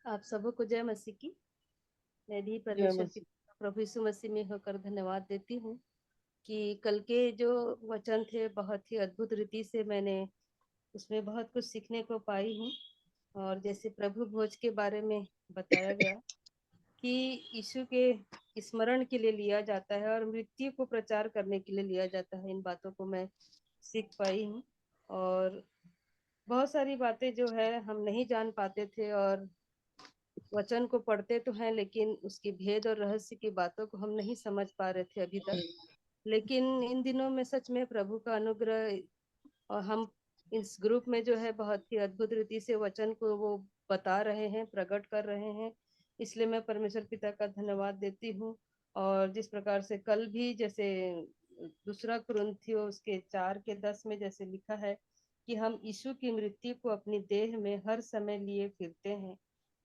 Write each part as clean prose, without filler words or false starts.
आप सबको जय मसीह की। मैं भी परमेश्वर की प्रभु यीशु मसीह में होकर धन्यवाद देती हूँ कि कल के जो वचन थे बहुत ही अद्भुत रीति से मैंने उसमें बहुत कुछ सीखने को पाई हूँ। और जैसे प्रभु भोज के बारे में बताया गया कि यीशु के स्मरण के लिए लिया जाता है और मृत्यु को प्रचार करने के लिए लिया जाता है, इन बातों को मैं सीख पाई हूँ। और बहुत सारी बातें जो है हम नहीं जान पाते थे और वचन को पढ़ते तो हैं, लेकिन उसकी भेद और रहस्य की बातों को हम नहीं समझ पा रहे थे अभी तक। लेकिन इन दिनों में सच में प्रभु का अनुग्रह, और हम इस ग्रुप में जो है बहुत ही अद्भुत रीति से वचन को वो बता रहे हैं, प्रकट कर रहे हैं। इसलिए मैं परमेश्वर पिता का धन्यवाद देती हूँ। और जिस प्रकार से कल भी जैसे दूसरा कुरिन्थियों उसके 4:10 में जैसे लिखा है कि हम यीशु की मृत्यु को अपनी देह में हर समय लिए फिरते हैं,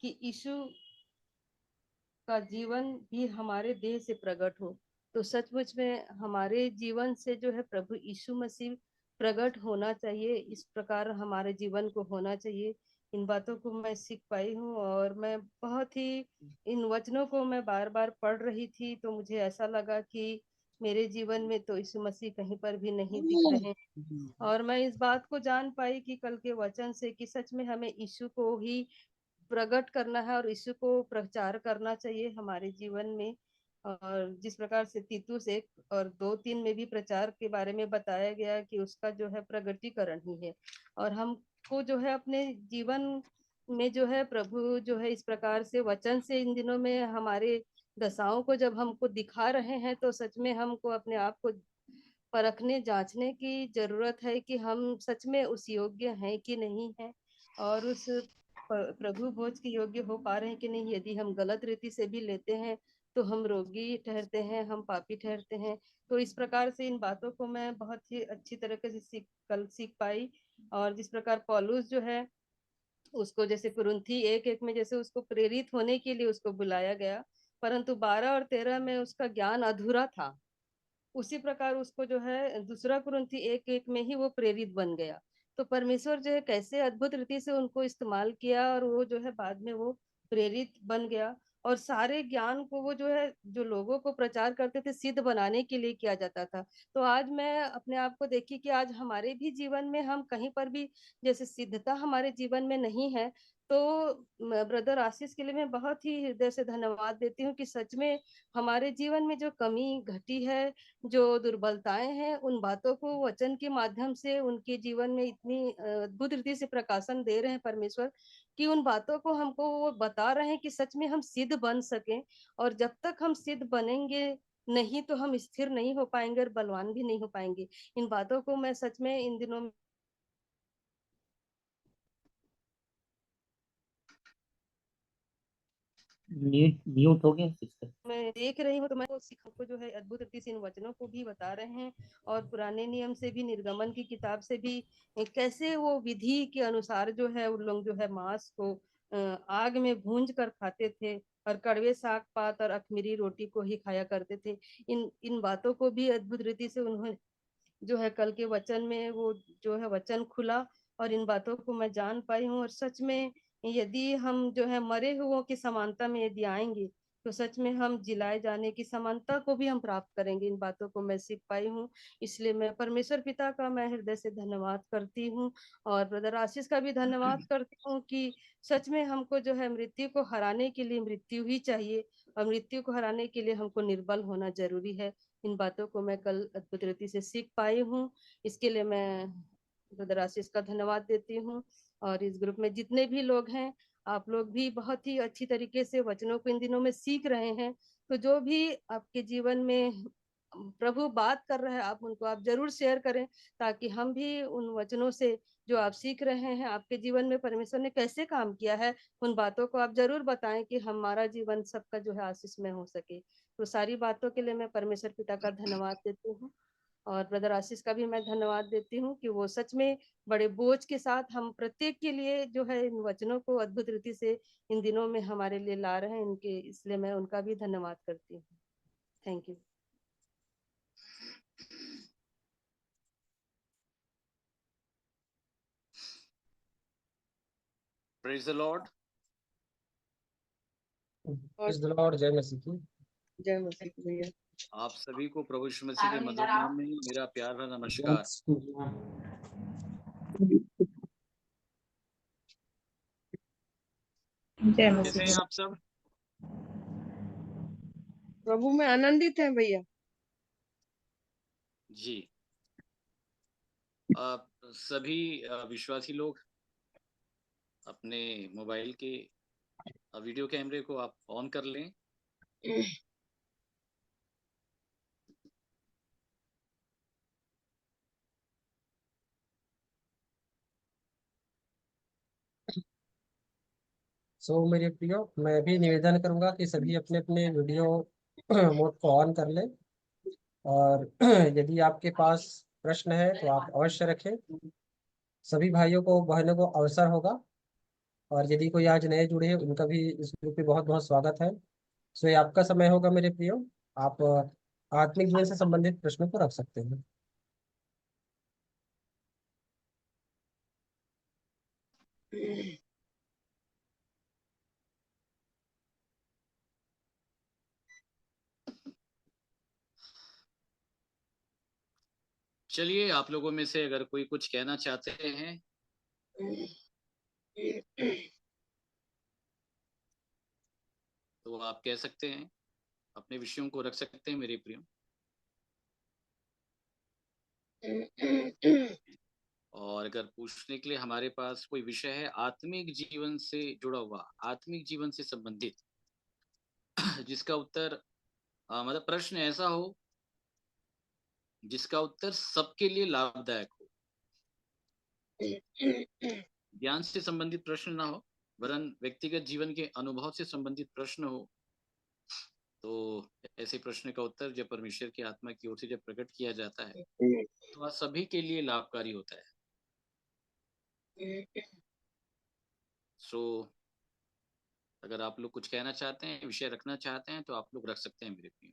कि यीशु का जीवन भी हमारे देह से प्रकट हो। तो सचमुच में हमारे जीवन से जो है प्रभु यीशु मसीह प्रकट होना चाहिए, इस प्रकार हमारे जीवन को होना चाहिए। इन बातों को मैं सीख पाई हूँ और मैं बहुत ही इन वचनों को मैं बार बार पढ़ रही थी, तो मुझे ऐसा लगा कि मेरे जीवन में तो यीशु मसीह कहीं पर भी नहीं दिख रहे हैं। और मैं इस बात को जान पाई कि कल के वचन से कि सच में हमें यीशु को ही प्रकट करना है और यीशु को प्रचार करना चाहिए हमारे जीवन में। और जिस प्रकार से तीतुस 1 और 2:3 में भी प्रचार के बारे में बताया गया कि उसका जो है प्रगटीकरण ही है। और हमको जो है अपने जीवन में जो है प्रभु जो है इस प्रकार से वचन से इन दिनों में हमारे दशाओं को जब हमको दिखा रहे हैं, तो सच में हमको अपने आप को परखने जांचने की जरूरत है कि हम सच में उस योग्य हैं कि नहीं है, और उस प्रभु भोज के योग्य हो पा रहे हैं कि नहीं। यदि हम गलत रीति से भी लेते हैं तो हम रोगी ठहरते हैं, हम पापी ठहरते हैं। तो इस प्रकार से इन बातों को मैं बहुत ही अच्छी तरीके से कल सीख पाई। और जिस प्रकार पौलुस जो है उसको जैसे कुरिन्थी 1:1 में जैसे उसको प्रेरित होने के लिए उसको बुलाया गया, परंतु 12 और 13 में उसका ज्ञान अधूरा था, उसी प्रकार उसको जो है दूसरा कुरिन्थी 1:1 में ही वो प्रेरित बन गया। तो परमेश्वर जो है कैसे अद्भुत रीति से उनको इस्तेमाल किया और वो जो है बाद में वो प्रेरित बन गया। और सारे ज्ञान को वो जो है जो लोगों को प्रचार करते थे सिद्ध बनाने के लिए किया जाता था। तो आज मैं अपने आप को देखी कि आज हमारे भी जीवन में हम कहीं पर भी जैसे सिद्धता हमारे जीवन में नहीं है, तो ब्रदर आशीष के लिए मैं बहुत ही हृदय से धन्यवाद देती हूँ कि सच में हमारे जीवन में जो कमी घटी है, जो दुर्बलताएं हैं, उन बातों को वचन के माध्यम से उनके जीवन में इतनी अद्भुत रीति से प्रकाशन दे रहे हैं परमेश्वर, कि उन बातों को हमको वो बता रहे हैं कि सच में हम सिद्ध बन सकें। और जब तक हम सिद्ध बनेंगे नहीं तो हम स्थिर नहीं हो पाएंगे और बलवान भी नहीं हो पाएंगे। इन बातों को मैं सच में इन दिनों म्यूट म्यूट हो गया सिस्टर। मैं देख रही हूँ, तो मैं सिखों को जो है अद्भुत रीति से इन वचनों को भी बता रहे हैं। और पुराने नियम से भी, निर्गमन की किताब से भी कैसे वो विधि के अनुसार जो है उन लोग जो है मांस को आग में भूंज कर खाते थे और कड़वे साग पात और अखमीरी रोटी को ही खाया करते थे। इन इन बातों को भी अद्भुत रीति से उन्होंने जो है कल के वचन में वो जो है वचन खुला और इन बातों को मैं जान पाई हूँ। और सच में यदि हम जो है मरे हुओं की समानता में यदि आएंगे तो सच में हम जिलाए जाने की समानता को भी हम प्राप्त करेंगे। इन बातों को मैं सीख पाई हूँ। इसलिए मैं परमेश्वर पिता का मैं हृदय से धन्यवाद करती हूँ और ब्रदर आशीष का भी धन्यवाद करती हूँ कि सच में हमको जो है मृत्यु को हराने के लिए मृत्यु ही चाहिए, और मृत्यु को हराने के लिए हमको निर्बल होना जरूरी है। इन बातों को मैं कल अद्भुत रीति से सीख पाई हूँ। इसके लिए मैं ब्रदर आशीष का धन्यवाद देती हूँ। और इस ग्रुप में जितने भी लोग हैं, आप लोग भी बहुत ही अच्छी तरीके से वचनों को इन दिनों में सीख रहे हैं। तो जो भी आपके जीवन में प्रभु बात कर रहे हैं, आप उनको आप जरूर शेयर करें, ताकि हम भी उन वचनों से जो आप सीख रहे हैं आपके जीवन में परमेश्वर ने कैसे काम किया है, उन बातों को आप जरूर बताएं कि हमारा जीवन सबका जो है आशीष में हो सके। तो सारी बातों के लिए मैं परमेश्वर पिता का धन्यवाद देती हूँ। और ब्रदर आशीष का भी मैं धन्यवाद देती हूँ कि वो सच में बड़े बोझ के साथ हम प्रत्येक के लिए जो है इन वचनों को अद्भुत रीति से इन दिनों में हमारे लिए ला रहे हैं इनके, इसलिए मैं उनका भी धन्यवाद करती हूँ। Thank you. Praise the Lord. Praise the Lord, जय मसीह की। जय मसीह की भैया। आप सभी को प्रभु यीशु मसीह के मधुर नाम में मेरा प्यार भरा नमस्कार। जय कैसे हैं मसीह। आप सब? प्रभु में आनंदित है भैया। जी। आप सभी विश्वासी लोग अपने मोबाइल के वीडियो कैमरे को आप ऑन कर लें। सो मेरे प्रियो, मैं भी निवेदन करूंगा कि सभी अपने अपने वीडियो मोड को ऑन कर लें, और यदि आपके पास प्रश्न है तो आप अवश्य रखें। सभी भाइयों को बहनों को अवसर होगा, और यदि कोई आज नए जुड़े हैं उनका भी इस ग्रुप में बहुत बहुत स्वागत है। सो ये आपका समय होगा मेरे प्रियो, आप आत्मिक जीवन से संबंधित प्रश्नों को रख सकते हैं। चलिए, आप लोगों में से अगर कोई कुछ कहना चाहते हैं तो आप कह सकते हैं, अपने विषयों को रख सकते हैं मेरे प्रियो। और अगर पूछने के लिए हमारे पास कोई विषय है आत्मिक जीवन से जुड़ा हुआ, आत्मिक जीवन से संबंधित, जिसका उत्तर मतलब प्रश्न ऐसा हो जिसका उत्तर सबके लिए लाभदायक हो, ज्ञान से संबंधित प्रश्न ना हो वरन व्यक्तिगत जीवन के अनुभव से संबंधित प्रश्न हो, तो ऐसे प्रश्न का उत्तर जब परमेश्वर की आत्मा की ओर से जब प्रकट किया जाता है तो वह सभी के लिए लाभकारी होता है। सो अगर आप लोग कुछ कहना चाहते हैं, विषय रखना चाहते हैं तो आप लोग रख सकते हैं मेरे प्रिय।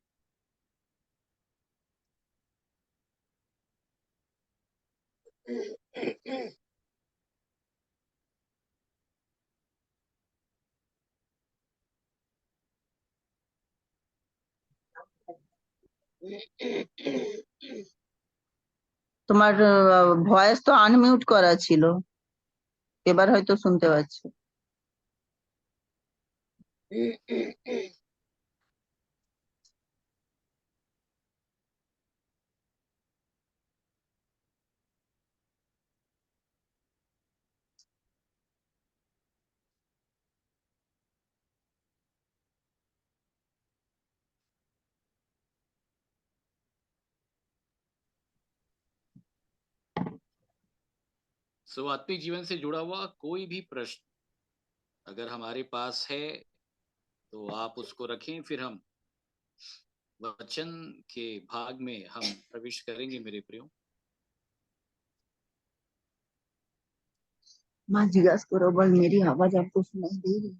তোমার ভয়েস তো আনমিউট করা ছিল, এবার হয়তো শুনতে পাচ্ছি। सो आत्मिक जीवन से जुड़ा हुआ कोई भी प्रश्न अगर हमारे पास है तो आप उसको रखें, फिर हम वचन के भाग में हम प्रवेश करेंगे मेरे प्रियो। माँ जिज्ञास करो, बस मेरी आवाज आपको सुनाई दे रही है?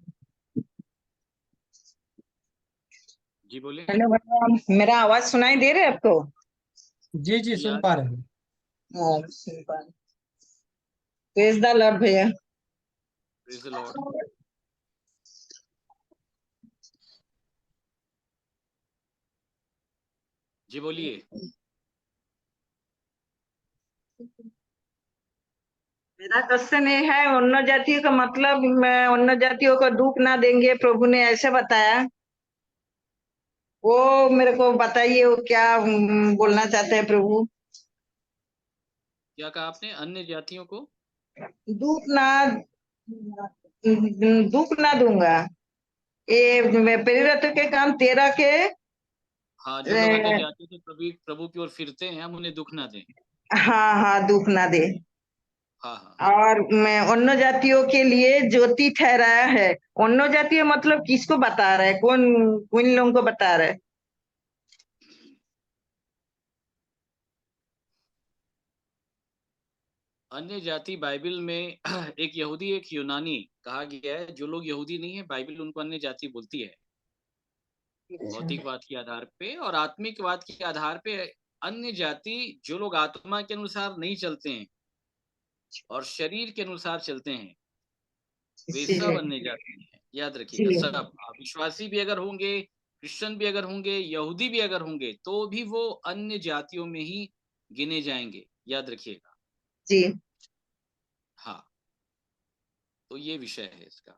जी बोले। हेलो भैया, मेरा आवाज सुनाई दे रहा है आपको? जी जी, सुन पा रहे हैं। हाँ, सुन पा रहे। प्रेज़ द लॉर्ड भैया। Praise the lord. जी बोलिए। मेरा क्वेश्चन ये है, अन्य जातियों का मतलब, अन्य जातियों को दुख ना देंगे, प्रभु ने ऐसे बताया। वो मेरे को बताइए, वो क्या बोलना चाहते हैं प्रभु? क्या कहा आपने? अन्य जातियों को दुख ना दूंगा। ये प्रेरित के काम 13 के। हाँ, जो लोग अन्य जाति से प्रभु की ओर फिरते हैं हम उन्हें दुख ना दें। हाँ हाँ, दुख ना दे। हाँ हाँ। और मैं अन्य जातियों के लिए ज्योति ठहराया है। अन्य जातीय मतलब किसको बता रहा है? कौन लोगों को बता रहा है? अन्य जाति बाइबल में एक यहूदी एक यूनानी कहा गया है। जो लोग यहूदी नहीं है बाइबल उनको अन्य जाति बोलती है, भौतिकवाद के आधार पे। और आत्मिकवाद के आधार पे अन्य जाति जो लोग आत्मा के अनुसार नहीं चलते हैं और शरीर के अनुसार चलते हैं वे सब अन्य जाति हैं। याद रखिएगा। जी सब आप विश्वासी भी अगर होंगे, क्रिश्चियन भी अगर होंगे, यहूदी भी अगर होंगे, तो भी वो अन्य जातियों में ही गिने जाएंगे, याद रखिएगा। जी हाँ, तो ये विषय है इसका।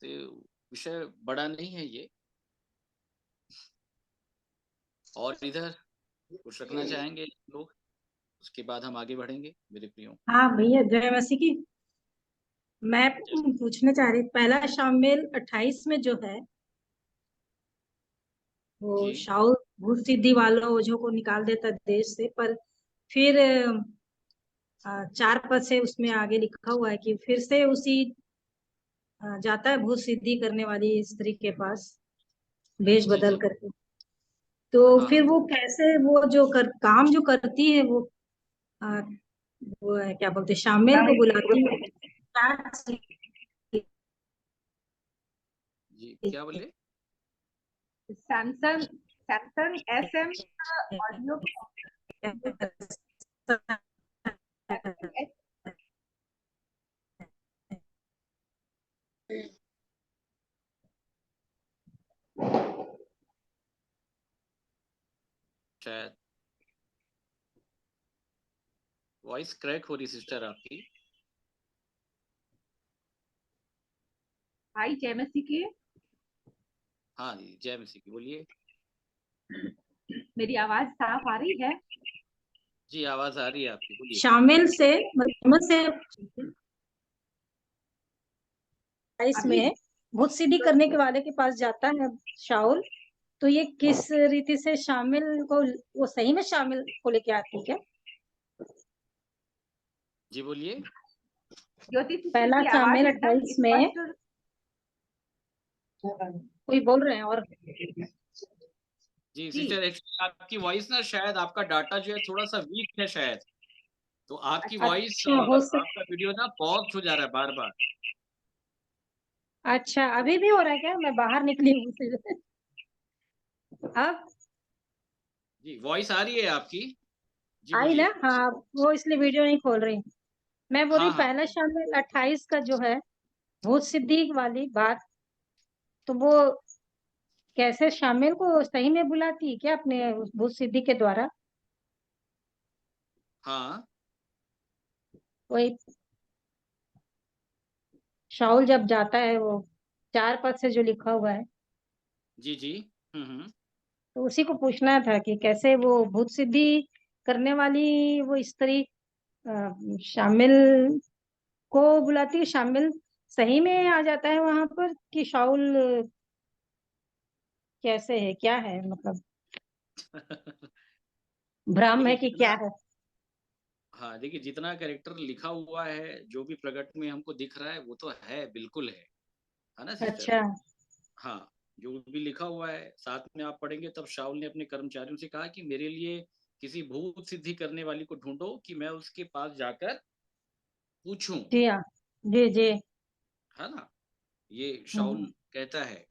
तो विषय बड़ा नहीं है ये। और इधर कुछ रखना चाहेंगे लोग, उसके बाद हम आगे बढ़ेंगे मेरे प्रियो। हाँ भैया, जय मसीह की। मैं पूछना चाह रही, पहला शामिल 28 में जो है वो जी शाऊल भूत सिद्धि वालों ओझों को निकाल देता देश से, पर फिर 4 पद से उसमें आगे लिखा हुआ है कि फिर से उसी जाता है भूत सिद्धि करने वाली स्त्री के पास भेष जी बदल जी। करके। तो हाँ फिर हाँ। वो कैसे, वो जो काम जो करती है वो वो क्या बोलते हैं, शामिल को बुलाती है, क्या जी क्या बोले? सैमसंग सैमसंग SM ऑडियो शायद वॉइस क्रैक हो रही सिस्टर आपकी। भाई जय मसीह की। हाँ जी, जय मसीह की, बोलिए। मेरी आवाज साफ आ रही है? जी आवाज आ रही है आपकी, बोलिए। शामिल से मतलब से 28 अभी में भूत सिद्धि करने के वाले के पास जाता है शाऊल। तो ये किस रीति से शामिल को, वो सही में शामिल को लेके आती है क्या? जी बोलिए। ज्योति सिस्टर पहला की आवाज शामिल एकदम 28 में स्पष्ट। कोई बोल रहे हैं और जी जी सिस्टर, एक्चुअली आपकी वॉइस ना, शायद आपका डाटा जो है थोड़ा सा वीक है शायद, तो आपकी वॉइस, अच्छा हो आपका वीडियो ना पॉज हो जा रहा है बार बार। अच्छा, अभी भी हो रहा है क्या? मैं बाहर निकली हूँ फिर। अब जी वॉइस आ रही है आपकी। जी आई ना? बोलिए। हाँ, वो इसलिए वीडियो नहीं खोल रही। मैं बोल रही हाँ हाँ। पहला शामिल 28 का जो है भूत सिद्धि वाली बात, तो वो कैसे शामिल को सही में बुलाती है क्या अपने उस भूत सिद्धि के द्वारा? हाँ वही शाऊल जब जाता है, वो 4 पद से जो लिखा हुआ है, जी जी। हम्म। तो उसी को पूछना था कि कैसे वो भूत सिद्धि करने वाली वो स्त्री शामिल को बुलाती है। शामिल सही में आ जाता है वहां पर कि शाऊल कैसे है, क्या है मतलब, भ्रम देखिए है कि क्या जितना, है? हाँ देखिए जितना कैरेक्टर लिखा हुआ है, जो भी प्रकट में हमको दिख रहा है, वो तो है, बिल्कुल है ना सिस्टर। अच्छा। हाँ, जो भी लिखा हुआ है साथ में आप पढ़ेंगे, तब शाऊल ने अपने कर्मचारियों से कहा कि मेरे लिए किसी भूत सिद्धि करने वाली को ढूंढो कि मैं उसके पास जाकर पूछूं, जी हाँ। जी जी। है ना। ये शाऊल हम्म, कहता है।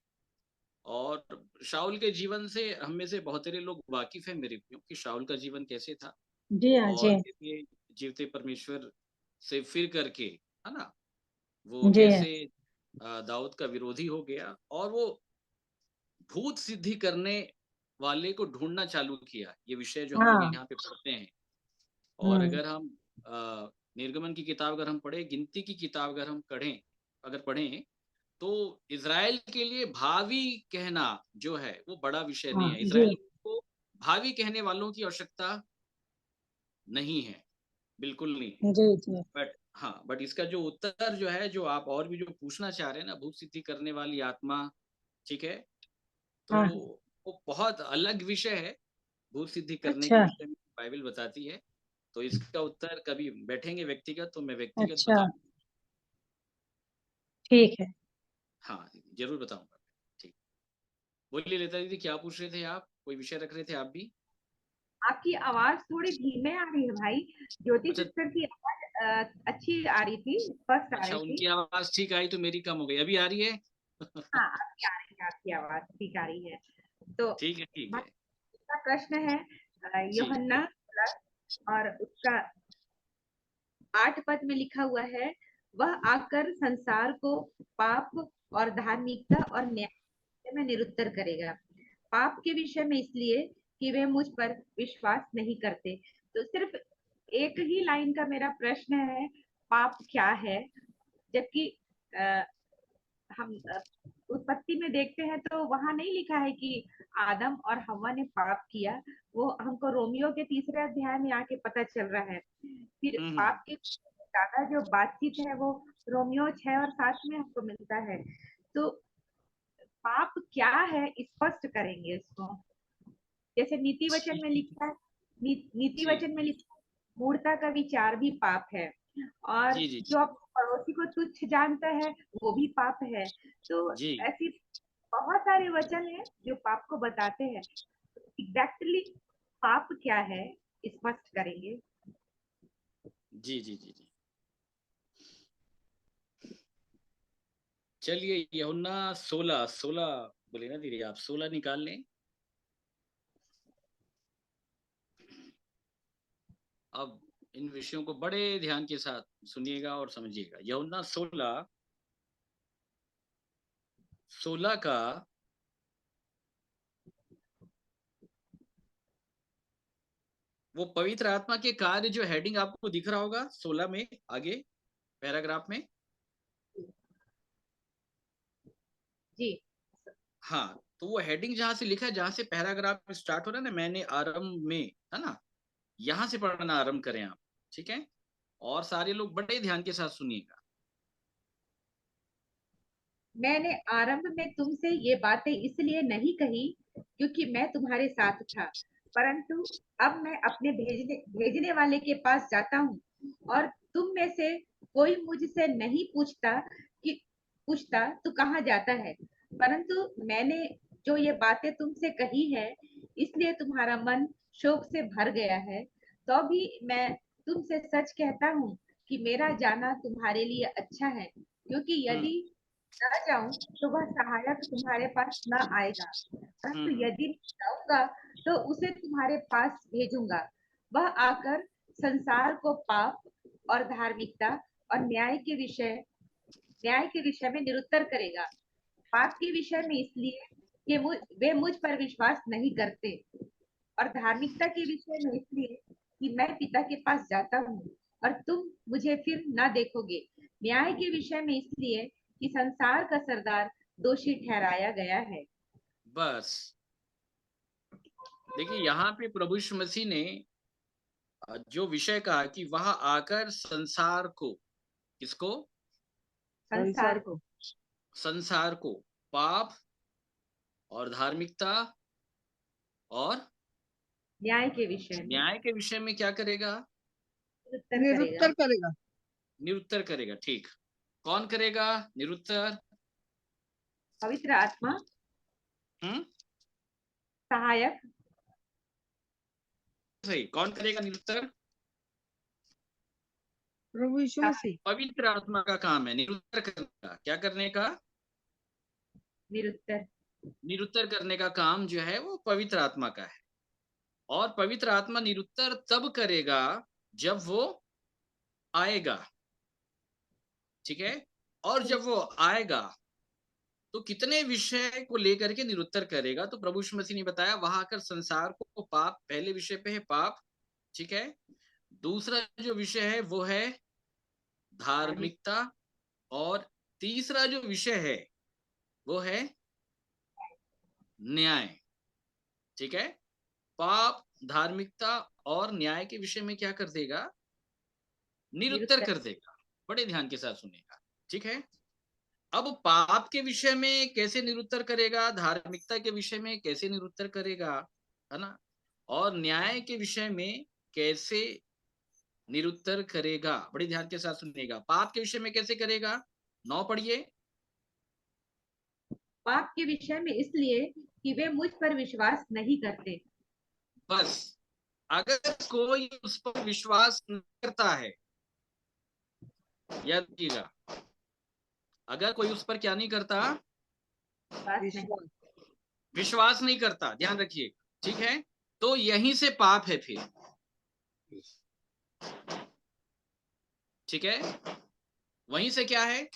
और शाऊल के जीवन से हम में से बहुत सारे लोग वाकिफ हैं मेरे प्रियो कि शाऊल का जीवन कैसे था, जी हाँ। जी और ये जीवते परमेश्वर से फिर करके, है ना, वो जी कैसे दाऊद का विरोधी हो गया, और वो भूत सिद्धि करने वाले को ढूंढना चालू किया। ये विषय जो हम लोग हाँ। यहाँ पे पढ़ते हैं। और हम्म। अगर हम निर्गमन की किताब अगर हम पढ़े, गिनती की किताब अगर हम पढ़ें, तो इज़राइल के लिए भावी कहना जो है वो बड़ा विषय हाँ। नहीं है। जी इज़राइल को भावी कहने वालों की आवश्यकता नहीं है, बिल्कुल नहीं है। जी जी। बट हाँ, बट इसका जो उत्तर जो है, जो आप और भी जो पूछना चाह रहे हैं ना, भूत सिद्धि करने वाली आत्मा, ठीक है, तो हाँ। वो बहुत अलग विषय है। भूत सिद्धि करने के अच्छा। विषय में बाइबल बताती है। तो इसका उत्तर कभी बैठेंगे व्यक्तिगत, तो मैं व्यक्तिगत अच्छा, बताऊं। ठीक है। हाँ जरूर बताऊंगा। ठीक, बोलिए लता दीदी, क्या पूछ रहे थे आप? कोई विषय रख रहे थे आप भी? आपकी आवाज थोड़ी धीमे आ रही है भाई। ज्योति अच्छा। सिस्टर की आवाज अच्छी आ रही थी, स्पष्ट आ अच्छा, रही थी। उनकी आवाज ठीक आई तो मेरी कम हो गई, अभी आ रही है? हाँ अभी आ रही है, आपकी आवाज ठीक आ रही है। तो ठीक है ठीक भाई है। का प्रश्न है जी यूहन्ना 16 और उसका 8 पद में लिखा हुआ है, वह आकर संसार को पाप और धार्मिकता और न्याय में निरुत्तर करेगा। पाप के विषय में इसलिए कि वे मुझ पर विश्वास नहीं करते। तो सिर्फ एक ही लाइन का मेरा प्रश्न है, पाप क्या है? जबकि हम उत्पत्ति में देखते हैं तो वहां नहीं लिखा है कि आदम और हव्वा ने पाप किया। वो हमको रोमियो के 3 अध्याय में आके पता चल रहा है। फिर पाप के ज्यादा जो बातचीत है वो रोमियो 6 और 7 में हमको मिलता है। तो पाप क्या है स्पष्ट करेंगे इसको। जैसे नीति वचन में लिखा है, नीति वचन में लिखा है मूर्खता का विचार भी पाप है, और जो अपने पड़ोसी को तुच्छ जानता है वो भी पाप है। तो ऐसी बहुत सारे वचन है जो पाप को बताते हैं। एग्जैक्टली पाप क्या है स्पष्ट करेंगे। जी जी जी जी। चलिए यूहन्ना 16 बोले ना दीदी, आप 16 निकाल लें। अब इन विषयों को बड़े ध्यान के साथ सुनिएगा और समझिएगा। यूहन्ना 16 का वो पवित्र आत्मा के कार्य जो हेडिंग आपको दिख रहा होगा 16 में आगे पैराग्राफ में। जी हाँ, तो वो हेडिंग जहां से लिखा है, जहां से पैराग्राफ स्टार्ट हो रहा है ना, मैंने आरंभ में, है ना, यहां से पढ़ना आरंभ करें आप, ठीक है? और सारे लोग बड़े ध्यान के साथ सुनिएगा। मैंने आरंभ में तुमसे ये बातें इसलिए नहीं कही क्योंकि मैं तुम्हारे साथ था, परंतु अब मैं अपने भेजने वाले के पास जाता हूँ, और तुम में से कोई मुझसे नहीं पूछता तू कहाँ जाता है। परंतु मैंने जो ये बातें तुमसे कही है इसलिए तुम्हारा मन शोक से भर गया है। तो भी मैं तुमसे सच कहता हूँ कि मेरा जाना तुम्हारे लिए अच्छा है, क्योंकि यदि न जाऊं तो वह सहायक तुम्हारे पास न आएगा, परंतु यदि जाऊंगा तो उसे तुम्हारे पास भेजूंगा। वह आकर संसार को पाप और धार्मिकता और न्याय के विषय में निरुत्तर करेगा। पाप के विषय में इसलिए कि वे मुझ पर विश्वास नहीं करते, और धार्मिकता के विषय में इसलिए कि मैं पिता के पास जाता हूँ और तुम मुझे फिर ना देखोगे। न्याय के विषय में इसलिए कि संसार का सरदार दोषी ठहराया गया है। बस देखिए, यहाँ पे प्रभु यीशु मसीह ने जो विषय कहा कि वह आकर संसार को, किसको? संसार को पाप और धार्मिकता और न्याय के विषय में क्या करेगा? निरुत्तर करेगा। ठीक, कौन करेगा निरुत्तर? पवित्र आत्मा, सहायक। सही, कौन करेगा निरुत्तर? प्रभु यीशु मसीह। पवित्र आत्मा का काम है निरुत्तर करने का। क्या करने का? निरुत्तर करने का काम जो है वो पवित्र आत्मा का है। और पवित्र आत्मा निरुत्तर तब करेगा जब वो आएगा, ठीक है? और जब वो आएगा तो कितने विषय को लेकर के निरुत्तर करेगा? तो प्रभु यीशु मसीह ने बताया वहां आकर संसार को पाप, पहले विषय पे है पाप, ठीक है? दूसरा जो विषय है वो है धार्मिकता, और तीसरा जो विषय है वो है न्याय, ठीक है? पाप, धार्मिकता और न्याय के विषय में क्या कर देगा? निरुत्तर कर देगा। बड़े ध्यान के साथ सुनेगा, ठीक है? अब पाप के विषय में कैसे निरुत्तर करेगा, धार्मिकता के विषय में कैसे निरुत्तर करेगा, है ना, और न्याय के विषय में कैसे निरुत्तर करेगा, बड़े ध्यान के साथ सुनिएगा। पाप के विषय में कैसे करेगा? 9 पढ़िए। पाप के विषय में इसलिए कि वे मुझ पर विश्वास नहीं करते। बस, अगर कोई उस पर विश्वास नहीं करता है, याद रखिएगा, अगर कोई उस पर क्या नहीं करता? विश्वास नहीं करता, ध्यान रखिए, ठीक है? तो यहीं से पाप है फिर, ठीक है? वहीं से क्या है,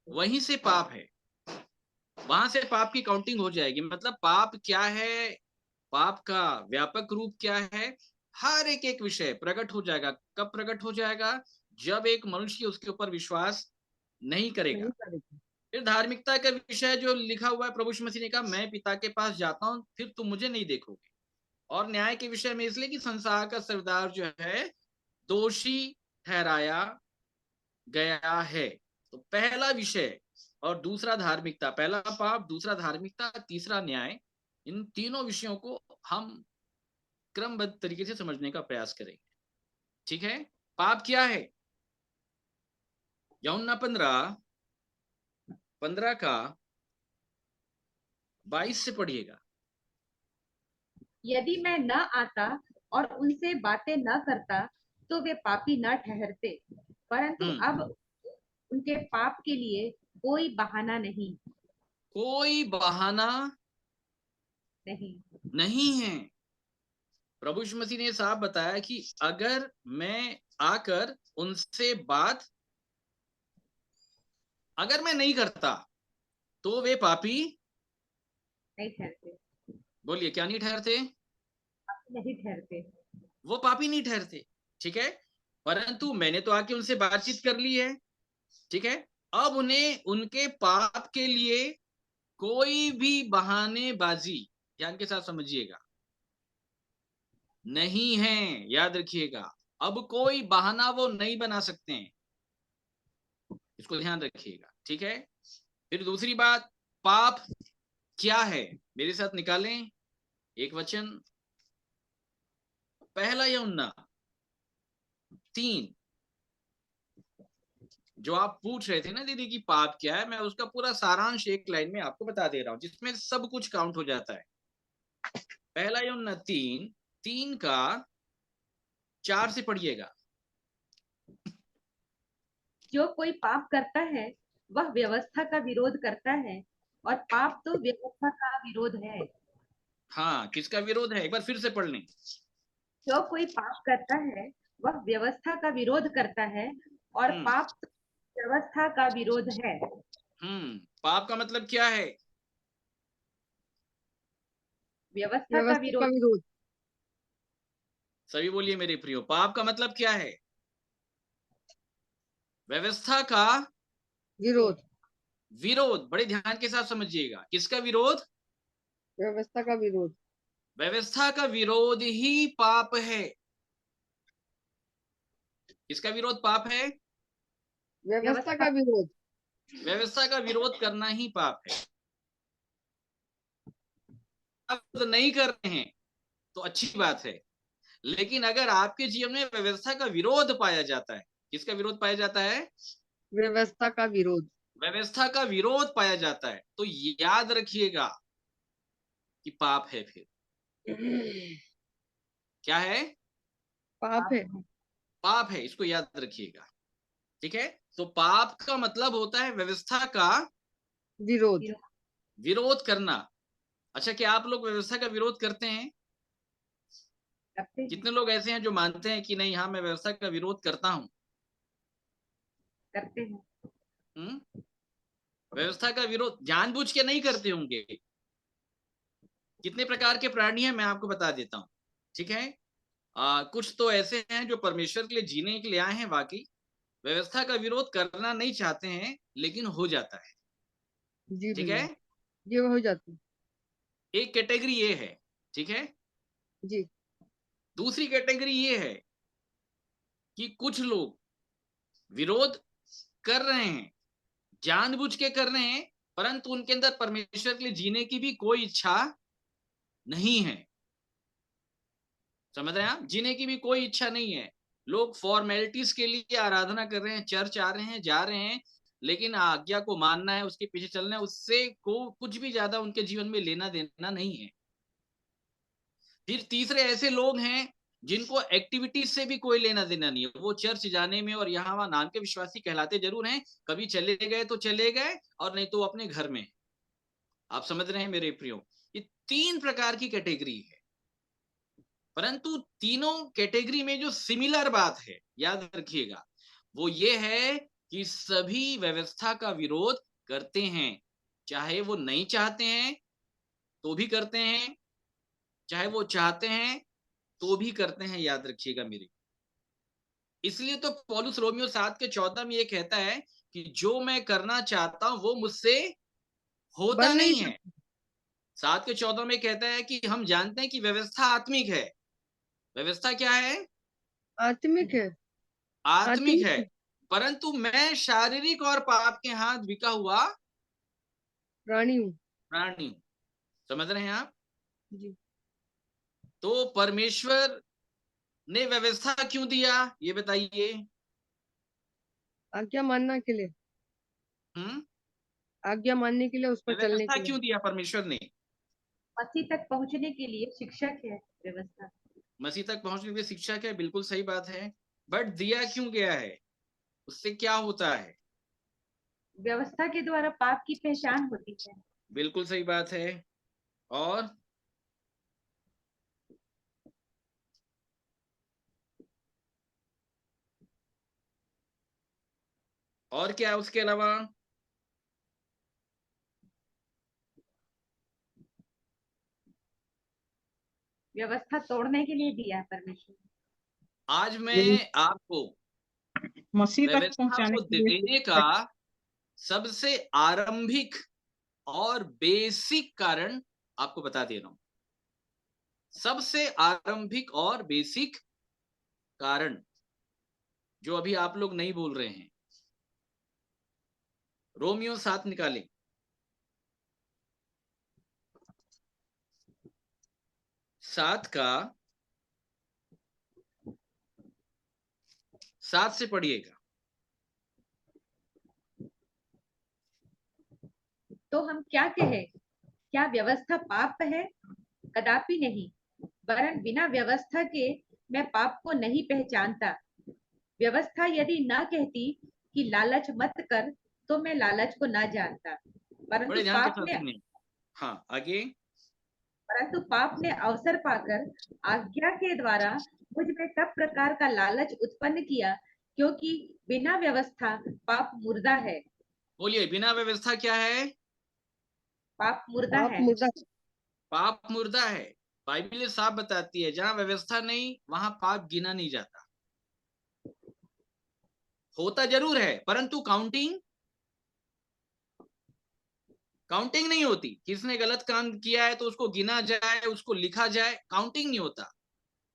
वहीं से पाप है, वहां से पाप की काउंटिंग हो जाएगी। मतलब पाप क्या है, पाप का व्यापक रूप क्या है, हर एक विषय प्रकट हो जाएगा। कब प्रकट हो जाएगा? जब एक मनुष्य उसके ऊपर विश्वास नहीं करेगा। फिर धार्मिकता का विषय जो लिखा हुआ है, प्रभु यीशु मसीह ने कहा मैं पिता के पास जाता हूं, फिर तुम मुझे नहीं देखोगे। और न्याय के विषय में इसलिए कि संसार का सरदार जो है दोषी ठहराया गया है। तो पहला विषय और दूसरा धार्मिकता, पहला पाप, दूसरा धार्मिकता, तीसरा न्याय, इन तीनों विषयों को हम क्रमबद्ध तरीके से समझने का प्रयास करेंगे। ठीक है, पाप क्या है? यूहन्ना 15 का 22 से पढ़िएगा। यदि मैं न आता और उनसे बातें न करता तो वे पापी न ठहरते, परंतु अब उनके पाप के लिए कोई बहाना नहीं। कोई बहाना नहीं है। प्रभु यीशु मसीह ने साफ बताया कि अगर मैं आकर उनसे बात अगर मैं नहीं करता तो वे पापी नहीं ठहरते। बोलिए, क्या नहीं ठहरते? नहीं ठहरते। वो पापी नहीं ठहरते। ठीक है, परंतु मैंने तो आके उनसे बातचीत कर ली है। ठीक है, अब उन्हें उनके पाप के लिए कोई भी बहानेबाजी, ध्यान के साथ समझिएगा, नहीं है। याद रखिएगा, अब कोई बहाना वो नहीं बना सकते हैं, इसको ध्यान रखिएगा। ठीक है, फिर दूसरी बात, पाप क्या है? मेरे साथ निकालें एक वचन, पहला यूहन्ना 3। जो आप पूछ रहे थे ना दीदी कि पाप क्या है, मैं उसका पूरा सारांश एक लाइन में आपको बता दे रहा हूं, जिसमें सब कुछ काउंट हो जाता है। पहला यूहन्ना 3 का 4 से पढ़िएगा। जो कोई पाप करता है वह व्यवस्था का विरोध करता है, और पाप तो व्यवस्था का विरोध है। हाँ, किसका विरोध है? एक बार फिर से पढ़ लें। जो कोई पाप करता है वह व्यवस्था का विरोध करता है, और पाप तो व्यवस्था का विरोध है। पाप का मतलब क्या है? व्यवस्था का विरोध। सभी बोलिए मेरे प्रियो, पाप का मतलब क्या है? व्यवस्था का विरोध। विरोध। बड़े ध्यान के साथ समझिएगा, किसका विरोध? व्यवस्था का विरोध। व्यवस्था का विरोध ही पाप है। किसका विरोध पाप है? व्यवस्था का विरोध। व्यवस्था का विरोध करना ही पाप है। आप नहीं कर रहे हैं तो अच्छी बात है, लेकिन अगर आपके जीवन में व्यवस्था का विरोध पाया जाता है, किसका विरोध पाया जाता है? व्यवस्था का विरोध। व्यवस्था का विरोध पाया जाता है, तो याद रखिएगा कि पाप है। फिर क्या है? पाप है। पाप है, इसको याद रखिएगा। ठीक है, तो पाप का मतलब होता है व्यवस्था का विरोध। विरोध करना। अच्छा, क्या आप लोग व्यवस्था का विरोध करते हैं? कितने लोग ऐसे हैं जो मानते हैं कि नहीं, हाँ मैं व्यवस्था का विरोध करता हूं? करते हैं। व्यवस्था का विरोध जानबूझ के नहीं करते होंगे। कितने प्रकार के प्राणी हैं मैं आपको बता देता हूं। ठीक है, कुछ तो ऐसे हैं जो परमेश्वर के लिए जीने के लिए आए हैं, वाकई व्यवस्था का विरोध करना नहीं चाहते हैं, लेकिन हो जाता है। जी ठीक है, ये हो जाती है। एक कैटेगरी ये है। ठीक है जी। दूसरी कैटेगरी ये है कि कुछ लोग विरोध कर रहे हैं, जानबूझ के कर रहे हैं, परंतु उनके अंदर परमेश्वर के लिए जीने की भी कोई इच्छा नहीं है। समझ रहे हैं आप? जीने की भी कोई इच्छा नहीं है। लोग फॉर्मेलिटीज के लिए आराधना कर रहे हैं, चर्च आ रहे हैं, जा रहे हैं, लेकिन आज्ञा को मानना है, उसके पीछे चलना है, उससे को कुछ भी ज्यादा उनके जीवन में लेना देना नहीं है। फिर तीसरे ऐसे लोग हैं जिनको एक्टिविटीज से भी कोई लेना देना नहीं है। वो चर्च जाने में और यहाँ वहां नाम के विश्वासी कहलाते जरूर हैं, कभी चले गए तो चले गए, और नहीं तो अपने घर में। आप समझ रहे हैं मेरे प्रियो? ये 3 प्रकार की कैटेगरी है, परंतु तीनों कैटेगरी में जो सिमिलर बात है, याद रखिएगा, वो ये है कि सभी व्यवस्था का विरोध करते हैं, चाहे वो नहीं चाहते हैं तो भी करते हैं, चाहे वो चाहते हैं तो भी करते हैं, याद रखिएगा मेरी। इसलिए तो पौलुस रोमियो 7:14 में ये कहता है कि जो मैं करना चाहता हूं वो मुझसे होता बन नहीं नहीं है। 7:14 में कहता है कि हम जानते हैं कि व्यवस्था आत्मिक है। व्यवस्था क्या है? आत्मिक है। आत्मिक है, आत्मिक परंतु मैं शारीरिक और पाप के हाथ बिका हुआ प्राणी हूँ। प्राणी हूं। समझ रहे हैं आप? जी। तो परमेश्वर ने व्यवस्था क्यों दिया, ये बताइए। आज्ञा मानने के लिए, हम्म आज्ञा मानने के लिए, उस पर चलने व्यवस्था के लिए। क्यों दिया परमेश्वर ने? मसीह तक पहुंचने के लिए शिक्षक है व्यवस्था। मसीह तक पहुंचने के लिए शिक्षा क्या, बिल्कुल सही बात है। बट दिया क्यों गया है, उससे क्या होता है? व्यवस्था के द्वारा पाप की पहचान होती है। बिल्कुल सही बात है। और क्या है उसके अलावा? व्यवस्था तोड़ने के लिए दिया है परमेश्वर। आज मैं आपको मसीह तक व्यवस्था पहुंचाने को के लिए देने का सबसे आरंभिक और बेसिक कारण आपको बता दे रहा हूं। सबसे आरंभिक और बेसिक कारण जो अभी आप लोग नहीं बोल रहे हैं। रोमियो 7 निकालें। 7 का 7 से पढ़िएगा। तो हम क्या कहें? क्या व्यवस्था पाप है? कदापि नहीं, वरन बिना व्यवस्था के मैं पाप को नहीं पहचानता। व्यवस्था यदि न कहती कि लालच मत कर, तो मैं लालच को न जानता। बड़े ध्यान के साथ सुनिए। हाँ, आगे। परंतु पाप ने अवसर पाकर आज्ञा के द्वारा मुझ में सब प्रकार का लालच उत्पन्न किया, क्योंकि बिना व्यवस्था पाप मुर्दा है। बोलिए, बिना व्यवस्था क्या है? पाप मुर्दा पाप है। मुर्दा। पाप मुर्दा है। बाइबल ये साफ बताती है, जहां व्यवस्था नहीं वहां पाप गिना नहीं जाता। होता जरूर है, परंतु काउंटिंग नहीं होती। किसने गलत काम किया है तो उसको गिना जाए, उसको लिखा जाए, काउंटिंग नहीं होता।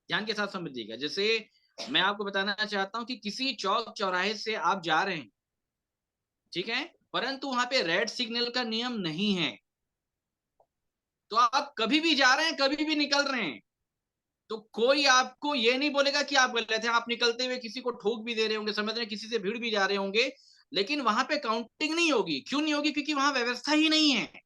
ध्यान के साथ समझिएगा। जैसे मैं आपको बताना चाहता हूं कि किसी चौक चौराहे से आप जा रहे हैं, ठीक है, परंतु वहां पे रेड सिग्नल का नियम नहीं है, तो आप कभी भी जा रहे हैं, कभी भी निकल रहे हैं, तो कोई आपको ये नहीं बोलेगा कि आप गलत हैं। आप निकलते हुए किसी को ठोक भी दे रहे होंगे, समझ रहे हैं, किसी से भिड़ भी जा रहे होंगे, लेकिन वहां पे काउंटिंग नहीं होगी। क्यों नहीं होगी? क्योंकि वहां व्यवस्था ही नहीं है।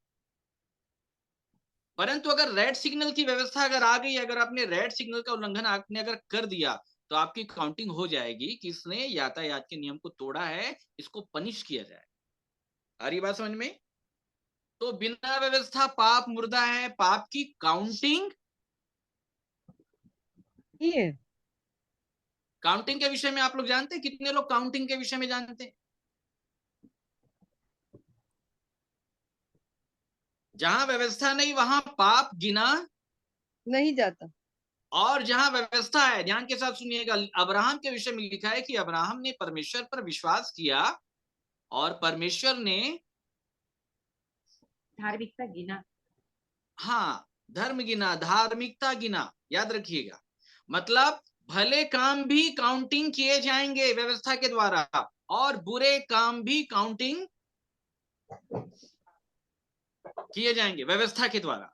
परंतु अगर रेड सिग्नल की व्यवस्था अगर आ गई, अगर आपने रेड सिग्नल का उल्लंघन आपने अगर कर दिया, तो आपकी काउंटिंग हो जाएगी कि इसने यातायात के नियम को तोड़ा है, इसको पनिश किया जाए। आ रही बात समझ में? तो बिना व्यवस्था पाप मुर्दा है, पाप की काउंटिंग नहीं है। काउंटिंग के विषय में आप लोग जानते हैं? कितने लोग काउंटिंग के विषय में जानते हैं? जहां व्यवस्था नहीं वहां पाप गिना नहीं जाता। और जहां व्यवस्था है, ध्यान के साथ सुनिएगा, अब्राहम के विषय में लिखा है कि अब्राहम ने परमेश्वर पर विश्वास किया और परमेश्वर ने धार्मिकता गिना। हाँ, धर्म गिना, धार्मिकता गिना। याद रखिएगा, मतलब भले काम भी काउंटिंग किए जाएंगे व्यवस्था के द्वारा, और बुरे काम भी काउंटिंग किए जाएंगे व्यवस्था के द्वारा।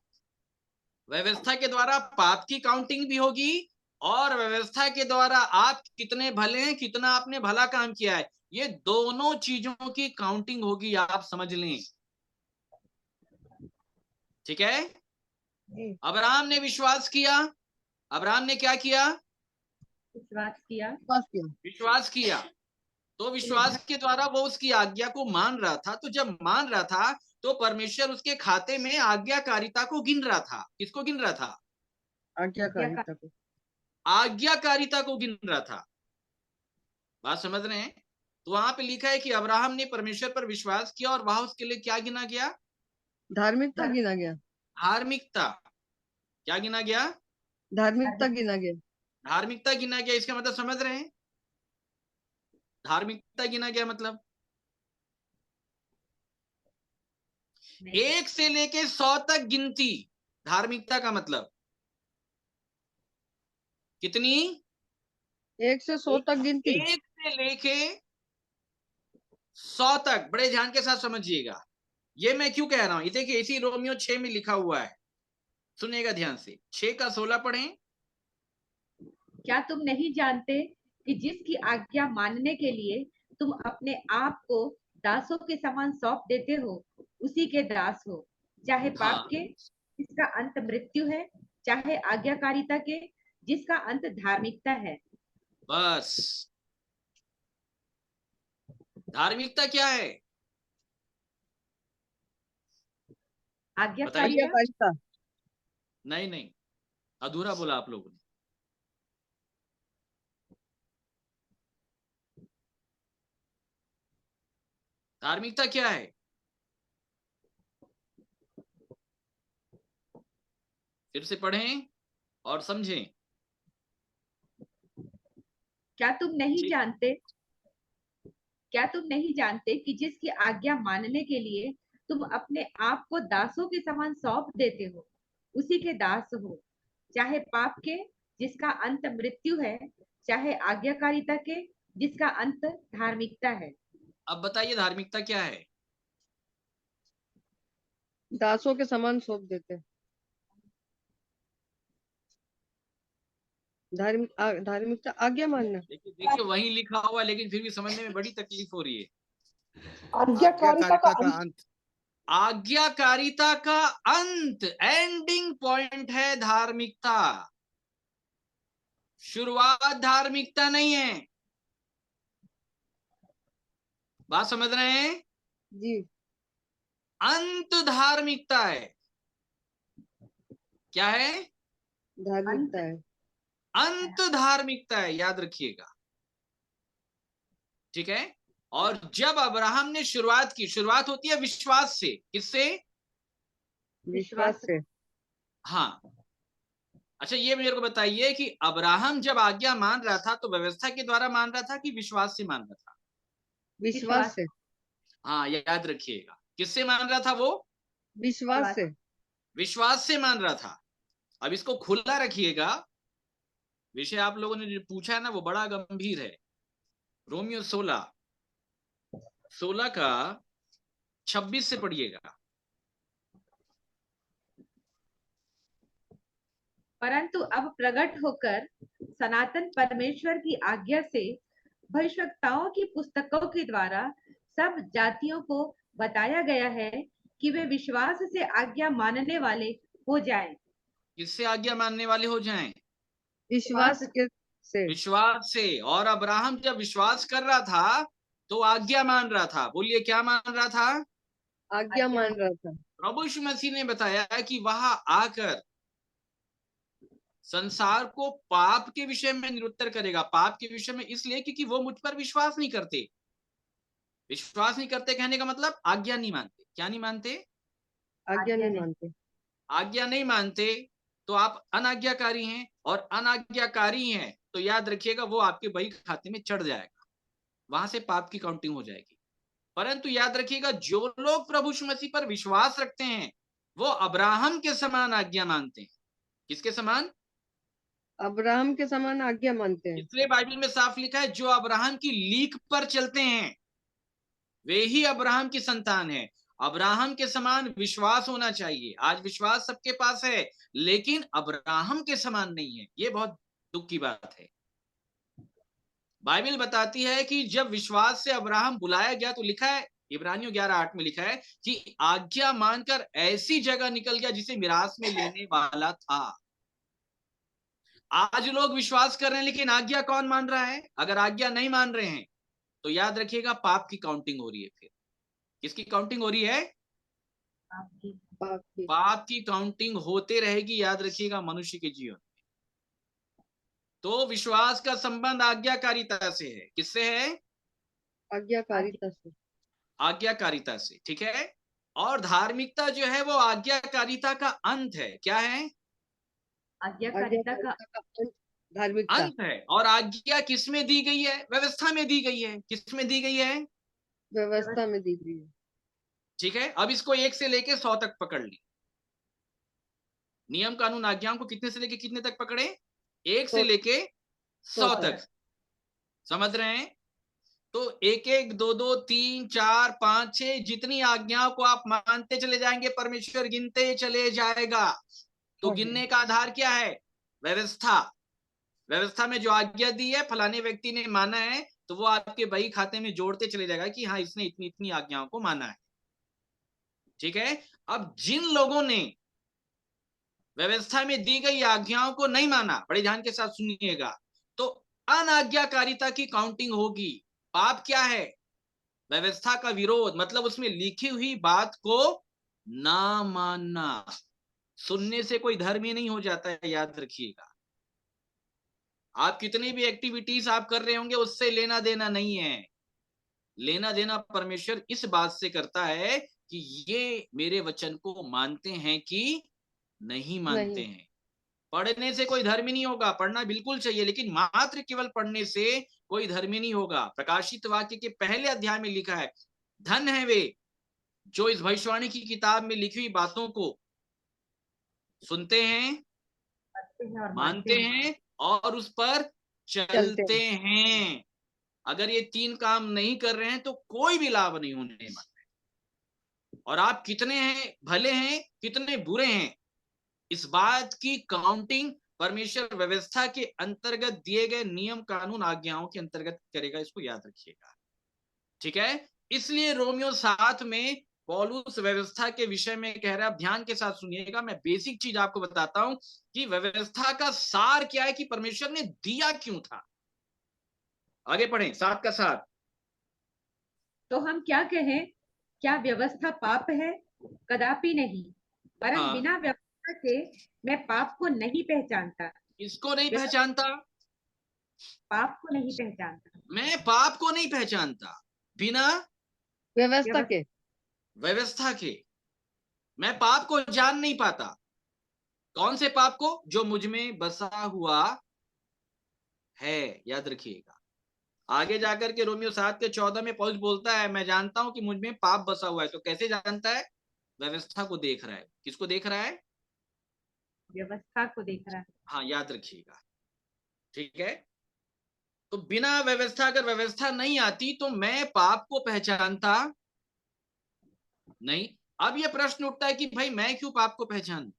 व्यवस्था के द्वारा पाप की काउंटिंग भी होगी, और व्यवस्था के द्वारा आप कितने भले हैं, कितना आपने भला काम किया है, ये दोनों चीजों की काउंटिंग होगी। आप समझ लें, ठीक है? जी। अब्राहम ने विश्वास किया। अब्राहम ने क्या किया? विश्वास किया। पास किया। विश्वास किया। तो विश्वास के द्वारा वो उसकी आज्ञा को मान रहा था। तो जब मान रहा था, तो परमेश्वर उसके खाते में आज्ञाकारिता को गिन रहा था। किसको गिन रहा था? आज्ञाकारिता को। आज्ञाकारिता को गिन रहा था। बात समझ रहे हैं? तो वहां पे लिखा है कि अब्राहम ने परमेश्वर पर विश्वास किया और वह उसके लिए क्या गिना गया? धार्मिकता गिना गया। धार्मिकता। क्या गिना गया? धार्मिकता गिना गया। धार्मिकता गिना गया। इसका मतलब समझ रहे हैं? धार्मिकता गिना गया मतलब 1 से लेके 100 तक गिनती। धार्मिकता का मतलब कितनी? 1 से 100 तक गिनती। 1 से लेके 100 तक। बड़े ध्यान के साथ समझिएगा। ये मैं क्यों कह रहा हूं? ये देखिए, इसी रोमियो 6 में लिखा हुआ है, सुनिएगा ध्यान से। 6 का 16 पढ़ें। क्या तुम नहीं जानते कि जिसकी आज्ञा मानने के लिए तुम अपने आप को दासों के समान सौंप देते हो, उसी के दास हो, चाहे पाप हाँ। के जिसका अंत मृत्यु है, चाहे आज्ञाकारिता के जिसका अंत धार्मिकता है। बस। धार्मिकता क्या है? आज्ञाकारिता। आज्ञाकारिता। नहीं नहीं, अधूरा बोला आप लोगों ने। धार्मिकता क्या है? फिर से पढ़ें और समझें। क्या तुम नहीं जी। जानते क्या तुम नहीं जानते कि जिसकी आज्ञा मानने के लिए तुम अपने आप को दासों के समान सौंप देते हो, उसी के दास हो, चाहे पाप के जिसका अंत मृत्यु है, चाहे आज्ञाकारिता के जिसका अंत धार्मिकता है। अब बताइए धार्मिकता क्या है? दासों के समान सौंप देते। धार्मिकता आज्ञा मानना। देखिए देखिए, वही लिखा हुआ है, लेकिन फिर भी समझने में बड़ी तकलीफ हो रही है। आज्ञाकारिता का अंत। आज्ञाकारिता का अंत, एंडिंग पॉइंट है धार्मिकता। शुरुआत धार्मिकता नहीं है। बात समझ रहे हैं? जी। अंत धार्मिकता है। क्या है? धार्मिकता है। अंत धार्मिकता है, याद रखिएगा। ठीक है। और जब अब्राहम ने शुरुआत की, शुरुआत होती है विश्वास से। किससे? विश्वास से। हाँ। अच्छा, ये मेरे को बताइए कि अब्राहम जब आज्ञा मान रहा था तो व्यवस्था के द्वारा मान रहा था कि विश्वास से मान रहा था? विश्वास से। हाँ, याद रखिएगा। किससे मान रहा था वो? विश्वास से। विश्वास से मान रहा था। अब इसको खुला रखिएगा। विषय आप लोगों ने जो पूछा है ना, वो बड़ा गंभीर है। रोमियो 16 का 26 से पढ़िएगा। परंतु अब प्रकट होकर सनातन परमेश्वर की आज्ञा से भविष्यवक्ताओं की पुस्तकों के द्वारा सब जातियों को बताया गया है कि वे विश्वास से आज्ञा मानने वाले हो जाएं। किससे आज्ञा मानने वाले हो जाएं? विश्वास के से। विश्वास से। और अब्राहम जब विश्वास कर रहा था तो आज्ञा मान रहा था। बोलिए, क्या मान रहा था? आज्ञा मान रहा था। प्रभु यीशु मसीह ने बताया कि वहां आकर संसार को पाप के विषय में निरुत्तर करेगा। पाप के विषय में इसलिए क्योंकि वो मुझ पर विश्वास नहीं करते। विश्वास नहीं करते कहने का मतलब आज्ञा नहीं मानते। क्या नहीं मानते? आज्ञा नहीं मानते। आज्ञा नहीं मानते तो आप अनाज्ञाकारी हैं, और अनाज्ञाकारी हैं तो याद रखिएगा वो आपके बही खाते में चढ़ जाएगा। वहां से पाप की काउंटिंग हो जाएगी। परंतु याद रखिएगा, जो लोग प्रभु यीशु मसीह पर विश्वास रखते हैं वो अब्राहम के समान आज्ञा मानते हैं। किसके समान? अब्राहम के समान आज्ञा मानते हैं। इसलिए बाइबल में साफ लिखा है, जो अब्राहम की लीक पर चलते हैं वे ही अब्राहम की संतान है। अब्राहम के समान विश्वास होना चाहिए। आज विश्वास सबके पास है, लेकिन अब्राहम के समान नहीं है। ये बहुत दुख की बात है। बाइबल बताती है कि जब विश्वास से अब्राहम बुलाया गया तो लिखा है, इब्रानियों 11:8 में लिखा है कि आज्ञा मानकर ऐसी जगह निकल गया जिसे मिरास में लेने वाला था। आज लोग विश्वास कर रहे हैं, लेकिन आज्ञा कौन मान रहा है? अगर आज्ञा नहीं मान रहे हैं तो याद रखिएगा पाप की काउंटिंग हो रही है। फिर किसकी काउंटिंग हो रही है? पाप की काउंटिंग होते रहेगी, याद रखिएगा, मनुष्य के जीवन में। तो विश्वास का संबंध आज्ञाकारिता से है। किससे है? आज्ञाकारिता से। आज्ञाकारिता से, ठीक है। और धार्मिकता जो है वो आज्ञाकारिता का अंत है। क्या है? आज्ञाकारिता का धार्मिकता अंत है। और आज्ञा किसमें दी गई है? व्यवस्था में दी गई है। किसमें दी गई है? व्यवस्था में दी गई है। ठीक है। अब इसको 1 से लेके 100 तक पकड़ ली। नियम कानून आज्ञाओं को कितने से लेके कितने तक पकड़े? 1 से लेके 100 तक। समझ रहे हैं? तो 1 1 2 2 3 4 5 6 जितनी आज्ञाओं को आप मानते चले जाएंगे, परमेश्वर गिनते चले जाएगा। तो गिनने का आधार क्या है? व्यवस्था। व्यवस्था में जो आज्ञा दी है, फलाने व्यक्ति ने माना है, तो वो आपके बही खाते में जोड़ते चले जाएगा कि हाँ, इसने इतनी इतनी आज्ञाओं को माना है। ठीक है। अब जिन लोगों ने व्यवस्था में दी गई आज्ञाओं को नहीं माना, बड़े ध्यान के साथ सुनिएगा, तो अनाज्ञाकारिता की काउंटिंग होगी। पाप क्या है? व्यवस्था का विरोध, मतलब उसमें लिखी हुई बात को ना मानना। सुनने से कोई धर्म ही नहीं हो जाता है, याद रखिएगा। आप कितनी भी एक्टिविटीज आप कर रहे होंगे, उससे लेना देना नहीं है। लेना देना परमेश्वर इस बात से करता है कि ये मेरे वचन को मानते हैं कि नहीं मानते हैं। पढ़ने से कोई धर्म नहीं होगा, पढ़ना बिल्कुल चाहिए, लेकिन मात्र केवल पढ़ने से कोई धर्म नहीं होगा। प्रकाशित वाक्य के पहले अध्याय में लिखा है, धन है वे जो इस भविष्यवाणी की किताब में लिखी हुई बातों को सुनते हैं, और मानते हैं और उस पर चलते हैं। अगर ये 3 काम नहीं कर रहे हैं तो कोई भी लाभ नहीं होने वाला है। और आप कितने हैं भले हैं, कितने बुरे हैं, इस बात की काउंटिंग परमेश्वर व्यवस्था के अंतर्गत दिए गए नियम कानून आज्ञाओं के अंतर्गत करेगा। इसको याद रखिएगा। ठीक है। इसलिए रोमियो 7 में पौलुस व्यवस्था के विषय में कह रहा है। ध्यान के साथ सुनिएगा, मैं बेसिक चीज आपको बताता हूं कि व्यवस्था का सार क्या है, कि परमेश्वर ने दिया क्यों था। आगे पढ़ें 7 का सार। तो हम क्या कहें? क्या व्यवस्था पाप है? कदापि नहीं। वरन हाँ। बिना व्यवस्था के मैं पाप को नहीं पहचानता। इसको नहीं पहचानता? पाप को नहीं पहचानता। मैं पाप को नहीं पहचानता बिना व्यवस्था के। व्यवस्था के मैं पाप को जान नहीं पाता। कौन से पाप को? जो मुझ में बसा हुआ है। याद रखिएगा। आगे जाकर के रोमियो 7 के 14 में पौलुस बोलता है, मैं जानता हूं कि मुझ में पाप बसा हुआ है। तो कैसे जानता है? व्यवस्था को देख रहा है। किसको देख रहा है? व्यवस्था को देख रहा है। हाँ, याद रखिएगा। ठीक है। तो बिना व्यवस्था, अगर व्यवस्था नहीं आती तो मैं पाप को पहचानता नहीं। अब यह प्रश्न उठता है कि भाई मैं क्यों पाप को पहचानूं?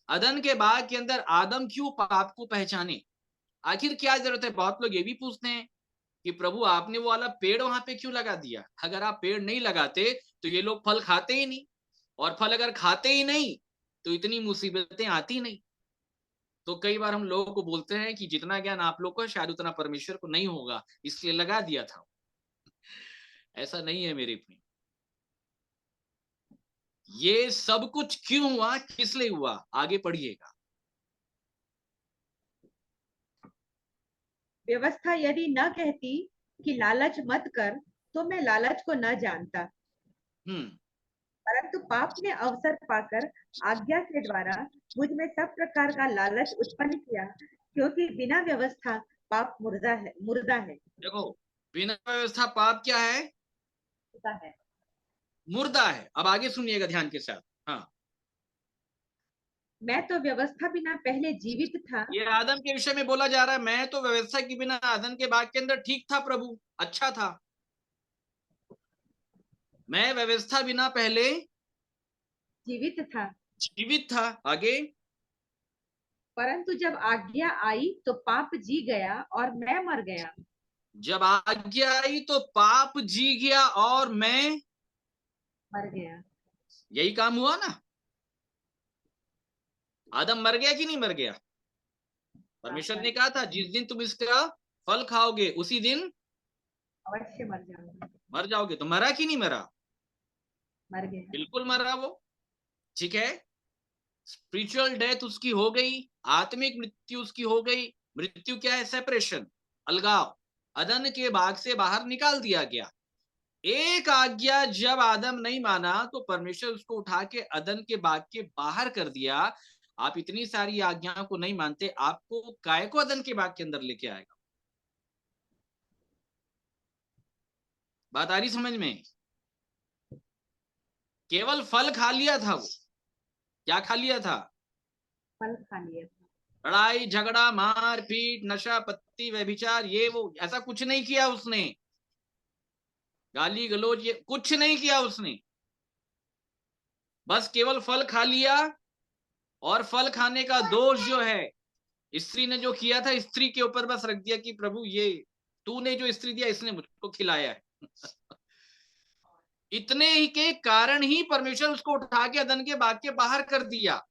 अदन के बाग के अंदर आदम क्यों पाप को पहचाने? आखिर क्या जरूरत है? बहुत लोग ये भी पूछते हैं कि प्रभु आपने वो वाला पेड़ वहां पे क्यों लगा दिया? अगर आप पेड़ नहीं लगाते तो ये लोग फल खाते ही नहीं, और फल अगर खाते ही नहीं तो इतनी मुसीबतें आती नहीं। तो कई बार हम लोगों को बोलते हैं कि जितना ज्ञान आप लोग को शायद उतना परमेश्वर को नहीं होगा, इसलिए लगा दिया था। ऐसा नहीं है मेरे प्रिय। ये सब कुछ क्यों हुआ, किस लिए हुआ? आगे पढ़िएगा। व्यवस्था यदि न कहती कि लालच मत कर, तो मैं लालच को न जानता। परंतु पाप ने अवसर पाकर आज्ञा के द्वारा मुझ में सब प्रकार का लालच उत्पन्न किया, क्योंकि बिना व्यवस्था पाप मुर्दा है। देखो, बिना व्यवस्था पाप क्या है? मुर्दा है। अब आगे सुनिएगा ध्यान के साथ। हाँ, मैं तो व्यवस्था बिना पहले जीवित था। ये आदम के विषय में बोला जा रहा है। मैं तो व्यवस्था के बिना आदम के बाग के अंदर ठीक था प्रभु, अच्छा था। मैं व्यवस्था बिना पहले जीवित था। आगे, परंतु जब आज्ञा आई तो पाप जी गया और मैं मर गया। जब आज्ञा आई तो पाप जी गया और मैं मर गया। यही काम हुआ ना? आदम मर गया कि नहीं मर गया? परमेश्वर ने कहा था जिस दिन तुम इसका फल खाओगे उसी दिन अवश्य मर जाओगे। मर जाओगे। तो मरा कि नहीं मरा? मर गया। बिल्कुल मरा वो। ठीक है। स्पिरिचुअल डेथ उसकी हो गई, आत्मिक मृत्यु उसकी हो गई। मृत्यु क्या है? सेपरेशन, अलगाव। अदन के बाग से बाहर निकाल दिया गया। एक आज्ञा जब आदम नहीं माना तो परमेश्वर उसको उठा के अदन के बाग के बाहर कर दिया। आप इतनी सारी आज्ञाओं को नहीं मानते, आपको काय को अदन के बाग के अंदर लेके आएगा? बात आ रही समझ में? केवल फल खा लिया था वो। क्या खा लिया था? फल खा लिया था। लड़ाई झगड़ा मार पीट नशा पत्ती व्यभिचार ये वो ऐसा कुछ नहीं किया उसने। गाली गलौज ये कुछ नहीं किया उसने। बस केवल फल खा लिया। और फल खाने का दोष जो है स्त्री ने जो किया था, स्त्री के ऊपर बस रख दिया कि प्रभु ये तूने जो स्त्री दिया इसने मुझको खिलाया है। इतने ही के कारण ही परमेश्वर उसको उठा के अदन के बाग के बाहर कर दिया।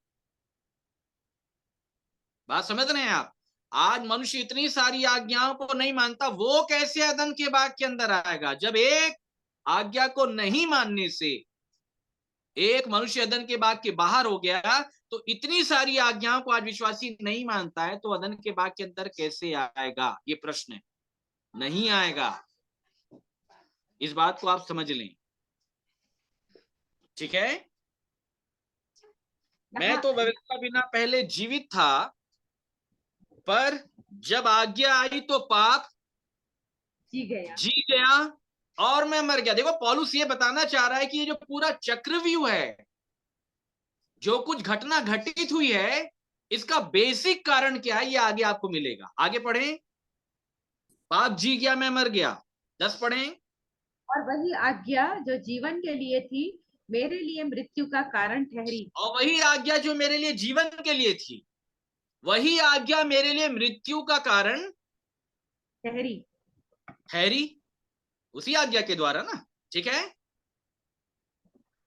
बात समझ रहे हैं आप? आज मनुष्य इतनी सारी आज्ञाओं को नहीं मानता, वो कैसे अदन के बाग के अंदर आएगा? जब एक आज्ञा को नहीं मानने से एक मनुष्य अदन के बाग के बाहर हो गया, तो इतनी सारी आज्ञाओं को आज विश्वासी नहीं मानता है, तो अदन के बाग के अंदर कैसे आएगा? ये प्रश्न है। नहीं आएगा। इस बात को आप समझ लें, ठीक है? मैं तो व्यवस्था बिना पहले जीवित था, पर जब आज्ञा आई तो पाप जी गया और मैं मर गया। देखो पौलुस ये बताना चाह रहा है कि ये जो पूरा चक्रव्यूह है, जो कुछ घटना घटित हुई है, इसका बेसिक कारण क्या है, ये आगे आपको मिलेगा। आगे पढ़ें। पाप जी गया, मैं मर गया। 10 पढ़ें। और वही आज्ञा जो जीवन के लिए थी मेरे लिए मृत्यु का कारण ठहरी। और वही आज्ञा जो मेरे लिए जीवन के लिए थी, वही आज्ञा मेरे लिए मृत्यु का कारण ठहरी। उसी आज्ञा के द्वारा ना, ठीक है?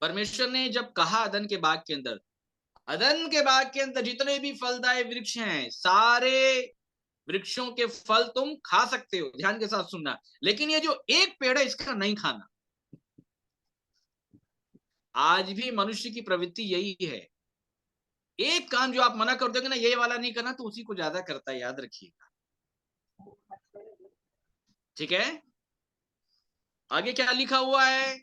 परमेश्वर ने जब कहा अदन के बाग के अंदर, अदन के बाग के अंदर जितने भी फलदायी वृक्ष हैं, सारे वृक्षों के फल तुम खा सकते हो, ध्यान के साथ सुनना, लेकिन ये जो एक पेड़ है इसका नहीं खाना। आज भी मनुष्य की प्रवृत्ति यही है। एक काम जो आप मना कर दोगे ना, ये वाला नहीं करना, तो उसी को ज्यादा करता है, याद रखिएगा। ठीक है? आगे क्या लिखा हुआ है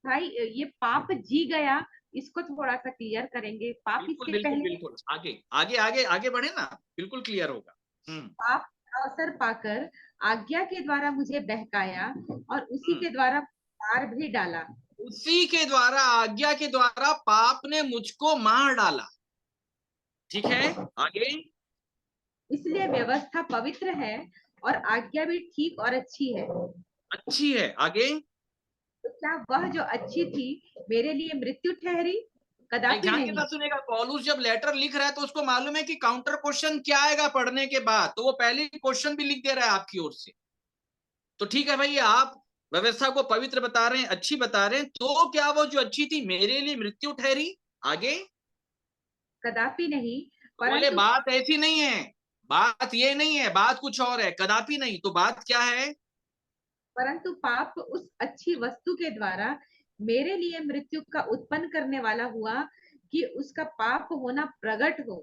भाई? ये पाप जी गया, इसको थोड़ा सा क्लियर करेंगे। पाप बिल्कुल इसके बिल्कुल पहले बिल्कुल। आगे आगे आगे आगे बढ़े ना, बिल्कुल क्लियर होगा। पाप का अवसर पाकर आज्ञा के द्वारा मुझे बहकाया और उसी के द्वारा मार भी डाला। उसी के द्वारा, आज्ञा के द्वारा पाप ने मुझको मार डाला। ठीक है? आगे। इसलिए व्यवस्था पवित्र है और आज्ञा भी ठीक और अच्छी है। अच्छी है। आगे। तो क्या वह जो अच्छी थी मेरे लिए मृत्यु ठहरी? कदापि ध्यान के नहीं। साथ सुनेगा। पौलुस जब लेटर लिख रहा है तो उसको मालूम है कि काउंटर क्वेश्चन क्या आएगा पढ़ने के बाद, तो वो पहले क्वेश्चन भी लिख दे रहा है आपकी ओर से। तो ठीक है भाई, आप व्यवस्था को पवित्र बता रहे हैं, अच्छी बता रहे हैं, तो क्या वो जो अच्छी थी मेरे लिए मृत्यु ठहरी? आगे। कदापि नहीं। बोले परंतु बात ऐसी नहीं है, बात ये नहीं है, बात कुछ और है। कदापि नहीं, तो बात क्या है? परंतु पाप उस अच्छी वस्तु के द्वारा मेरे लिए मृत्यु का उत्पन्न करने वाला हुआ कि उसका पाप होना प्रकट हो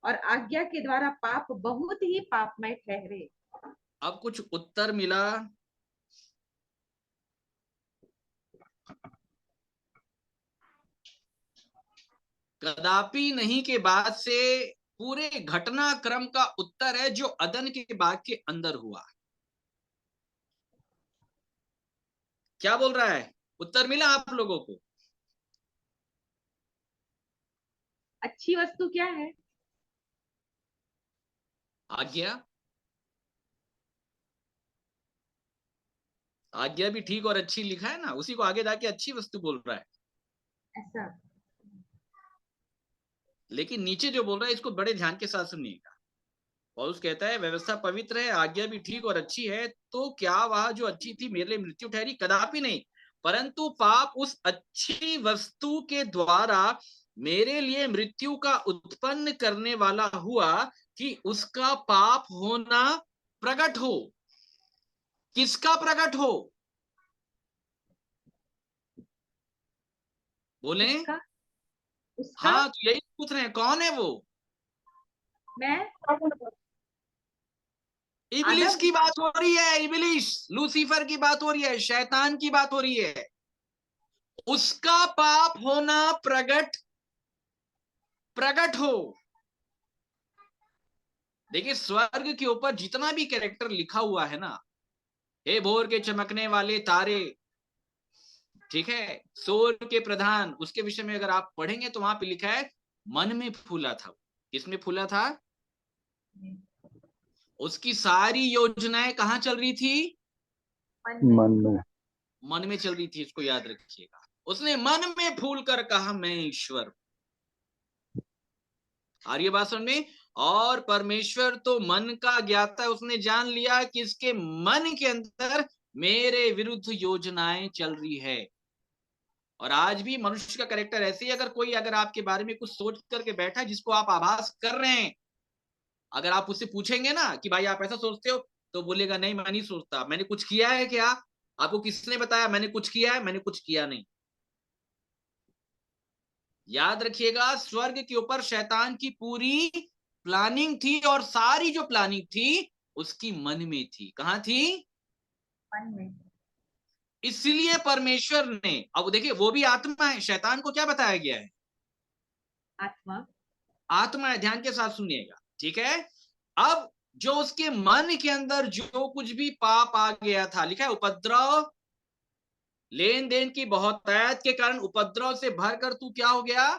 और आज्ञा के द्वारा पाप बहुत ही पापमय ठहरे। अब कुछ उत्तर मिला? कदापि नहीं के बाद से पूरे घटनाक्रम का उत्तर है जो अदन के बाग के अंदर हुआ। क्या बोल रहा है? उत्तर मिला आप लोगों को? अच्छी वस्तु क्या है? आज्ञा। आज्ञा भी ठीक और अच्छी लिखा है ना, उसी को आगे जाके अच्छी वस्तु बोल रहा है। ऐसा। लेकिन नीचे जो बोल रहा है इसको बड़े ध्यान के साथ सुनिएगा। पौलुस कहता है व्यवस्था पवित्र है, आज्ञा भी ठीक और अच्छी है, तो क्या वह जो अच्छी थी मेरे लिए मृत्यु ठहरी? कदापि नहीं, परंतु पाप उस अच्छी वस्तु के द्वारा मेरे लिए मृत्यु का उत्पन्न करने वाला हुआ कि उसका पाप होना प्रकट हो। किसका प्रकट हो? बोले। उसका हाँ, तो यही पूछ रहे हैं, कौन है वो? मैं इबलिस आदम की बात हो रही है, इबलिस, लूसीफर की बात हो रही है, शैतान की बात हो रही है। उसका पाप होना प्रगट हो। देखिए, स्वर्ग के ऊपर जितना भी कैरेक्टर लिखा हुआ है ना, हे भोर के चमकने वाले तारे, ठीक है, सूर्य के प्रधान, उसके विषय में अगर आप पढ़ेंगे तो वहां पे लिखा है मन में फूला था। किसमें फूला था? उसकी सारी योजनाएं कहां चल रही थी? मन में। मन में चल रही थी, इसको याद रखिएगा। उसने मन में फूल कर कहा मैं ईश्वर। आ रही है बात समझ में? और परमेश्वर तो मन का ज्ञाता है, उसने जान लिया कि इसके मन के अंदर मेरे विरुद्ध योजनाएं चल रही है। और आज भी मनुष्य का कैरेक्टर ऐसे ही, अगर आपके बारे में कुछ सोच करके बैठा है जिसको आप आभास कर रहे हैं, अगर आप उससे पूछेंगे ना कि भाई आप ऐसा सोचते हो, तो बोलेगा नहीं मैं नहीं सोचता। मैंने कुछ किया है क्या? आपको किसने बताया मैंने कुछ किया है? मैंने कुछ किया नहीं। याद रखिएगा, स्वर्ग के ऊपर शैतान की पूरी प्लानिंग थी, और सारी जो प्लानिंग थी उसकी मन में थी। कहां थी? मन में। इसलिए परमेश्वर ने, अब देखिए वो भी आत्मा है, शैतान को क्या बताया गया है? आत्मा। आत्मा है, ध्यान के साथ सुनिएगा, ठीक है। अब जो उसके मन के अंदर जो कुछ भी पाप आ गया था, लिखा है उपद्रव, लेन देन की बहुतायत के कारण उपद्रव से भरकर तू क्या हो गया?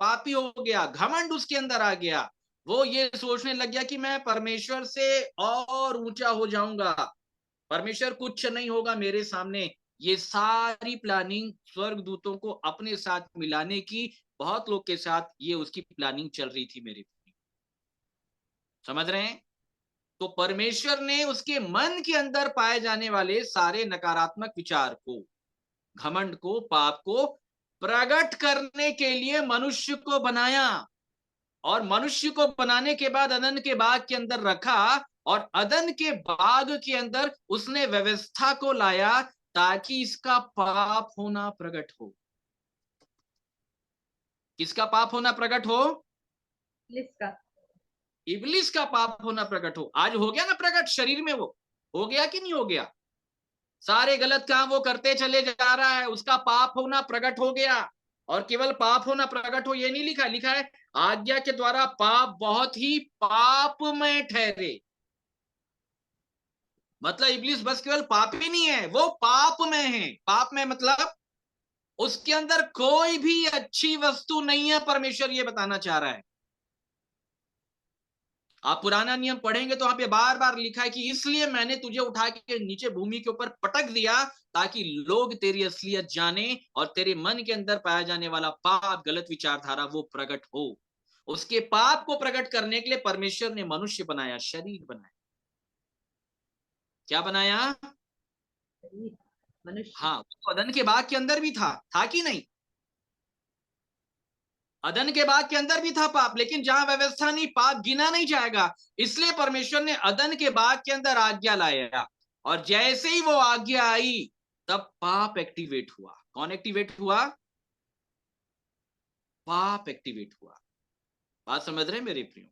पापी हो गया। घमंड उसके अंदर आ गया। वो ये सोचने लग गया कि मैं परमेश्वर से और ऊंचा हो जाऊंगा, परमेश्वर कुछ नहीं होगा मेरे सामने। ये सारी प्लानिंग स्वर्गदूतों को अपने साथ मिलाने की, बहुत लोग के साथ ये उसकी प्लानिंग चल रही थी मेरे। समझ रहे हैं? तो परमेश्वर ने उसके मन के अंदर पाए जाने वाले सारे नकारात्मक विचार को, घमंड को, पाप को प्रकट करने के लिए मनुष्य को बनाया, और मनुष्य को बनाने के बाद अदन के बाग के अंदर रखा, और अदन के बाग के अंदर उसने व्यवस्था को लाया ताकि इसका पाप होना प्रकट हो। किसका पाप होना प्रकट हो? इसका। इबलिस का पाप होना प्रकट हो। आज हो गया ना प्रकट, शरीर में वो हो गया कि नहीं हो गया? सारे गलत काम वो करते चले जा रहा है, उसका पाप होना प्रकट हो गया। और केवल पाप होना प्रकट हो ये नहीं लिखा, लिखा है आज्ञा के द्वारा पाप बहुत ही पापमय ठहरे। मतलब इब्लिस बस केवल पाप ही नहीं है, वो पाप में है। पाप में मतलब उसके अंदर कोई भी अच्छी वस्तु नहीं है, परमेश्वर ये बताना चाह रहा है। आप पुराना नियम पढ़ेंगे तो वहां पे बार बार लिखा है कि इसलिए मैंने तुझे उठा के नीचे भूमि के ऊपर पटक दिया, ताकि लोग तेरी असलियत जाने और तेरे मन के अंदर पाया जाने वाला पाप, गलत विचारधारा वो प्रकट हो। उसके पाप को प्रकट करने के लिए परमेश्वर ने मनुष्य बनाया, शरीर बनाया। क्या बनाया? मनुष्य। हाँ, अदन के बाग के अंदर भी था कि नहीं? अदन के बाग के अंदर भी था पाप, लेकिन जहां व्यवस्था नहीं, पाप गिना नहीं जाएगा। इसलिए परमेश्वर ने अदन के बाग के अंदर आज्ञा लाया, और जैसे ही वो आज्ञा आई तब पाप एक्टिवेट हुआ। कौन एक्टिवेट हुआ? पाप एक्टिवेट हुआ। बात समझ रहे हैं मेरे प्रियो?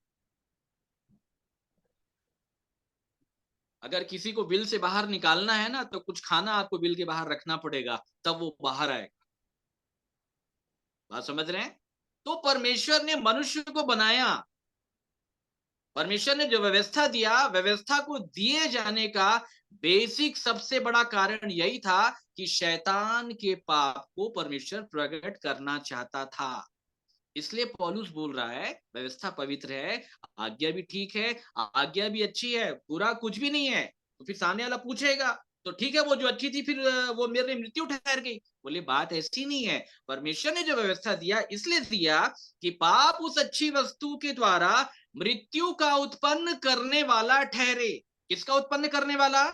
अगर किसी को बिल से बाहर निकालना है ना, तो कुछ खाना आपको बिल के बाहर रखना पड़ेगा, तब वो बाहर आएगा। बात समझ रहे हैं? तो परमेश्वर ने मनुष्य को बनाया, परमेश्वर ने जो व्यवस्था दिया, व्यवस्था को दिए जाने का बेसिक सबसे बड़ा कारण यही था कि शैतान के पाप को परमेश्वर प्रकट करना चाहता था। इसलिए पौलुस बोल रहा है व्यवस्था पवित्र है, आज्ञा भी ठीक है, आज्ञा भी अच्छी है, बुरा कुछ भी नहीं है। तो फिर सामने वाला पूछेगा तो ठीक है, वो जो अच्छी थी फिर वो मेरे मृत्यु ठहर गई। बोले बात ऐसी नहीं है, परमेश्वर ने जो व्यवस्था दिया इसलिए दिया कि पाप उस अच्छी वस्तु के द्वारा मृत्यु का उत्पन्न करने वाला ठहरे। किसका उत्पन्न करने वाला?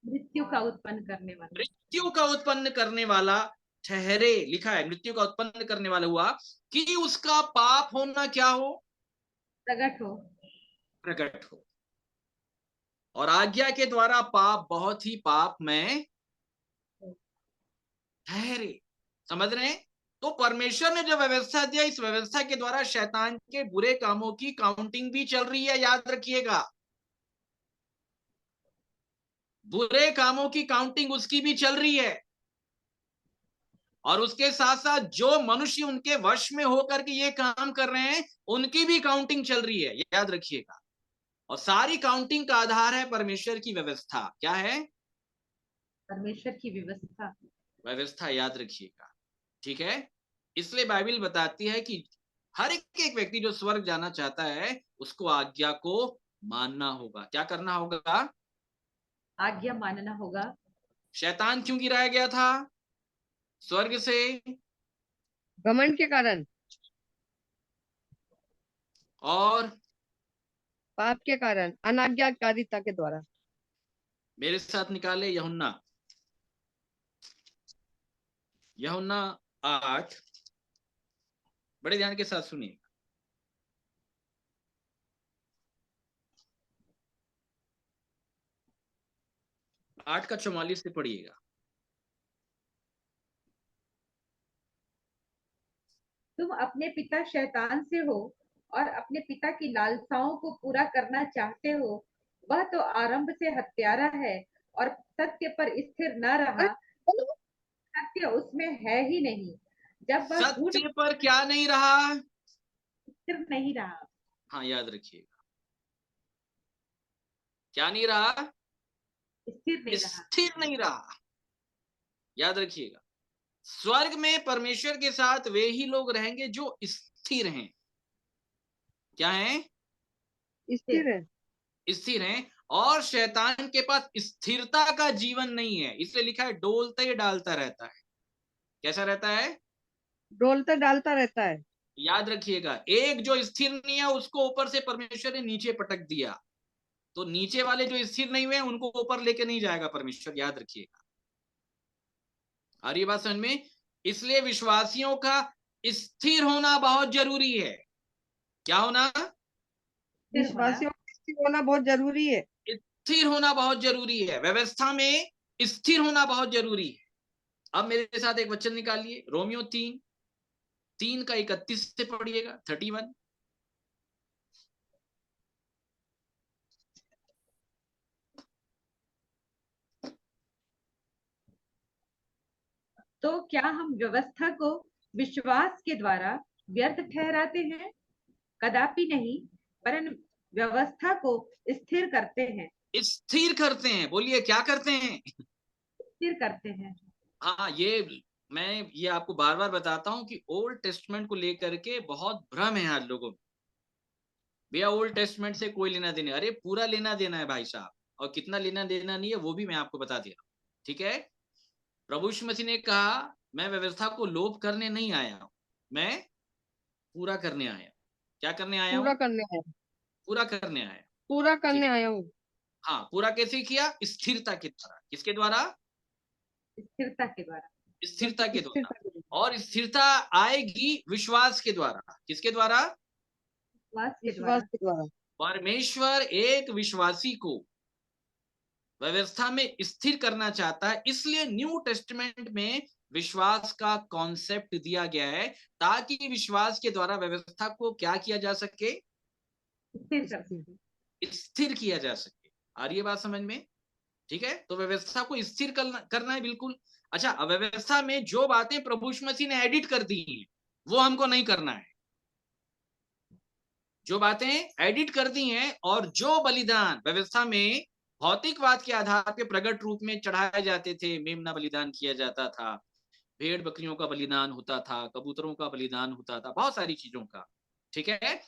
मृत्यु का उत्पन्न करने वाला। मृत्यु का उत्पन्न करने वाला ठहरे। लिखा है मृत्यु का उत्पन्न करने वाला हुआ कि उसका पाप होना क्या हो? प्रकट हो। प्रकट हो। और आज्ञा के द्वारा पाप बहुत ही पाप में ठहरे। समझ रहे हैं? तो परमेश्वर ने जो व्यवस्था दिया, इस व्यवस्था के द्वारा शैतान के बुरे कामों की काउंटिंग भी चल रही है, याद रखिएगा। बुरे कामों की काउंटिंग उसकी भी चल रही है, और उसके साथ साथ जो मनुष्य उनके वश में होकर के ये काम कर रहे हैं उनकी भी काउंटिंग चल रही है, याद रखिएगा। और सारी काउंटिंग का आधार है परमेश्वर की व्यवस्था। क्या है? परमेश्वर की व्यवस्था। व्यवस्था, याद रखिएगा, ठीक है। इसलिए बाइबल बताती है कि हर एक व्यक्ति जो स्वर्ग जाना चाहता है उसको आज्ञा को मानना होगा। क्या करना होगा? आज्ञा मानना होगा। शैतान क्यों गिराया गया था स्वर्ग से? घमंड के कारण, और पाप के कारण, अनाज्ञाकारिता के द्वारा। मेरे साथ निकाले यूहन्ना 8, बड़े ध्यान के साथ सुनिए। 8 का 44 से पढ़िएगा। तुम अपने पिता शैतान से हो और अपने पिता की लालसाओं को पूरा करना चाहते हो। वह तो आरंभ से हत्यारा है और सत्य पर स्थिर न रहा, सत्य उसमें है ही नहीं। जब वह झूठ सत्य पर क्या नहीं रहा? स्थिर नहीं रहा। हाँ, याद रखिएगा, क्या नहीं रहा? स्थिर नहीं रहा। स्थिर नहीं रहा, याद रखिएगा। स्वर्ग में परमेश्वर के साथ वे ही लोग रहेंगे जो स्थिर हैं। क्या हैं? स्थिर है। स्थिर हैं। और शैतान के पास स्थिरता का जीवन नहीं है, इसलिए लिखा है डोलते डालता रहता है। कैसा रहता है? डोलता डालता रहता है। याद रखिएगा, एक जो स्थिर नहीं है उसको ऊपर से परमेश्वर ने नीचे पटक दिया, तो नीचे वाले जो स्थिर नहीं हुए उनको ऊपर लेके नहीं जाएगा परमेश्वर, याद रखिएगा। और ये बात समझ में? इसलिए विश्वासियों का स्थिर होना बहुत जरूरी है। क्या होना? विश्वासियों का स्थिर होना बहुत जरूरी है। स्थिर होना बहुत जरूरी है, व्यवस्था में स्थिर होना बहुत जरूरी है। अब मेरे साथ एक वचन निकालिए, रोमियो 3 का 31 से पढ़िएगा, 31। तो क्या हम व्यवस्था को विश्वास के द्वारा व्यर्थ ठहराते हैं? कदापि नहीं, परंतु व्यवस्था को स्थिर करते हैं। स्थिर करते हैं, बोलिए क्या करते हैं? स्थिर करते हैं। हाँ, ये आपको बार बार बताता हूं कि ओल्ड टेस्टमेंट को लेकर के बहुत भ्रम है आज लोगों में। भैया ओल्ड टेस्टमेंट से कोई लेना देना, अरे पूरा लेना देना है भाई साहब, और कितना लेना देना नहीं है वो भी मैं आपको बता दे रहा हूँ, ठीक है। प्रभु यीशु मसीह ने कहा मैं व्यवस्था को लोप करने नहीं आया हूं, मैं पूरा करने आया। क्या करने आया पूरा हूं? करने आया। पूरा करने आया। पूरा ठीक करने है, आया हूँ। हाँ, पूरा कैसे किया? स्थिरता के द्वारा। किसके द्वारा? स्थिरता के द्वारा। स्थिरता के द्वारा। स्थिरता के द्वारा। और स्थिरता आएगी विश्वास के द्वारा। किसके द्वारा? विश्वास के द्वारा। परमेश्वर एक विश्वासी को व्यवस्था में स्थिर करना चाहता है, इसलिए न्यू टेस्टमेंट में विश्वास का कॉन्सेप्ट दिया गया है, ताकि विश्वास के द्वारा व्यवस्था को क्या किया जा सके? स्थिर किया जा सके। आ रही है बात समझ में? ठीक है, तो व्यवस्था को स्थिर करना है, बिल्कुल। अच्छा, अव्यवस्था में जो बातें प्रभु यीशु मसीह ने एडिट कर दी हैं वो हमको नहीं करना है। जो बातें एडिट कर दी हैं, और जो बलिदान व्यवस्था में भौतिकवाद के आधार पे प्रकट रूप में चढ़ाए जाते थे, मेमना बलिदान किया जाता था, भेड़ बकरियों का बलिदान होता था, कबूतरों का बलिदान होता था, बहुत सारी चीजों का, ठीक है।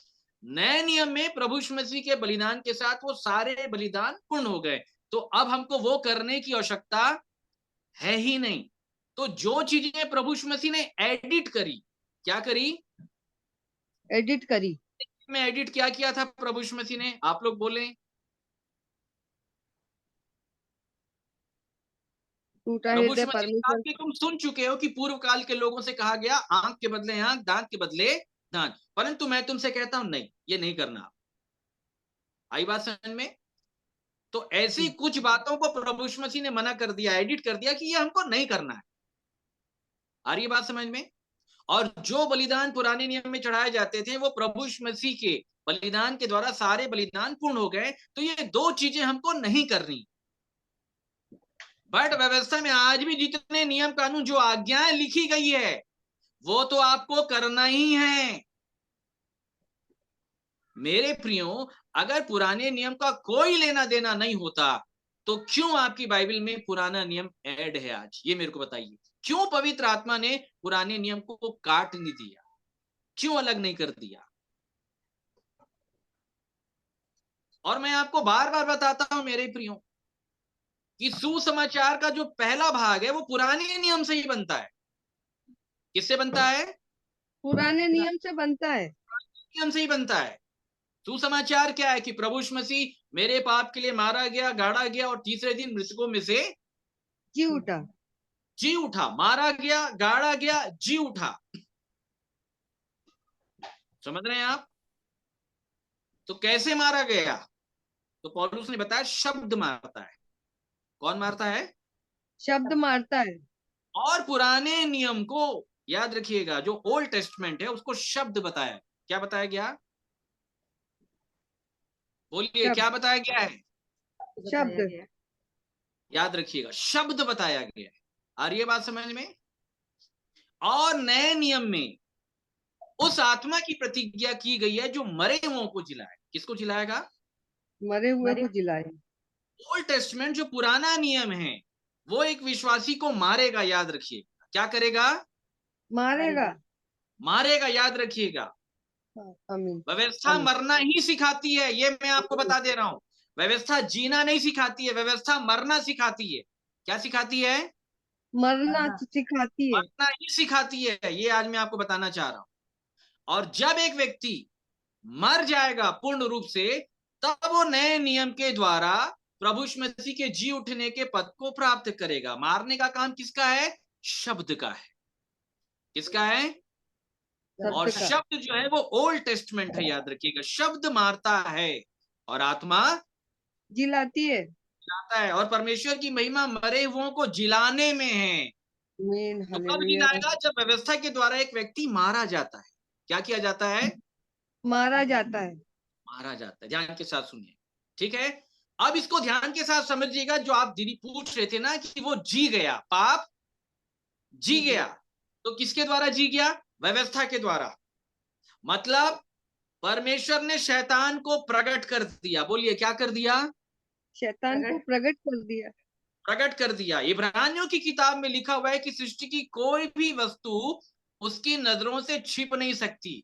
नए नियम में प्रभु यीशु मसीह के बलिदान के साथ वो सारे बलिदान पूर्ण हो गए, तो अब हमको वो करने की आवश्यकता है ही नहीं। तो जो चीजें प्रभु यीशु मसीह ने एडिट करी, क्या करी? एडिट करी। में एडिट क्या किया था प्रभु यीशु मसीह ने? आप लोग बोले। टूटा प्रभु हृदय यीशु मसीह परमेश्वर। आपके तुम सुन चुके हो कि पूर्व काल के लोगों से कहा गया आंख के बदले आंख, दांत के बदले दांत, परंतु मैं तुमसे कहता हूं नहीं, ये नहीं करना। आई बात समझ में? तो ऐसी कुछ बातों को प्रभु यीशु मसीह ने मना कर दिया, एडिट कर दिया कि ये हमको नहीं करना है। आ रही बात समझ में? और जो बलिदान पुराने नियम में चढ़ाए जाते थे वो प्रभु यीशु मसीह के बलिदान के द्वारा सारे बलिदान पूर्ण हो गए, तो ये दो चीजें हमको नहीं करनी। बट व्यवस्था में आज भी जितने नियम कानून जो आज्ञाएं लिखी गई है वो तो आपको करना ही है। मेरे प्रियो, अगर पुराने नियम का कोई लेना देना नहीं होता तो क्यों आपकी बाइबल में पुराना नियम ऐड है आज? ये मेरे को बताइए, क्यों पवित्र आत्मा ने पुराने नियम को काट नहीं दिया, क्यों अलग नहीं कर दिया? और मैं आपको बार बार बताता हूं मेरे प्रियो कि सुसमाचार का जो पहला भाग है वो पुराने नियम से ही बनता है। किससे बनता है? पुराने नियम से बनता है। नियम से ही बनता है। सुसमाचार क्या है कि प्रभु यीशु मसीह मेरे पाप के लिए मारा गया, गाड़ा गया और तीसरे दिन मृतकों में से जी उठा। जी उठा। मारा गया, गाड़ा गया, जी उठा। समझ रहे हैं आप? तो कैसे मारा गया? तो पौलुस ने बताया शब्द मारता है। कौन मारता है? शब्द मारता है। और पुराने नियम को याद रखिएगा, जो ओल्ड टेस्टमेंट है उसको शब्द बताया। क्या बताया गया? बोलिए, शब्द। क्या बताया गया है? शब्द। याद रखिएगा, शब्द बताया गया है। आ रही है बात समझ में? और नए नियम में उस आत्मा की प्रतिज्ञा की गई है जो मरे हुओं को जिलाए। किसको जिलाएगा? मरे हुए को जिलाए। ओल्ड टेस्टमेंट जो पुराना नियम है वो एक विश्वासी को मारेगा। याद रखिएगा, क्या करेगा? मारेगा। मारेगा। याद रखिएगा, आमीन। व्यवस्था मरना ही सिखाती है। ये मैं आपको बता दे रहा हूं। व्यवस्था जीना नहीं सिखाती है, व्यवस्था मरना सिखाती है। क्या सिखाती है? मरना सिखाती है। मरना ही सिखाती है। ये आज मैं आपको बताना चाह रहा हूं। और जब एक व्यक्ति मर जाएगा पूर्ण रूप से, तब वो नए नियम के द्वारा प्रभु यीशु मसीह के जी उठने के पद को प्राप्त करेगा। मारने का काम किसका है? शब्द का है। किसका है? और शब्द जो है वो ओल्ड टेस्टमेंट है। याद रखिएगा, शब्द मारता है और आत्मा जिलाती है। जिलाता है। और परमेश्वर की महिमा मरे हुओं को जिलाने में है। तो कब जिलाएगा? जब व्यवस्था के द्वारा एक व्यक्ति मारा जाता है। क्या किया जाता है? मारा जाता है। मारा जाता है। ध्यान के साथ सुनिए, ठीक है? अब इसको ध्यान के साथ समझिएगा। जो आप दीदी पूछ रहे थे ना कि वो जी गया, पाप जी गया, तो किसके द्वारा जी गया? व्यवस्था के द्वारा। मतलब परमेश्वर ने शैतान को प्रकट कर दिया। बोलिए, क्या कर दिया? शैतान को प्रकट कर दिया। प्रकट कर दिया। इब्रानियों की किताब में लिखा हुआ है कि सृष्टि की कोई भी वस्तु उसकी नजरों से छिप नहीं सकती।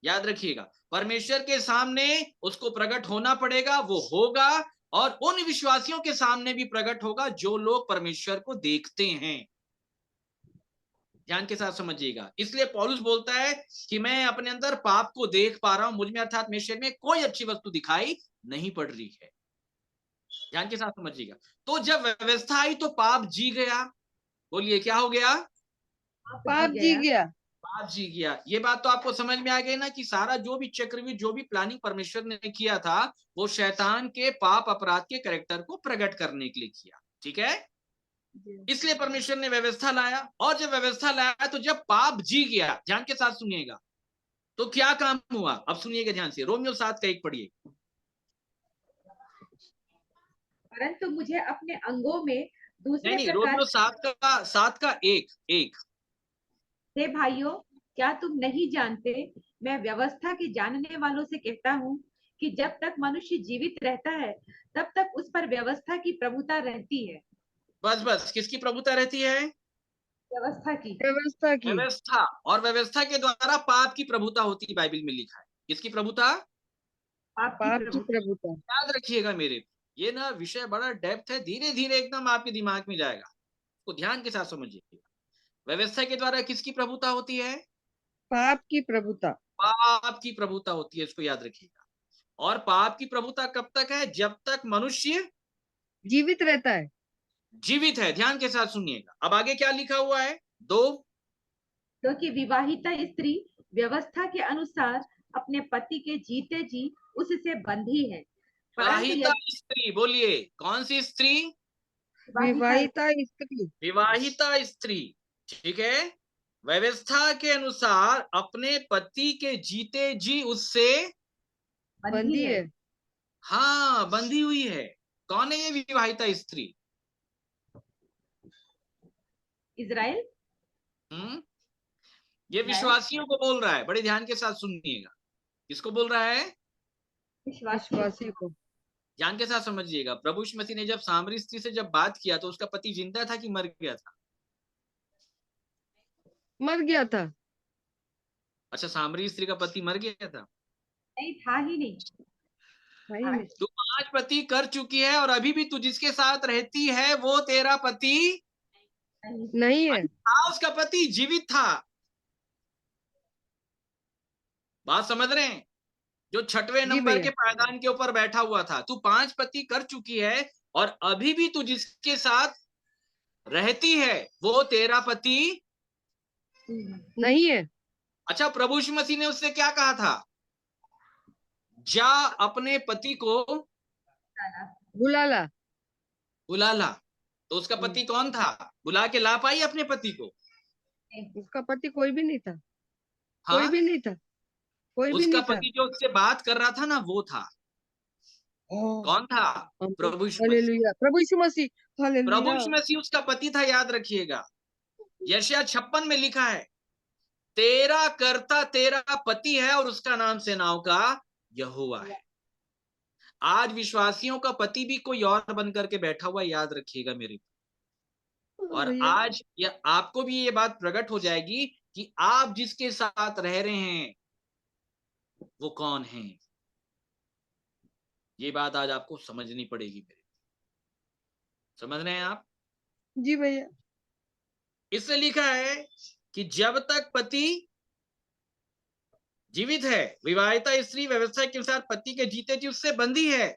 याद रखिएगा, परमेश्वर के सामने उसको प्रकट होना पड़ेगा, वो होगा। और उन विश्वासियों के सामने भी प्रकट होगा जो लोग परमेश्वर को देखते हैं। ध्यान के साथ समझिएगा। इसलिए पौलुस बोलता है कि मैं अपने अंदर पाप को देख पा रहा हूं, मुझ में अर्थात मेरे शरीर में कोई अच्छी वस्तु दिखाई नहीं पड़ रही है। ध्यान के साथ समझिएगा। तो जब व्यवस्था आई तो पाप जी गया। बोलिए, क्या हो गया? पाप जी गया। पाप जी गया। ये बात तो आपको समझ में आ गई ना कि सारा जो भी चक्रव्यूह, जो भी प्लानिंग परमेश्वर ने किया था वो शैतान के पाप अपराध के कैरेक्टर को प्रकट करने के लिए किया। ठीक है? इसलिए परमेश्वर ने व्यवस्था लाया। और जब व्यवस्था लाया तो जब पाप जी गया, ध्यान के साथ सुनिएगा, तो क्या काम हुआ? अब सुनिएगा ध्यान से। रोमियो 7:1 पढ़िए। परंतु मुझे अपने अंगों में दूसरे नहीं, प्रकार रोमियो 7:1 हे भाइयों, क्या तुम नहीं जानते, मैं व्यवस्था के जानने वालों से कहता हूँ कि जब तक मनुष्य जीवित रहता है तब तक उस पर व्यवस्था की प्रभुता रहती है। बस किसकी प्रभुता रहती है? व्यवस्था की। व्यवस्था की। व्यवस्था। और व्यवस्था के द्वारा पाप की प्रभुता होती है। बाइबल में लिखा है। किसकी प्रभुता? पाप की प्रभुता। याद रखिएगा मेरे, ये ना विषय बड़ा डेप्थ है, धीरे धीरे एकदम आपके दिमाग में जाएगा। तो ध्यान के साथ समझिएगा। व्यवस्था के द्वारा किसकी प्रभुता होती है? पाप की प्रभुता। पाप की प्रभुता होती है, इसको याद रखिएगा। और पाप की प्रभुता कब तक है? जब तक मनुष्य जीवित रहता है। जीवित है। ध्यान के साथ सुनिएगा। अब आगे क्या लिखा हुआ है? 2, क्योंकि विवाहिता स्त्री व्यवस्था के अनुसार अपने पति के जीते जी उससे बंधी है। विवाहिता स्त्री। बोलिए, कौन सी स्त्री? विवाहिता स्त्री। विवाहिता स्त्री। ठीक है? व्यवस्था के अनुसार अपने पति के जीते जी उससे बंधी है। हाँ, बंधी हुई है। कौन है ये विवाहिता स्त्री? इज़राइल। ये विश्वासियों को बोल रहा है, बड़े ध्यान के साथ सुनिएगा। किसको बोल रहा है? विश्वासी को। ध्यान के साथ समझिएगा। प्रभु यीशु मसीह ने जब सामरी स्त्री से जब बात किया तो उसका पति जिंदा था कि मर गया था? मर गया था। अच्छा, सामरी स्त्री का पति मर गया था? नहीं, था ही नहीं। तू 5 पति कर चुकी है और अभी भी तू जिसके साथ रहती है वो तेरा पति नहीं है। था। उसका पति जीवित था। बात समझ रहे हैं? जो 6वें नंबर के पायदान के ऊपर बैठा हुआ था। तू 5 पति कर चुकी है और अभी भी तू जिसके साथ रहती है वो तेरा पति नहीं है। अच्छा, प्रभु यीशु मसीह ने उससे क्या कहा था? जा अपने पति को बुला ला। बुला ला। तो उसका पति कौन था? बुला के ला पाई अपने पति को? उसका पति कोई भी नहीं था। हाँ? कोई भी नहीं था। कोई भी उसका नहीं था। पति जो उससे बात कर रहा था ना वो था। कौन था? प्रभु यीशु मसीह। हालेलुया, प्रभु यीशु मसीह। प्रभु हालेलुया। यीशु मसीह उसका पति था, याद रखिएगा। यशायाह 56 में लिखा है, तेरा कर्ता तेरा पति है और उसका नाम सेनाओं का यहोवा है। आज विश्वासियों का पति भी कोई और बन करके बैठा हुआ, याद रखिएगा मेरे। और आज आपको भी ये बात प्रकट हो जाएगी कि आप जिसके साथ रह रहे हैं वो कौन है। ये बात आज आपको समझनी पड़ेगी मेरे। समझ रहे हैं आप? जी भैया। इससे लिखा है कि जब तक पति जीवित है, विवाहिता स्त्री व्यवस्था के अनुसार पति के जीते जी उससे बंधी है,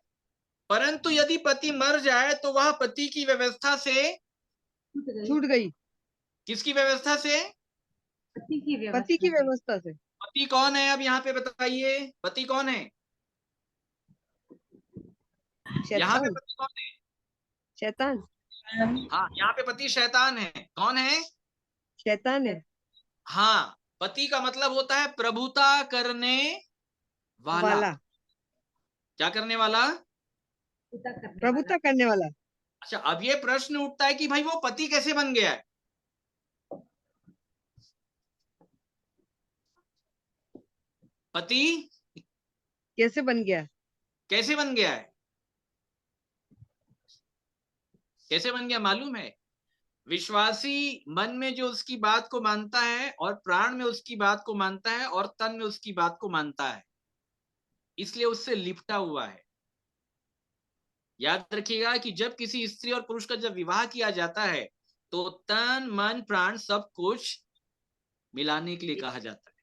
परंतु यदि पति मर जाए तो वह पति की व्यवस्था से छूट गई। किसकी व्यवस्था से? पति की व्यवस्था से। पति कौन है? अब यहाँ पे बताइए, पति कौन है? यहाँ पे पति कौन है? शैतान। हाँ, यहाँ पे पति शैतान है। कौन है? शैतान है। हाँ, पति का मतलब होता है प्रभुता करने वाला। क्या करने वाला? प्रभुता करने वाला। अच्छा, अब ये प्रश्न उठता है कि भाई वो पति कैसे बन गया है? पति कैसे बन गया? कैसे बन गया है? कैसे बन गया मालूम है? विश्वासी मन में जो उसकी बात को मानता है और प्राण में उसकी बात को मानता है और तन में उसकी बात को मानता है, इसलिए उससे लिपटा हुआ है। याद रखिएगा कि जब किसी स्त्री और पुरुष का जब विवाह किया जाता है तो तन मन प्राण सब कुछ मिलाने के लिए कहा जाता है।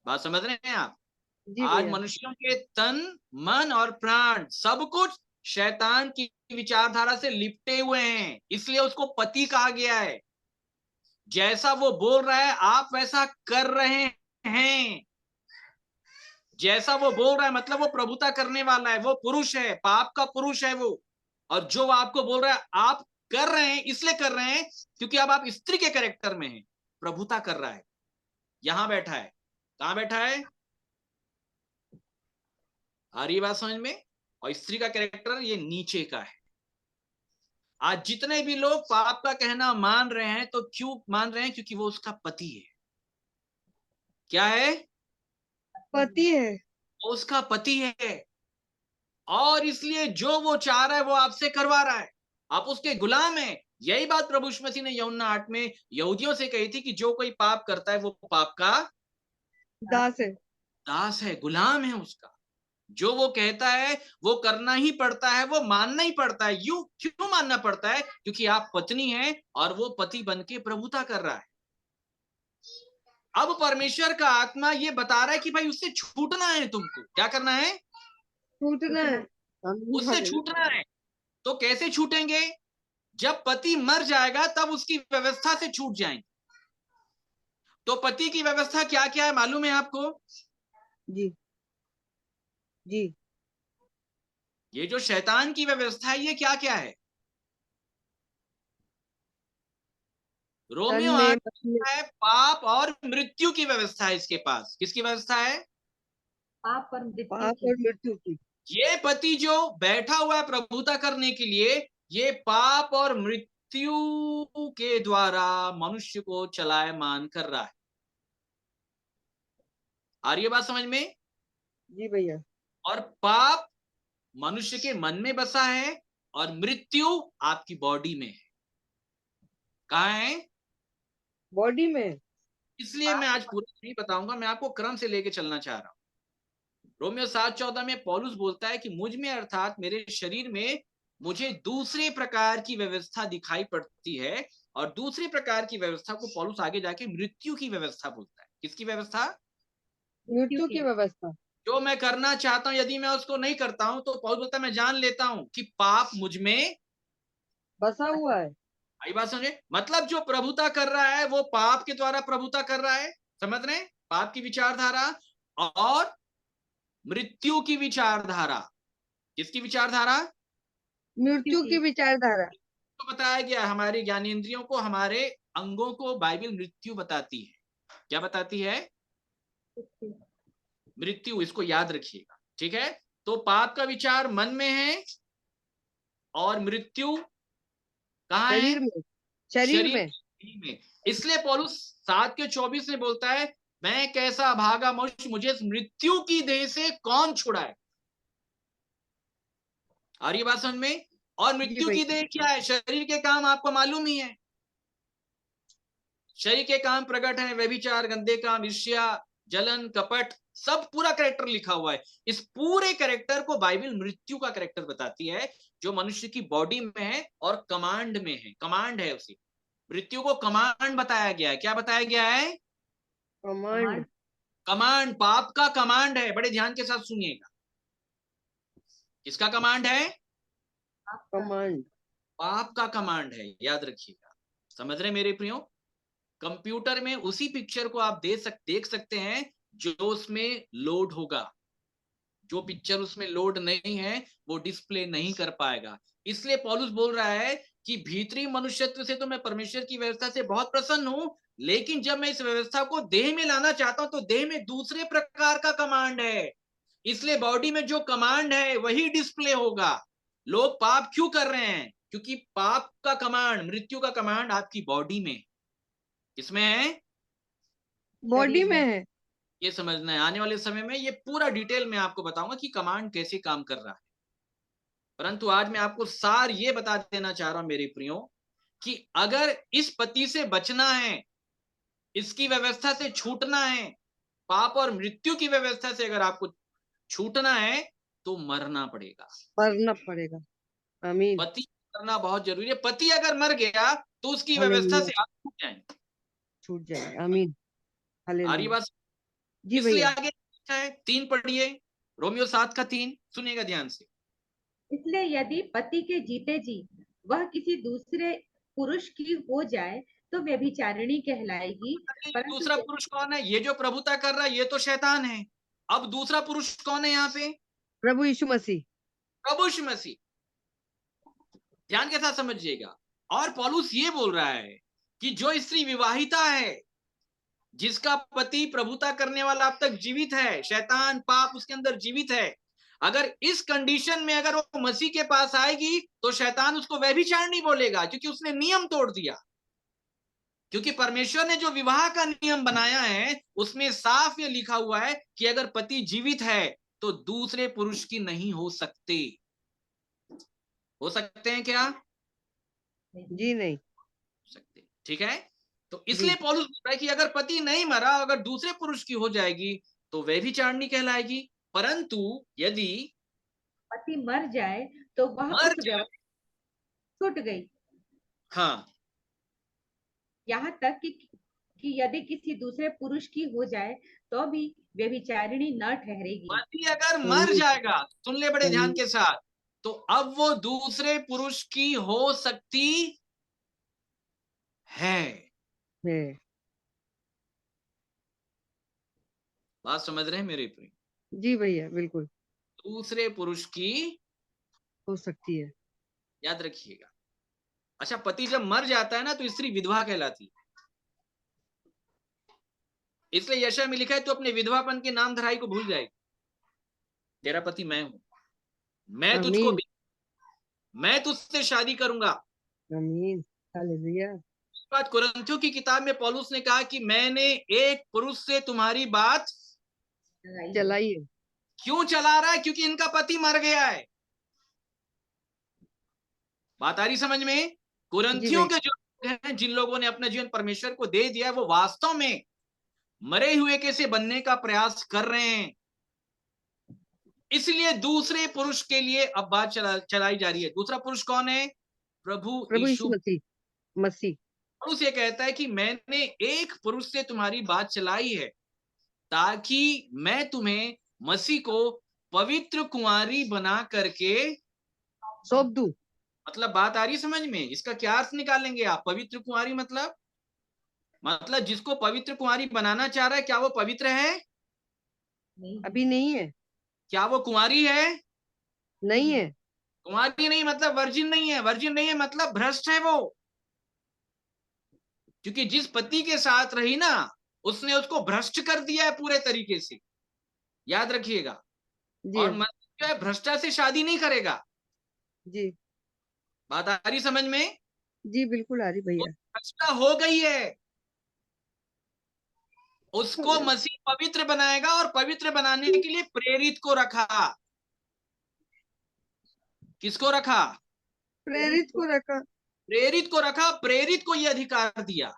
बात समझ रहे हैं आप? आज मनुष्यों के तन मन और प्राण सब कुछ शैतान की विचारधारा से लिपटे हुए हैं, इसलिए उसको पति कहा गया है। जैसा वो बोल रहा है आप वैसा कर रहे हैं। जैसा वो बोल रहा है मतलब वो प्रभुता करने वाला है, वो पुरुष है, पाप का पुरुष है वो। और जो आपको बोल रहा है आप कर रहे हैं, इसलिए कर रहे हैं क्योंकि अब आप स्त्री के कैरेक्टर में हैं। प्रभुता कर रहा है, यहां बैठा है। कहां बैठा है? आ रही बात समझ में? और स्त्री का कैरेक्टर ये नीचे का है। आज जितने भी लोग पाप का कहना मान रहे हैं तो क्यों मान रहे हैं? क्योंकि वो उसका पति है। क्या है? पति है। वो उसका पति है और इसलिए जो वो चाह रहा है वो आपसे करवा रहा है। आप उसके गुलाम हैं। यही बात प्रभु यीशु मसीह ने यूहन्ना 8 में यहूदियों से कही थी कि जो कोई पाप करता है वो पाप का दास है। दास है, गुलाम है उसका। जो वो कहता है वो करना ही पड़ता है, वो मानना ही पड़ता है। क्यों मानना पड़ता है? क्योंकि आप पत्नी हैं और वो पति बन के प्रभुता कर रहा है। अब परमेश्वर का आत्मा ये बता रहा है कि भाई उससे छूटना है, तुमको क्या करना है? छूटना है। उससे छूटना है। तो कैसे छूटेंगे? जब पति मर जाएगा तब उसकी व्यवस्था से छूट जाएंगे। तो पति की व्यवस्था क्या क्या है मालूम है आपको? जी जी। ये जो शैतान की व्यवस्था है ये क्या क्या है? रोमियो 8 है पाप और मृत्यु की व्यवस्था है इसके पास। किसकी व्यवस्था है? पाप और मृत्यु की। ये पति जो बैठा हुआ है प्रभुता करने के लिए, ये पाप और मृत्यु के द्वारा मनुष्य को चलायमान कर रहा है। आ रही है बात समझ में? जी भैया। और पाप मनुष्य के मन में बसा है और मृत्यु आपकी बॉडी में है। कहाँ है? बॉडी में। इसलिए मैं आज पूरा नहीं बताऊंगा, मैं आपको क्रम से लेके चलना चाह रहा हूं। रोमियो 7:14 में पौलुस बोलता है कि मुझ में अर्थात मेरे शरीर में मुझे दूसरे प्रकार की व्यवस्था दिखाई पड़ती है, और दूसरे प्रकार की व्यवस्था को पौलुस आगे जाके मृत्यु की व्यवस्था बोलता है। किसकी व्यवस्था? मृत्यु की व्यवस्था। जो मैं करना चाहता हूं यदि मैं उसको नहीं करता हूं, तो पौलुस बोलता है मैं जान लेता हूं कि पाप मुझ में बसा हुआ है। आई बात समझे? मतलब जो प्रभुता कर रहा है वो पाप के द्वारा प्रभुता कर रहा है, समझ रहे हैं? पाप की विचारधारा और मृत्यु की विचारधारा। किसकी विचारधारा? मृत्यु की विचारधारा। तो बताया गया हमारे ज्ञानेंद्रियों को, हमारे अंगों को बाइबल मृत्यु बताती है। क्या बताती है? मृत्यु। इसको याद रखिएगा, ठीक है? तो पाप का विचार मन में है और मृत्यु कहाँ है? शरीर में। शरीर में। में। इसलिए पौलुस 7:24 में बोलता है मैं कैसा भागा मनुष्य, मुझे इस मृत्यु की देह से कौन छुड़ाए। आ रही बात समझ में? और मृत्यु की देह क्या है? शरीर के काम आपको मालूम ही है। शरीर के काम प्रकट है, व्यभिचार, गंदे काम, ईर्ष्या, जलन, कपट, सब पूरा कैरेक्टर लिखा हुआ है। इस पूरे कैरेक्टर को बाइबल मृत्यु का कैरेक्टर बताती है, जो मनुष्य की बॉडी में है और कमांड में है। कमांड है उसी। मृत्यु को कमांड बताया गया है। क्या बताया गया है? कमांड। कमांड। पाप का कमांड है। बड़े ध्यान के साथ सुनिएगा। किसका कमांड है? कमांड। पाप का कमांड है, याद रखिएगा। समझ रहे मेरे प्रियो? कंप्यूटर में उसी पिक्चर को आप देख सकते हैं जो उसमें लोड होगा। जो पिक्चर उसमें लोड नहीं है वो डिस्प्ले नहीं कर पाएगा। इसलिए पौलुस बोल रहा है कि भीतरी मनुष्यत्व से तो मैं परमेश्वर की व्यवस्था से बहुत प्रसन्न हूं, लेकिन जब मैं इस व्यवस्था को देह में लाना चाहता हूं तो देह में दूसरे प्रकार का कमांड है। इसलिए बॉडी में जो कमांड है वही डिस्प्ले होगा। लोग पाप क्यों कर रहे हैं? क्योंकि पाप का कमांड, मृत्यु का कमांड आपकी बॉडी में। किसमें है? बॉडी में है। ये समझना है। आने वाले समय में ये पूरा डिटेल में आपको बताऊंगा कि कमांड कैसे काम कर रहा है। परंतु आज मैं आपको सार ये बता देना चाह रहा हूं मेरे प्रियो, कि अगर इस पति से बचना है, इसकी व्यवस्था से छूटना है, पाप और मृत्यु की व्यवस्था से अगर आपको छूटना है तो मरना पड़ेगा। मरना पड़ेगा। आमीन। पति करना बहुत जरूरी है। पति अगर मर गया तो उसकी व्यवस्था हालेलुया। से आप छूट जाएंगे। छूट जाए। आमीन। आ रही हालेलुया। बात? जी इसलिए भैया। आगे है 3 पढ़िए, रोमियो 7:3 सुनिएगा ध्यान से। इसलिए यदि पति के जीते जी वह किसी दूसरे पुरुष की हो जाए तो व्यभिचारिणी कहलाएगी। परंतु दूसरा पुरुष कौन है? ये जो प्रभुता कर रहा है ये तो शैतान है। अब दूसरा पुरुष कौन है यहाँ पे? प्रभु यीशु मसीह। प्रभु यीशु मसीह। ध्यान के साथ समझिएगा। और पौलुस ये बोल रहा है कि जो स्त्री विवाहिता है, जिसका पति प्रभुता करने वाला अब तक जीवित है, शैतान पाप उसके अंदर जीवित है, अगर इस कंडीशन में अगर वो मसीह के पास आएगी तो शैतान उसको व्यभिचारिणी बोलेगा, क्योंकि उसने नियम तोड़ दिया। क्योंकि परमेश्वर ने जो विवाह का नियम बनाया है उसमें साफ ये लिखा हुआ है कि अगर पति जीवित है तो दूसरे पुरुष की नहीं हो सकते। हो सकते हैं क्या? जी नहीं सकते। ठीक है? तो इसलिए पौलुस बोल रहा है कि अगर पति नहीं मरा, अगर दूसरे पुरुष की हो जाएगी तो व्यभिचारिणी कहलाएगी। परंतु यदि पति मर जाए तो वह मर उस जाए, छूट गई। हाँ, यहाँ तक कि यदि किसी दूसरे पुरुष की हो जाए तो भी व्यभिचारिणी न ठहरेगी। पति अगर मर जाएगा, सुन ले बड़े ध्यान के साथ, तो अब वो दूसरे पुरुष की हो सकती है। बात समझ रहे हैं मेरे प्रिय? जी भैया बिल्कुल दूसरे पुरुष की हो सकती है। याद रखिएगा। अच्छा, पति जब मर जाता है ना तो स्त्री विधवा कहलाती है। इसलिए यशा में लिखा है तो अपने विधवापन के नाम धराई को भूल जाएगी। तेरा पति मैं हूं, मैं तुझको, आमीन। मैं तुझसे शादी करूंगा। आमीन। हालेलुया। बात कुरिन्थियों की किताब में पौलुस ने कहा कि मैंने एक पुरुष से तुम्हारी बात चलाइए। क्यों चला रहा है? क्योंकि इनका पति मर गया है। बात आ रही समझ में? जी कुरिन्थियों भैया। के जो लोग हैं, जिन लोगों ने अपना जीवन परमेश्वर को दे दिया है, वो वास्तव में मरे हुए कैसे बनने का प्रयास कर रहे हैं। इसलिए दूसरे पुरुष के लिए अब बात चलाई जा रही है। दूसरा पुरुष कौन है? प्रभु प्रभु यीशु यीशु। मसीह मसीह। पौलुस ये कहता है कि मैंने एक पुरुष से तुम्हारी बात चलाई है ताकि मैं तुम्हें मसीह को पवित्र कुंवारी बना करके सौंप दूं। मतलब बात आ रही समझ में? इसका क्या अर्थ निकालेंगे आप? पवित्र कुंवारी मतलब जिसको पवित्र कुंवारी बनाना चाह रहा है, क्या वो पवित्र है? अभी नहीं है। क्या वो कुंवारी है? नहीं है। कुंवारी नहीं मतलब वर्जिन नहीं है। वर्जिन नहीं है मतलब भ्रष्ट है वो। क्योंकि जिस पति के साथ रही ना, उसने उसको भ्रष्ट कर दिया है पूरे तरीके से। याद रखिएगा। जी और मसीह जो है भ्रष्टा से शादी नहीं करेगा। जी बात आ रही समझ में? जी बिल्कुल आ रही वो भैया। भ्रष्टा हो गई है, उसको मसीह पवित्र बनाएगा और पवित्र बनाने के लिए प्रेरित को रखा। किसको रखा? प्रेरित को रखा। प्रेरित को रखा। प्रेरित को यह अधिकार दिया।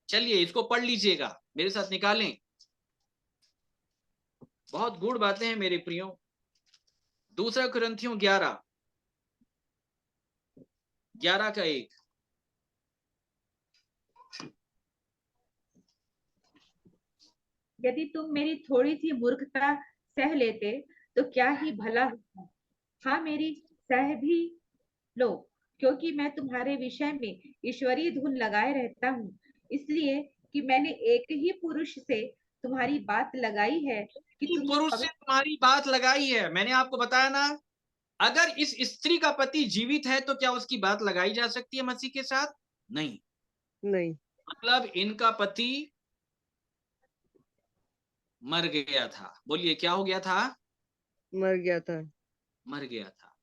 चलिए इसको पढ़ लीजिएगा, मेरे साथ निकालें। बहुत गूढ़ बातें हैं मेरे प्रियो। दूसरा कुरिन्थियों 11 का 1। यदि तुम मेरी थोड़ी सी मूर्खता सह लेते तो क्या ही भला होता। हाँ, मेरी सह भी लो, क्योंकि मैं तुम्हारे विषय में ईश्वरीय धुन लगाए रहता हूँ, इसलिए कि मैंने एक ही पुरुष से तुम्हारी बात लगाई है कि तुम्हें पुरुष से तुम्हारी बात लगाई है। मैंने आपको बताया ना, अगर इस स्त्री का पति जीवित है तो क्या उसकी बात लगाई जा सकती है मसीह के साथ? नहीं। नहीं। मतलब इनका पति मर गया था। बोलिए क्या हो गया था? मर गया था। मर गया था।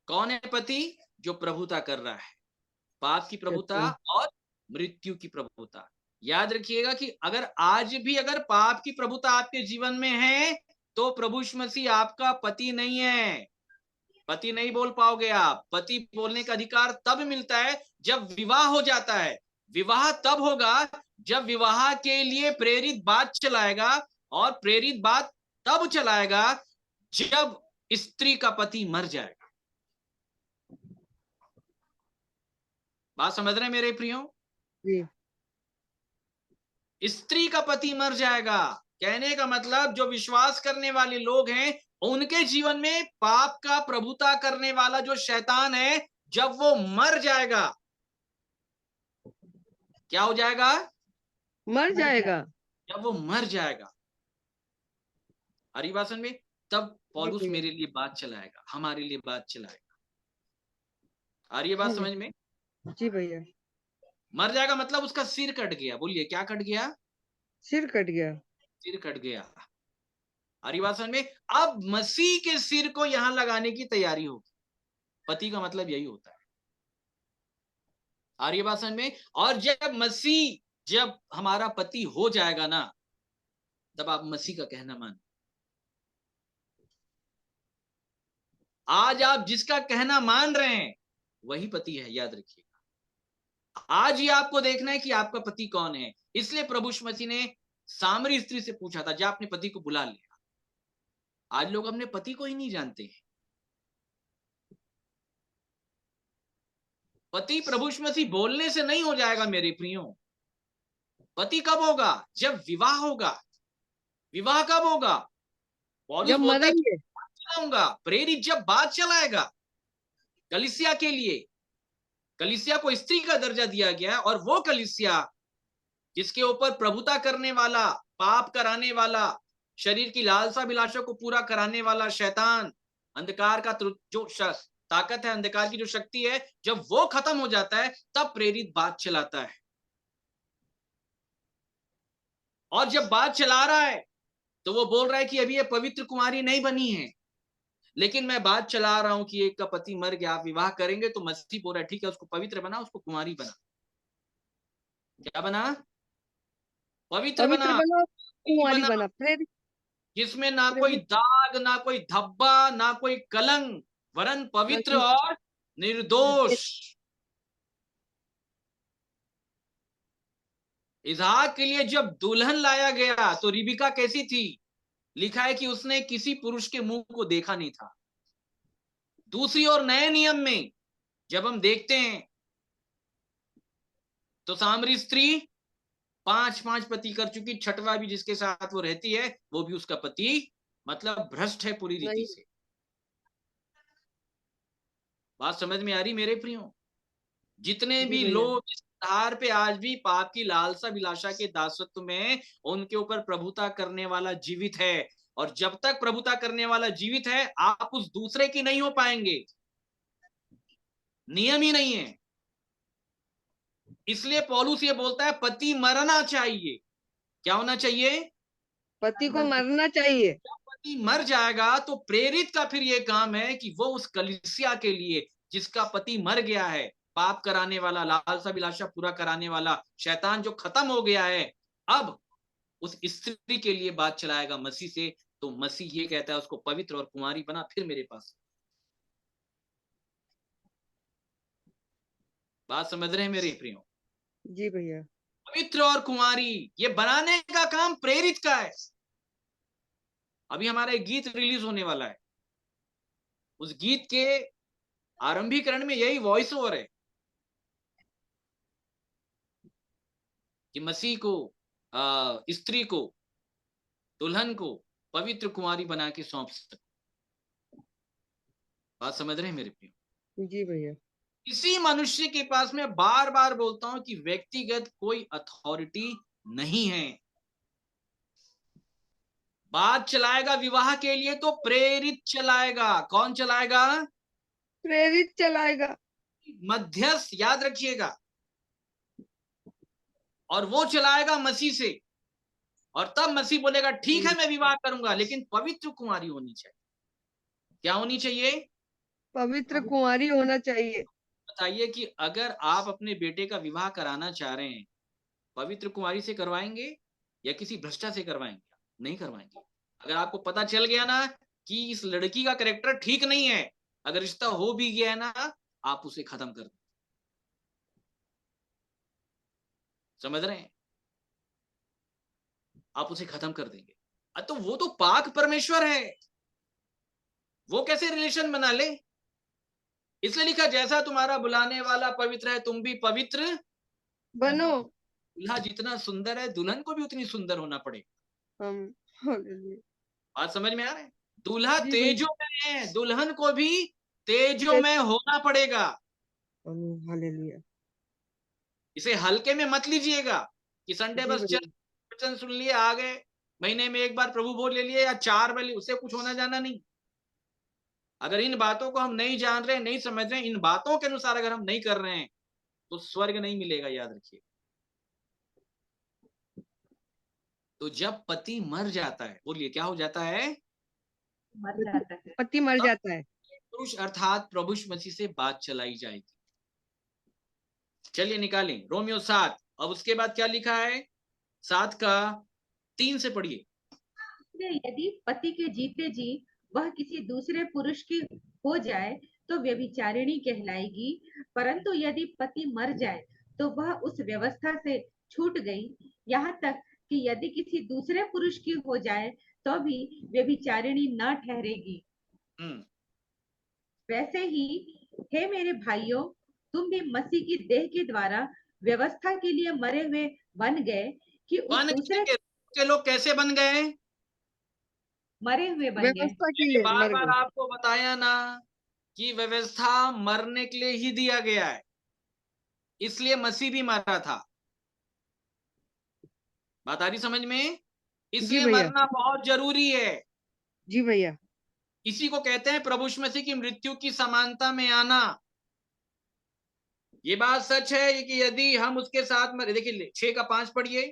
कौन है पति? जो प्रभुता कर रहा है, पाप की प्रभुता और मृत्यु की प्रभुता। याद रखिएगा कि अगर आज भी अगर पाप की प्रभुता आपके जीवन में है तो प्रभु यीशु मसीह आपका पति नहीं है। पति नहीं बोल पाओगे आप। पति बोलने का अधिकार तब मिलता है जब विवाह हो जाता है। विवाह तब होगा जब विवाह के लिए प्रेरित बात चलाएगा, और प्रेरित बात तब चलाएगा जब स्त्री का पति मर जाएगा। बात समझ रहे हैं मेरे प्रियो? जी। स्त्री का पति मर जाएगा, कहने का मतलब जो विश्वास करने वाले लोग हैं उनके जीवन में पाप का प्रभुता करने वाला जो शैतान है, जब वो मर जाएगा, क्या हो जाएगा? मर जाएगा। जब वो मर जाएगा, हरिवासन में, तब पौलुस भैया। मेरे लिए बात चलाएगा, हमारे लिए बात चलाएगा। आ रही है बात समझ में? जी भैया। मर जाएगा मतलब उसका सिर कट गया। बोलिए क्या कट गया? सिर कट गया। सिर कट गया। हरिवासन में अब मसीह के सिर को यहां लगाने की तैयारी होगी। पति का मतलब यही होता है। आर्यवासन में। और जब हमारा पति हो जाएगा ना, तब आप मसीह का कहना मान। आज आप जिसका कहना मान रहे हैं वही पति है, याद रखिएगा। आज ही आपको देखना है कि आपका पति कौन है। इसलिए प्रभु यीशु मसीह ने सामरी स्त्री से पूछा था, जा अपने पति को बुला लिया। आज लोग अपने पति को ही नहीं जानते हैं। पति प्रभु यीशु मसीह बोलने से नहीं हो जाएगा मेरे प्रियो। पति कब होगा? जब विवाह होगा। विवाह कब होगा? पौलुस जब बोलता है मरेंगे। चलाऊंगा, प्रेरित जब बात चलाएगा कलीसिया के लिए। कलीसिया को स्त्री का दर्जा दिया गया, और वो कलीसिया जिसके ऊपर प्रभुता करने वाला, पाप कराने वाला, शरीर की लालसा विलासों को पूरा कराने वाला शैतान, अंधकार का जो ताकत है, अंधकार की जो शक्ति है, जब वो खत्म हो जाता है तब प्रेरित बात चलाता है। और जब बात चला रहा है तो वो बोल रहा है कि अभी ये पवित्र कुमारी नहीं बनी है, लेकिन मैं बात चला रहा हूं कि एक का पति मर गया, आप विवाह करेंगे तो मसीह बोल रहा है ठीक है, उसको पवित्र बना, उसको कुमारी बना। क्या बना? पवित्र पवित्र बना, बना, कुंवारी बना, बना, प्रेरित। जिसमें ना कोई प्रेरित दाग, ना कोई धब्बा, ना कोई कलंक, वरन पवित्र और निर्दोष। इसहाक के लिए जब दुल्हन लाया गया तो रिबिका कैसी थी? लिखा है कि उसने किसी पुरुष के मुंह को देखा नहीं था। दूसरी ओर नए नियम में जब हम देखते हैं तो सामरी स्त्री 5 पति कर चुकी, छठवां भी जिसके साथ वो रहती है वो भी उसका पति मतलब भ्रष्ट है पूरी रीति नहीं। से। बात समझ में आ रही मेरे प्रियो? जितने जी भी भैया। लोग इस आधार पे आज भी पाप की लालसा विलासा के दासत्व में, उनके ऊपर प्रभुता करने वाला जीवित है। और जब तक प्रभुता करने वाला जीवित है, आप उस दूसरे की नहीं हो पाएंगे। नियम ही नहीं है। इसलिए पौलुस ये बोलता है पति मरना चाहिए। क्या होना चाहिए? पति को मरना चाहिए। जब पति मर जाएगा तो प्रेरित का फिर ये काम है कि वो उस कलीसिया के लिए जिसका पति मर गया है, पाप कराने वाला, लालसा विलासा पूरा कराने वाला शैतान जो खत्म हो गया है, अब उस स्त्री के लिए बात चलाएगा मसीह से। तो मसीह ये कहता है उसको पवित्र और कुमारी बना, फिर मेरे पास। बात समझ रहे हैं मेरे प्रियो? जी भैया। पवित्र और कुमारी ये बनाने का काम प्रेरित का है। अभी हमारा एक गीत रिलीज होने वाला है, उस गीत के आरंभीकरण में यही वॉइस ओवर है कि मसीह को, स्त्री को, दुल्हन को पवित्र कुमारी बना के सौंप सकते। बात समझ रहे हैं मेरे प्रियो? जी भैया। किसी मनुष्य के पास में बार बार बोलता हूं कि व्यक्तिगत कोई अथॉरिटी नहीं है। बात चलाएगा विवाह के लिए तो प्रेरित चलाएगा। कौन चलाएगा? प्रेरित चलाएगा। मध्यस्थ, याद रखिएगा। और वो चलाएगा मसीह से। और तब मसीह बोलेगा ठीक है मैं विवाह करूंगा, लेकिन पवित्र कुमारी होनी चाहिए। क्या होनी चाहिए? पवित्र कुंवारी होना चाहिए। बताइए कि अगर आप अपने बेटे का विवाह कराना चाह रहे हैं, पवित्र कुमारी से करवाएंगे या किसी भ्रष्टा से करवाएंगे? नहीं करवाएंगे। अगर आपको पता चल गया ना कि इस लड़की का कैरेक्टर ठीक नहीं है, अगर रिश्ता हो भी गया है ना, आप उसे खत्म कर दो। समझ रहे हैं? आप उसे खत्म कर देंगे। तो वो तो पाक परमेश्वर है, वो कैसे रिलेशन बना ले? इसलिए लिखा जैसा तुम्हारा बुलाने वाला पवित्र है तुम भी पवित्र बनो। दूल्हा जितना सुंदर है दुल्हन को भी उतनी सुंदर होना पड़ेगा। हालेलुया। बात समझ में आ रहा है? दूल्हा जी तेजो में है, दुल्हन को भी तेजो में होना पड़ेगा। हालेलुया। इसे हल्के में मत लीजिएगा कि संडे जी बस चल भैया। वचन सुन लिए आ गए, महीने में एक बार प्रभु बोल ले लिए या 4 बार, उससे कुछ होना जाना नहीं। अगर इन बातों को हम नहीं जान रहे, नहीं समझ रहे, इन बातों के अनुसार अगर हम नहीं कर रहे हैं तो स्वर्ग नहीं मिलेगा, याद रखिए। तो जब पति मर जाता है, बोलिए क्या हो जाता है? मर जाता है। पति मर जाता है। पुरुष अर्थात प्रभु यीशु मसीह से बात चलाई जाएगी। चलिए निकालें रोमियो 7। अब उसके बाद क्या लिखा है? 7 का 3 से पढ़िए। इसलिए यदि पति के जीते जी वह किसी दूसरे पुरुष की हो जाए तो व्यभिचारिणी कहलाएगी, परंतु यदि पति मर जाए तो वह उस व्यवस्था से छूट गई, यहाँ तक कि यदि किसी दूसरे पुरुष की हो जाए तो भी व्यभिचारिणी न ठहरेगी। वैसे ही हे मेरे भाइयों, तुम भी मसीह की देह के द्वारा व्यवस्था के लिए मरे हुए बन गए कि उस दूसरे के लोग कैसे बन गए? मरे हुए बन गए। व्यवस्था के लिए बार मर बार गए। आपको बताया ना कि व्यवस्था मरने के लिए ही दिया गया है, इसलिए मसीह भी मरा था। बात आ रही समझ में? इसलिए भैया। मरना बहुत जरूरी है। जी भैया। इसी को कहते हैं प्रभु यीशु मसीह की मृत्यु की समानता में आना। ये बात सच है कि यदि हम उसके साथ मरे, देखिए 6 का 5 पढ़िए।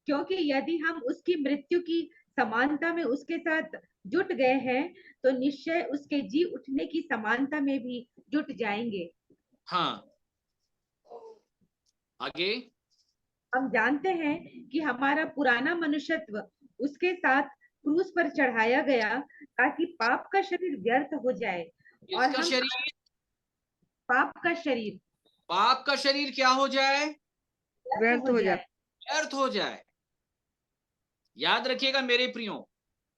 क्योंकि यदि हम उसकी मृत्यु की समानता में उसके साथ जुट गए हैं तो निश्चय उसके जी उठने की समानता में भी जुट जाएंगे। हाँ, आगे। हम जानते हैं कि हमारा पुराना मनुष्यत्व उसके साथ क्रूस पर चढ़ाया गया ताकि पाप का शरीर व्यर्थ हो जाए और किसका हम शरीर? पाप का शरीर पाप का शरीर क्या हो जाए? व्यर्थ हो जाए। व्यर्थ हो जाए। याद रखिएगा मेरे प्रियो,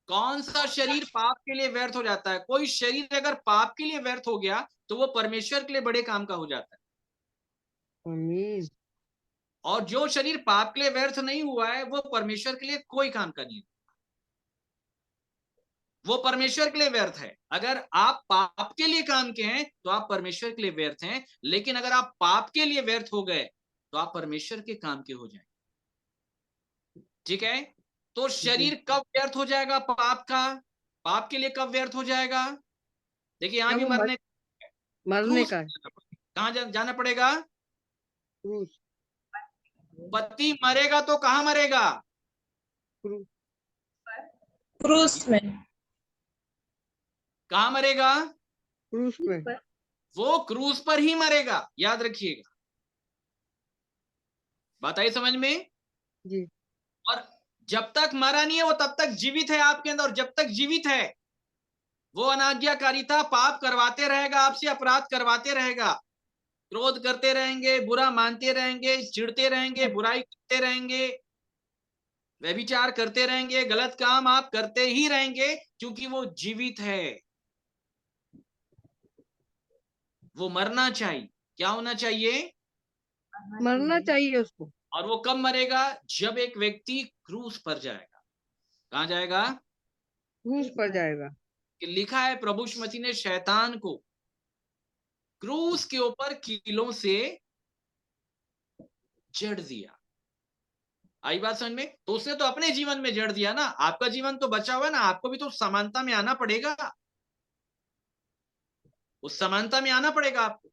कौन सा शरीर पाप के लिए व्यर्थ हो जाता है? कोई शरीर अगर पाप के लिए व्यर्थ हो गया तो वो परमेश्वर के लिए बड़े काम का हो जाता है। आमीन। और जो शरीर पाप के लिए व्यर्थ नहीं हुआ है वो परमेश्वर के लिए कोई काम का नहीं है, वो परमेश्वर के लिए व्यर्थ है। अगर आप पाप के लिए काम के हैं तो आप परमेश्वर के लिए व्यर्थ हैं, लेकिन अगर आप पाप के लिए व्यर्थ हो गए तो आप परमेश्वर के काम के हो जाएंगे। ठीक है, तो शरीर कब व्यर्थ हो जाएगा पाप का? पाप के लिए कब व्यर्थ हो जाएगा? देखिए यहां भी जब वो मरने मरने क्रूस का है। कहां जाना पड़ेगा? क्रूस। पति मरेगा तो कहां मरेगा? क्रूस। क्रूस में। कहां मरेगा? क्रूस पे। वो क्रूस पर ही मरेगा, याद रखिएगा। बात आई समझ में? जी। और जब तक मरा नहीं है वो तब तक जीवित है आपके अंदर, और जब तक जीवित है वो अनाज्ञाकारिता पाप करवाते रहेगा, आपसे अपराध करवाते रहेगा, क्रोध करते रहेंगे, बुरा मानते रहेंगे, चिढ़ते रहेंगे, बुराई करते रहेंगे, व्यभिचार करते रहेंगे, गलत काम आप करते ही रहेंगे, क्योंकि वो जीवित है। वो मरना चाहिए। क्या होना चाहिए? मरना चाहिए उसको। और वो कब मरेगा? जब एक व्यक्ति क्रूस पर जाएगा। कहां जाएगा? क्रूस पर जाएगा। कि लिखा है प्रभु यीशु मसीह ने शैतान को क्रूस के ऊपर कीलों से जड़ दिया। आई बात समझ में? तो उसने तो अपने जीवन में जड़ दिया ना, आपका जीवन तो बचा हुआ है ना, आपको भी तो समानता में आना पड़ेगा, उस समानता में आना पड़ेगा आपको।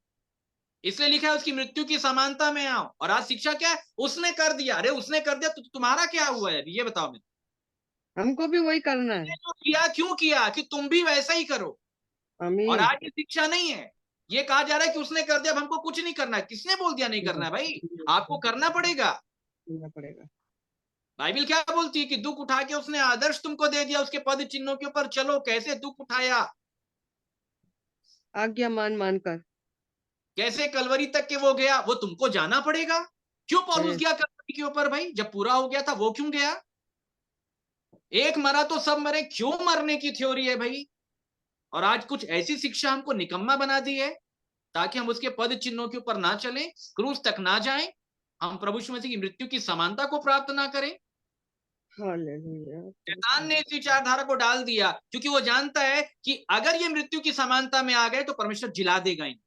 इसलिए लिखा है उसकी मृत्यु की समानता में आओ। और आज शिक्षा क्या है? उसने कर दिया। अरे उसने कर दिया तो तुम्हारा क्या हुआ है अभी ये बताओ मुझे। हमको भी वही करना है। तो किया क्यों किया? कि तुम भी वैसा ही करो। और आमीन। आज ये शिक्षा नहीं है, ये कहा जा रहा है कि उसने कर दिया अब हमको कुछ नहीं करना है। किसने बोल दिया नहीं करना है भाई? आपको करना पड़ेगा। करना पड़ेगा। बाइबल क्या बोलती है? कि दुख उठा के उसने आदर्श तुमको दे दिया, उसके पद चिन्हों के ऊपर चलो। कैसे दुख उठाया? आज्ञा मान मान कर। कैसे कलवरी तक के वो गया? वो तुमको जाना पड़ेगा। क्यों पौलुस गया कलवरी के ऊपर भाई? जब पूरा हो गया था वो क्यों गया? एक मरा तो सब मरे, क्यों मरने की थ्योरी है भाई? और आज कुछ ऐसी शिक्षा हमको निकम्मा बना दी है ताकि हम उसके पद चिन्हों के ऊपर ना चलें, क्रूस तक ना जाएं, हम प्रभु यीशु मसीह की मृत्यु की समानता को प्राप्त ना करें। हालेलुया। शैतान ने इस विचारधारा को डाल दिया क्योंकि वो जानता है कि अगर ये मृत्यु की समानता में आ गए तो परमेश्वर जिला देगा इन्हें।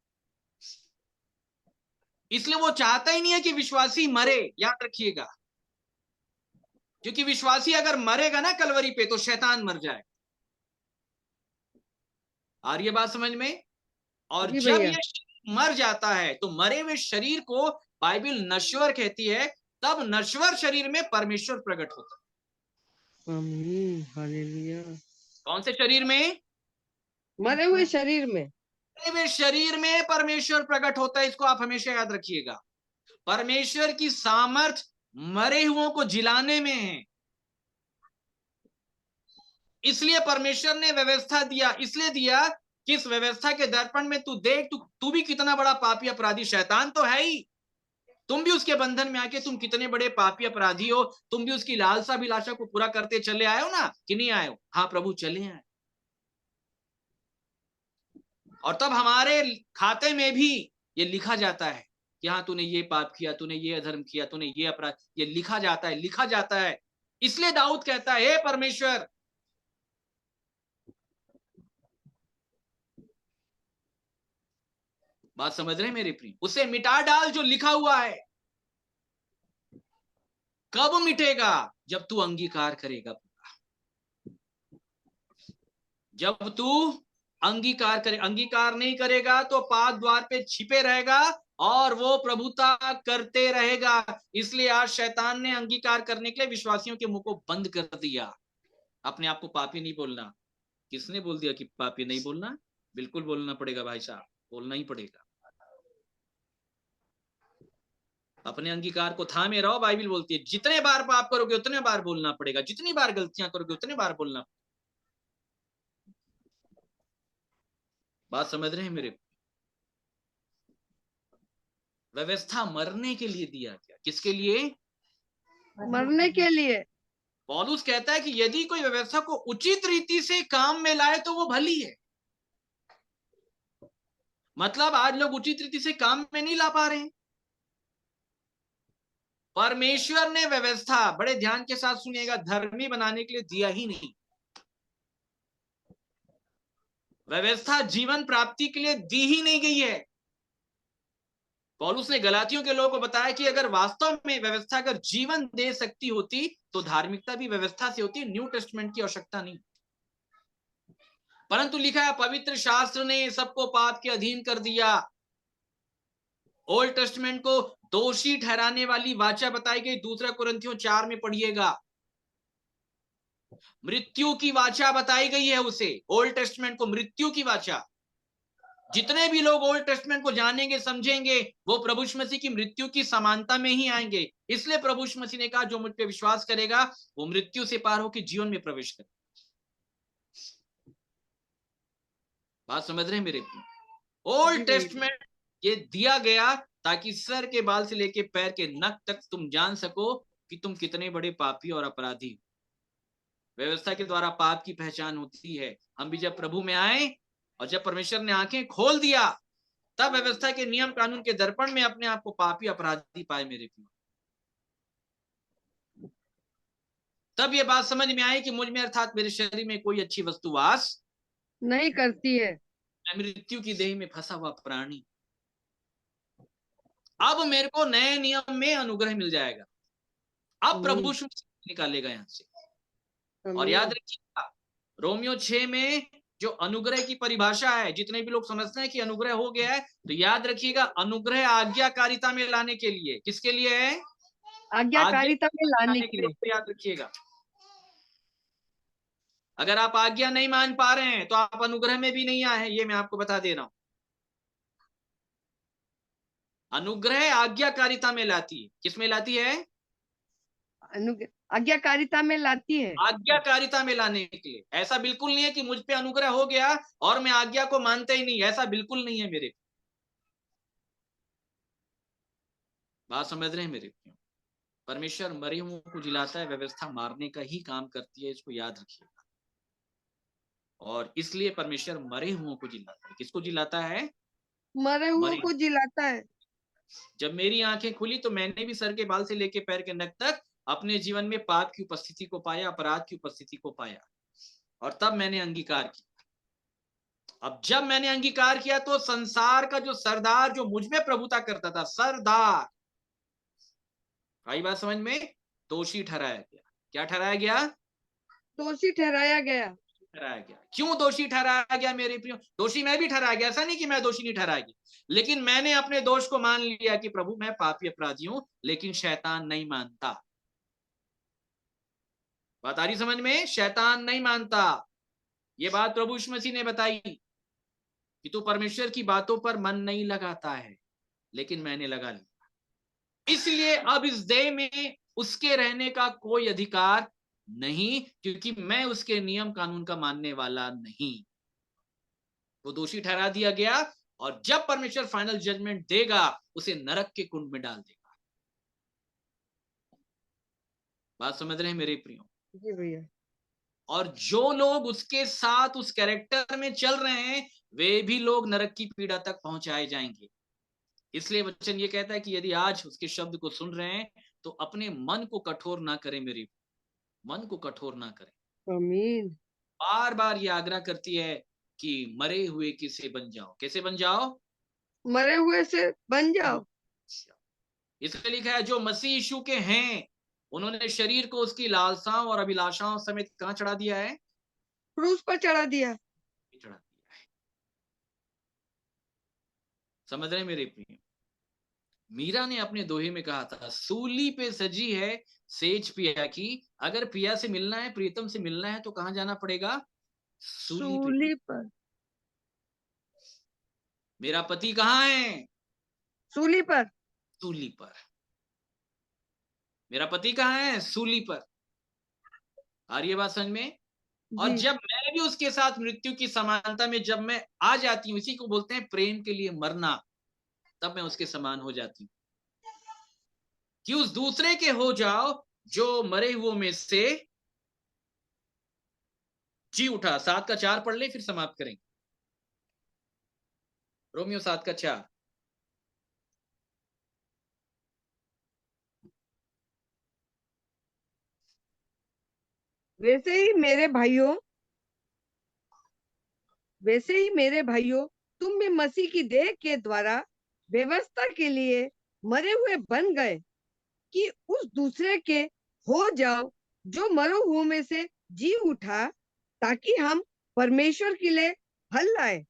इसलिए वो चाहता ही नहीं है कि विश्वासी मरे, याद रखिएगा। क्योंकि विश्वासी अगर मरेगा ना कलवरी पे तो शैतान मर जाए। आ रही है बात समझ में? और जी जब भैया। ये मर जाता है तो मरे हुए शरीर को बाइबल नश्वर कहती है, तब नश्वर शरीर में परमेश्वर प्रकट होता है। आमीन। हालेलुया। कौन से शरीर में? मरे हुए शरीर में। मरे हुए शरीर में परमेश्वर प्रकट होता है। इसको आप हमेशा याद रखिएगा। परमेश्वर की सामर्थ मरे हुओं को जिलाने में है। इसलिए परमेश्वर ने व्यवस्था दिया, इसलिए दिया कि इस व्यवस्था के दर्पण में तू देख, तू भी कितना बड़ा पापी अपराधी, शैतान तो है ही, तुम भी उसके बंधन में आके तुम कितने बड़े पापी अपराधी हो, तुम भी उसकी लालसा अभिलाषा को पूरा करते चले आए हो ना, कि नहीं आए हो? हाँ प्रभु चले आए। और तब हमारे खाते में भी ये लिखा जाता है कि हाँ तूने ये पाप किया, तूने ये अधर्म किया, तूने ये अपराध, ये लिखा जाता है, लिखा जाता है। इसलिए दाऊद कहता है हे परमेश्वर, बात समझ रहे हैं मेरे प्रिय? उसे मिटा डाल जो लिखा हुआ है। कब मिटेगा? जब तू अंगीकार करेगा। जब तू अंगीकार करे, अंगीकार नहीं करेगा तो पाक द्वार पे छिपे रहेगा और वो प्रभुता करते रहेगा। इसलिए आज शैतान ने अंगीकार करने के लिए विश्वासियों के मुंह को बंद कर दिया। अपने आप को पापी नहीं बोलना। किसने बोल दिया कि पापी नहीं बोलना? बिल्कुल बोलना पड़ेगा भाई साहब, बोलना ही पड़ेगा। अपने अंगीकार को थामे रहो। बाइबल बोलती है जितने बार पाप करोगे उतने बार बोलना पड़ेगा, जितनी बार गलतियां करोगे उतने बार बोलना। बात समझ रहे हैं मेरे? व्यवस्था मरने के लिए दिया गया। किसके लिए? मरने के लिए। पौलुस कहता है कि यदि कोई व्यवस्था को उचित रीति से काम में लाए तो वो भली है। मतलब आज लोग उचित रीति से काम में नहीं ला पा रहे हैं। परमेश्वर ने व्यवस्था, बड़े ध्यान के साथ सुनिएगा, धर्मी बनाने के लिए दिया ही नहीं। व्यवस्था जीवन प्राप्ति के लिए दी ही नहीं गई है। पौलुस ने गलातियों के लोगों को बताया कि अगर वास्तव में व्यवस्था अगर जीवन दे सकती होती तो धार्मिकता भी व्यवस्था से होती, न्यू टेस्टमेंट की आवश्यकता नहीं। परंतु लिखा है पवित्र शास्त्र ने सबको पाप के अधीन कर दिया। ओल्ड टेस्टमेंट को दोषी ठहराने वाली वाचा बताई गई। 2 कुरिन्थियों 4 में पढ़िएगा, मृत्यु की वाचा बताई गई है उसे। ओल्ड टेस्टमेंट को मृत्यु की वाचा। जितने भी लोग ओल्ड टेस्टमेंट को जानेंगे समझेंगे वो प्रभु यीशु मसीह की मृत्यु की समानता में ही आएंगे। इसलिए प्रभु यीशु मसीह ने कहा जो मुझ पे विश्वास करेगा वो मृत्यु से पार होकर जीवन में प्रवेश करे। बात समझ रहे हैं मेरे? ओल्ड टेस्टमेंट ये दिया गया ताकि सर के बाल से लेके पैर के नख तक तुम जान सको कि तुम कितने बड़े पापी और अपराधी हो। व्यवस्था के द्वारा पाप की पहचान होती है। हम भी जब प्रभु में आए और जब परमेश्वर ने आंखें खोल दिया तब व्यवस्था के नियम कानून के दर्पण में अपने आप को पापी अपराधी पाए मेरे प्रिय। तब ये बात समझ में आई कि मुझ में अर्थात मेरे शरीर में कोई अच्छी वस्तु वास नहीं करती है। मैं मृत्यु की देह में फंसा हुआ प्राणी। अब मेरे को नए नियम में अनुग्रह मिल जाएगा। अब प्रभु निकालेगा यहां से। और याद रखिएगा रोमियो 6 में जो अनुग्रह की परिभाषा है, जितने भी लोग समझते हैं कि अनुग्रह हो गया है तो याद रखिएगा अनुग्रह आज्ञाकारिता में लाने के लिए। किसके लिए है? आज्ञाकारिता में लाने के लिए। तो याद रखिएगा अगर आप आज्ञा नहीं मान पा रहे हैं तो आप अनुग्रह में भी नहीं आए हैं। ये मैं आपको बता दे रहा हूं। अनुग्रह आज्ञाकारिता में लाती है। किस में लाती है? आज्ञाकारिता में लाती है। आज्ञाकारिता में लाने के लिए। ऐसा बिल्कुल नहीं है कि मुझ पे अनुग्रह हो गया और मैं आज्ञा को मानता ही नहीं। ऐसा बिल्कुल नहीं है मेरे। बात समझ रहे हैं मेरे? परमेश्वर मरे हुओं को जिलाता है, व्यवस्था मारने का ही काम करती है। इसको याद रखिएगा। और इसलिए परमेश्वर मरे हुओं को जिलाता है। किसको जिलाता है? मरे हुओं को जिलाता है। जब मेरी आंखें खुली तो मैंने भी सर के बाल से लेके पैर के नख तक अपने जीवन में पाप की उपस्थिति को पाया, अपराध की उपस्थिति को पाया और तब मैंने अंगीकार किया। अब जब मैंने अंगीकार किया तो संसार का जो सरदार जो मुझ में प्रभुता करता था, सरदार, आई बात समझ में, दोषी ठहराया गया। क्या ठहराया गया? दोषी ठहराया गया। ठहराया गया। क्यों दोषी ठहराया गया मेरे प्रियो? दोषी मैं भी ठहराया गया। ऐसा नहीं कि मैं दोषी नहीं ठहराया गया, लेकिन मैंने अपने दोष को मान लिया कि प्रभु मैं पापी अपराधी हूं, लेकिन शैतान नहीं मानता। बात आ रही समझ में? शैतान नहीं मानता। ये बात प्रभु यीशु मसीह ने बताई कि तू परमेश्वर की बातों पर मन नहीं लगाता है, लेकिन मैंने लगा लिया। इसलिए अब इस देह में उसके रहने का कोई अधिकार नहीं, क्योंकि मैं उसके नियम कानून का मानने वाला नहीं। वो दोषी ठहरा दिया गया और जब परमेश्वर फाइनल जजमेंट देगा उसे नरक के कुंड में डाल देगा। बात समझ रहे हैं मेरे प्रियो? जी भैया। और जो लोग उसके साथ उस कैरेक्टर में चल रहे हैं वे भी लोग नरक की पीड़ा तक पहुंचाए जाएंगे। इसलिए वचन ये कहता है कि यदि आज उसके शब्द को सुन रहे हैं तो अपने मन को कठोर ना करें। मेरे मन को कठोर ना करें। आमीन। बार बार ये आग्रह करती है कि मरे हुए किसे बन जाओ। कैसे बन जाओ? मरे हुए से बन जाओ। इसलिए लिखा है जो मसीह यीशु के हैं उन्होंने शरीर को उसकी लालसाओं और अभिलाषाओं समेत कहां चढ़ा दिया है? क्रूस पर चढ़ा दिया। चढ़ा दिया है। समझ रहे मेरे प्रिय? मीरा ने अपने दोहे में कहा था, सूली पे सजी है सेज पिया की। अगर पिया से मिलना है, प्रीतम से मिलना है, तो कहाँ जाना पड़ेगा? सूली पे। सूली पर। मेरा पति कहाँ है? सूली पर। सूली पर। मेरा पति कहाँ है? सूली पर। आ रही है बात समझ में? और जी। जब मैं भी उसके साथ मृत्यु की समानता में जब मैं आ जाती हूँ, इसी को बोलते हैं प्रेम के लिए मरना, तब मैं उसके समान हो जाती हूँ। कि उस दूसरे के हो जाओ जो मरे हुओं में से जी उठा। 7 का 4 पढ़ ले, फिर समाप्त करेंगे। रोमियो 7 का 4। वैसे ही मेरे भाइयों, तुम भी मसीह की देह के द्वारा व्यवस्था के लिए मरे हुए बन गए, कि उस दूसरे के हो जाओ जो मरो हुओं में से जी उठा, ताकि हम परमेश्वर के लिए फल लाए।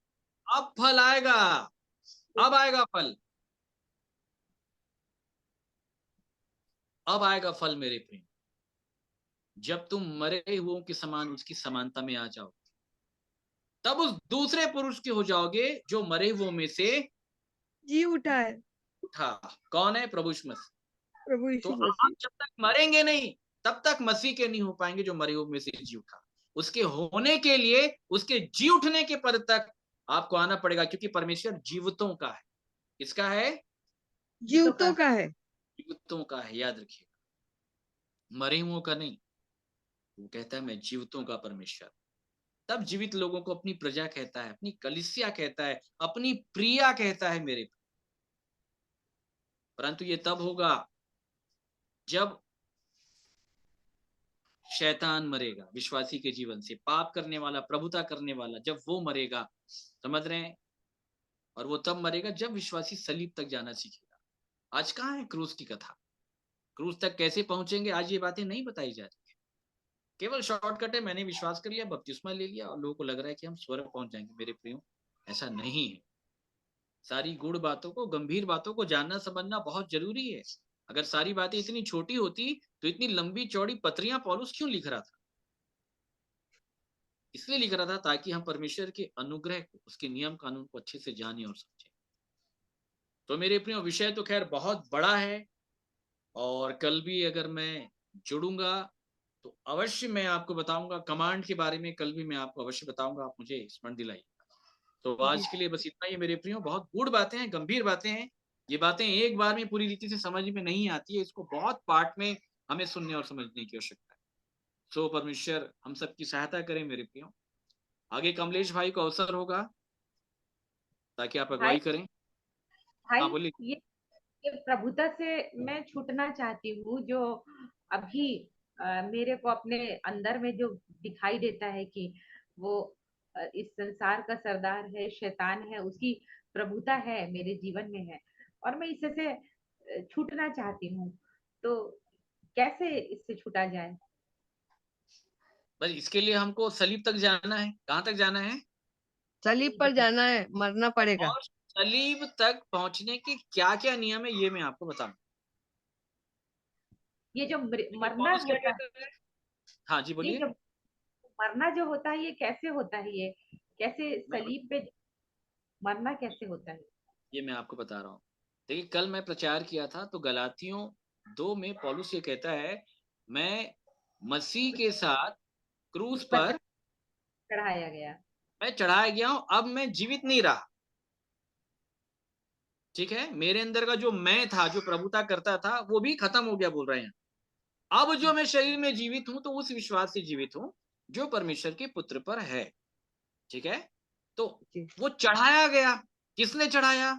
अब फल आएगा, अब आएगा फल, अब आएगा फल मेरे प्रेम। जब तुम मरे हुओं के समान उसकी समानता में आ जाओ, तब उस दूसरे पुरुष के हो जाओगे जो मरे हुओं में से जी उठा है, उठा। कौन है? प्रभु यीशु मसीह। प्रभु तो यीशु आप मसीह। जब तक मरेंगे नहीं, तब तक मसीह के नहीं हो पाएंगे जो मरे हुए में से जी उठा। उसके होने के लिए, उसके जी उठने के पद तक आपको आना पड़ेगा, क्योंकि परमेश्वर जीवितों का है। किसका है? जीवतों का है। जीवितों का है, याद रखिएगा, मरे हुओं का नहीं। वो कहता है मैं जीवितों का परमेश्वर। तब जीवित लोगों को अपनी प्रजा कहता है, अपनी कलीसिया कहता है, अपनी प्रिया कहता है मेरे। परंतु ये तब होगा जब शैतान मरेगा विश्वासी के जीवन से, पाप करने वाला, प्रभुता करने वाला, जब वो मरेगा। समझ रहे हैं? और वो तब मरेगा जब विश्वासी सलीब तक जाना सीखेगा। आज कहाँ है क्रूस की कथा? क्रूस तक कैसे पहुंचेंगे, आज ये बातें नहीं बताई जा रही। केवल शॉर्टकट है, मैंने विश्वास कर लिया, बपतिस्मा ले लिया, और लोगों को लग रहा है कि हम स्वर्ग पहुंच जाएंगे। मेरे प्रियो, ऐसा नहीं है। सारी गुड़ बातों को, गंभीर बातों को जानना समझना बहुत जरूरी है। अगर सारी बातें इतनी छोटी होती तो इतनी लंबी चौड़ी पत्रियां पौलुस क्यों लिख रहा था? इसलिए लिख रहा था ताकि हम परमेश्वर के अनुग्रह को, उसके नियम कानून को अच्छे से जाने और समझें। तो मेरे प्रियो, विषय तो खैर बहुत बड़ा है, और कल भी अगर मैं जुड़ूंगा तो अवश्य मैं आपको बताऊंगा कमांड के बारे में। कल भी मैं आपको अवश्य बताऊंगा, आप मुझे स्मरण दिलाइए। तो आज के लिए बस इतना ही मेरे प्रियो। बहुत गूढ़ बातें हैं, गंभीर बातें हैं। ये बातें एक बार में पूरी रीति से समझ में नहीं आती है, इसको बहुत पार्ट में हमें सुनने और समझने की आवश्यकता है। सो परमेश्वर हम सबकी सहायता करें मेरे प्रियो। आगे कमलेश भाई को अवसर होगा ताकि आप अगुवाई करें। हाँ भाई, बोलिए। ये प्रभुता से मैं छूटना चाहती हूँ, जो अभी मेरे को अपने अंदर में जो दिखाई देता है कि वो इस संसार का सरदार है, शैतान है, उसकी प्रभुता है मेरे जीवन में है, और मैं इससे छूटना चाहती हूँ। तो कैसे इससे छूटा जाए? बस इसके लिए हमको सलीब तक जाना है। कहाँ तक जाना है? सलीब पर जाना है, मरना पड़ेगा। और सलीब तक पहुंचने के क्या क्या नियम है, ये मैं आपको बताऊंगा। ये जो मरना पौलुस क्या होता है, कहता है? हाँ जी नहीं, बोलिए। जो मरना जो होता है, ये कैसे होता है? ये कैसे मैं सलीब पे मरना कैसे होता है? ये मैं आपको बता रहा हूँ। देखिए, कल मैं प्रचार किया था तो गलातियों 2 में पौलुस ये कहता है, मैं मसीह के साथ क्रूस पर चढ़ाया गया। मैं चढ़ाया गया हूं, अब मैं जीवित नहीं रहा। ठीक है, मेरे अंदर का जो मैं था, जो प्रभुता करता था, वो भी खत्म हो गया, बोल रहे हैं। अब जो मैं शरीर में जीवित हूं, तो उस विश्वास से जीवित हूं जो परमेश्वर के पुत्र पर है। ठीक है, तो वो चढ़ाया गया। किसने चढ़ाया?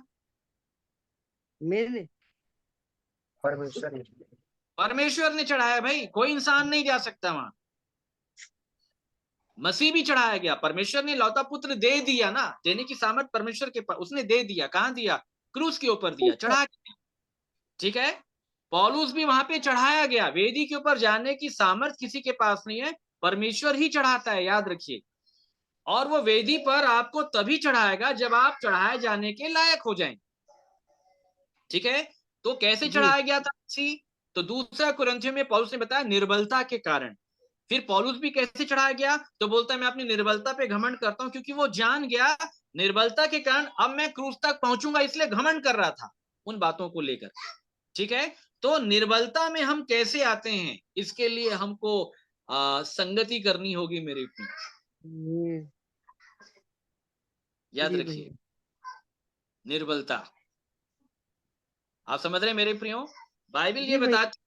मैंने। परमेश्वर। परमेश्वर ने चढ़ाया भाई, कोई इंसान नहीं जा सकता वहां। मसीह भी चढ़ाया गया, परमेश्वर ने लौता पुत्र दे दिया ना, देने की सामर्थ परमेश्वर के पास, उसने दे दिया। कहां दिया? क्रूस के ऊपर दिया, चढ़ा दिया। ठीक है, पौलुस भी वहां पे चढ़ाया गया। वेदी के ऊपर जाने की सामर्थ किसी के पास नहीं है, परमेश्वर ही चढ़ाता है, याद रखिए। और वो वेदी पर आपको तभी चढ़ाएगा जब आप चढ़ाए जाने के लायक हो जाएंगे। ठीक है, तो कैसे जी। चढ़ाया गया था मसीह? तो दूसरा कुरिन्थियों में पौलुस ने बताया निर्बलता के कारण। फिर पौलुस भी कैसे चढ़ाया गया? तो बोलता है मैं अपनी निर्बलता पे घमंड करता हूं, क्योंकि वो जान गया निर्बलता के कारण अब मैं क्रूस तक पहुंचूंगा, इसलिए घमंड कर रहा था उन बातों को लेकर। ठीक है, तो निर्बलता में हम कैसे आते हैं, इसके लिए हमको संगति करनी होगी मेरे प्रिय। याद जी रखिए, भैया। निर्बलता। आप समझ रहे हैं मेरे प्रियो? बाइबल जी ये भैया। बताती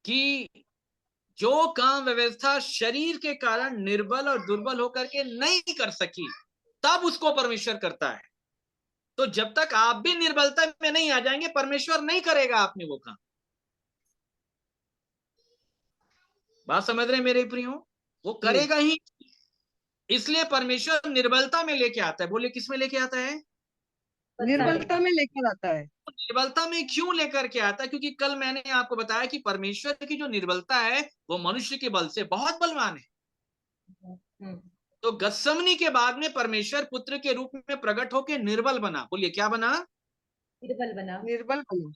कि जो काम व्यवस्था शरीर के कारण निर्बल और दुर्बल होकर के नहीं कर सकी, तब उसको परमेश्वर करता है। तो जब तक आप भी निर्बलता में नहीं आ जाएंगे, परमेश्वर नहीं करेगा आपने वो काम। बात समझ रहे हैं मेरे प्रियो? वो करेगा ही, इसलिए परमेश्वर निर्बलता में लेके आता है। बोले किस में लेके आता है? निर्बलता में लेकर आता है। निर्बलता में क्यों लेकर के आता है? क्योंकि कल मैंने आपको बताया कि परमेश्वर की जो निर्बलता है वो मनुष्य के बल से बहुत बलवान है। तो गत्समनी के बाद में परमेश्वर पुत्र के रूप में प्रकट होकर निर्बल बना। बोलिए क्या बना? निर्बल बना। निर्बल बना।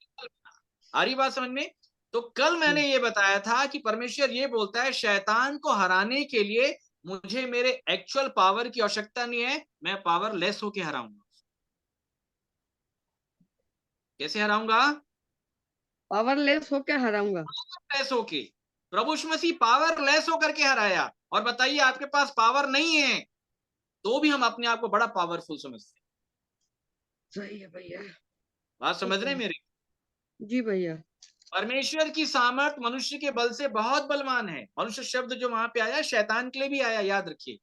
आ रही बात समझ में? तो कल मैंने ये बताया था कि परमेश्वर ये बोलता है शैतान को हराने के लिए मुझे मेरे एक्चुअल पावर की आवश्यकता नहीं है, मैं पावरलेस होके हराऊंगा। कैसे हराऊंगा? पावरलेस होके हराऊंगा। पावरलेस होके। प्रभु यीशु मसीह पावरलेस होकर के हराया। और बताइए आपके पास पावर नहीं है तो भी हम अपने आप को बड़ा पावरफुल समझते हैं। सही है भैया। बात समझ रहे हैं मेरी? जी भैया। परमेश्वर की सामर्थ मनुष्य के बल से बहुत बलवान है। मनुष्य शब्द जो वहां पे आया शैतान के लिए भी आया, याद रखिए।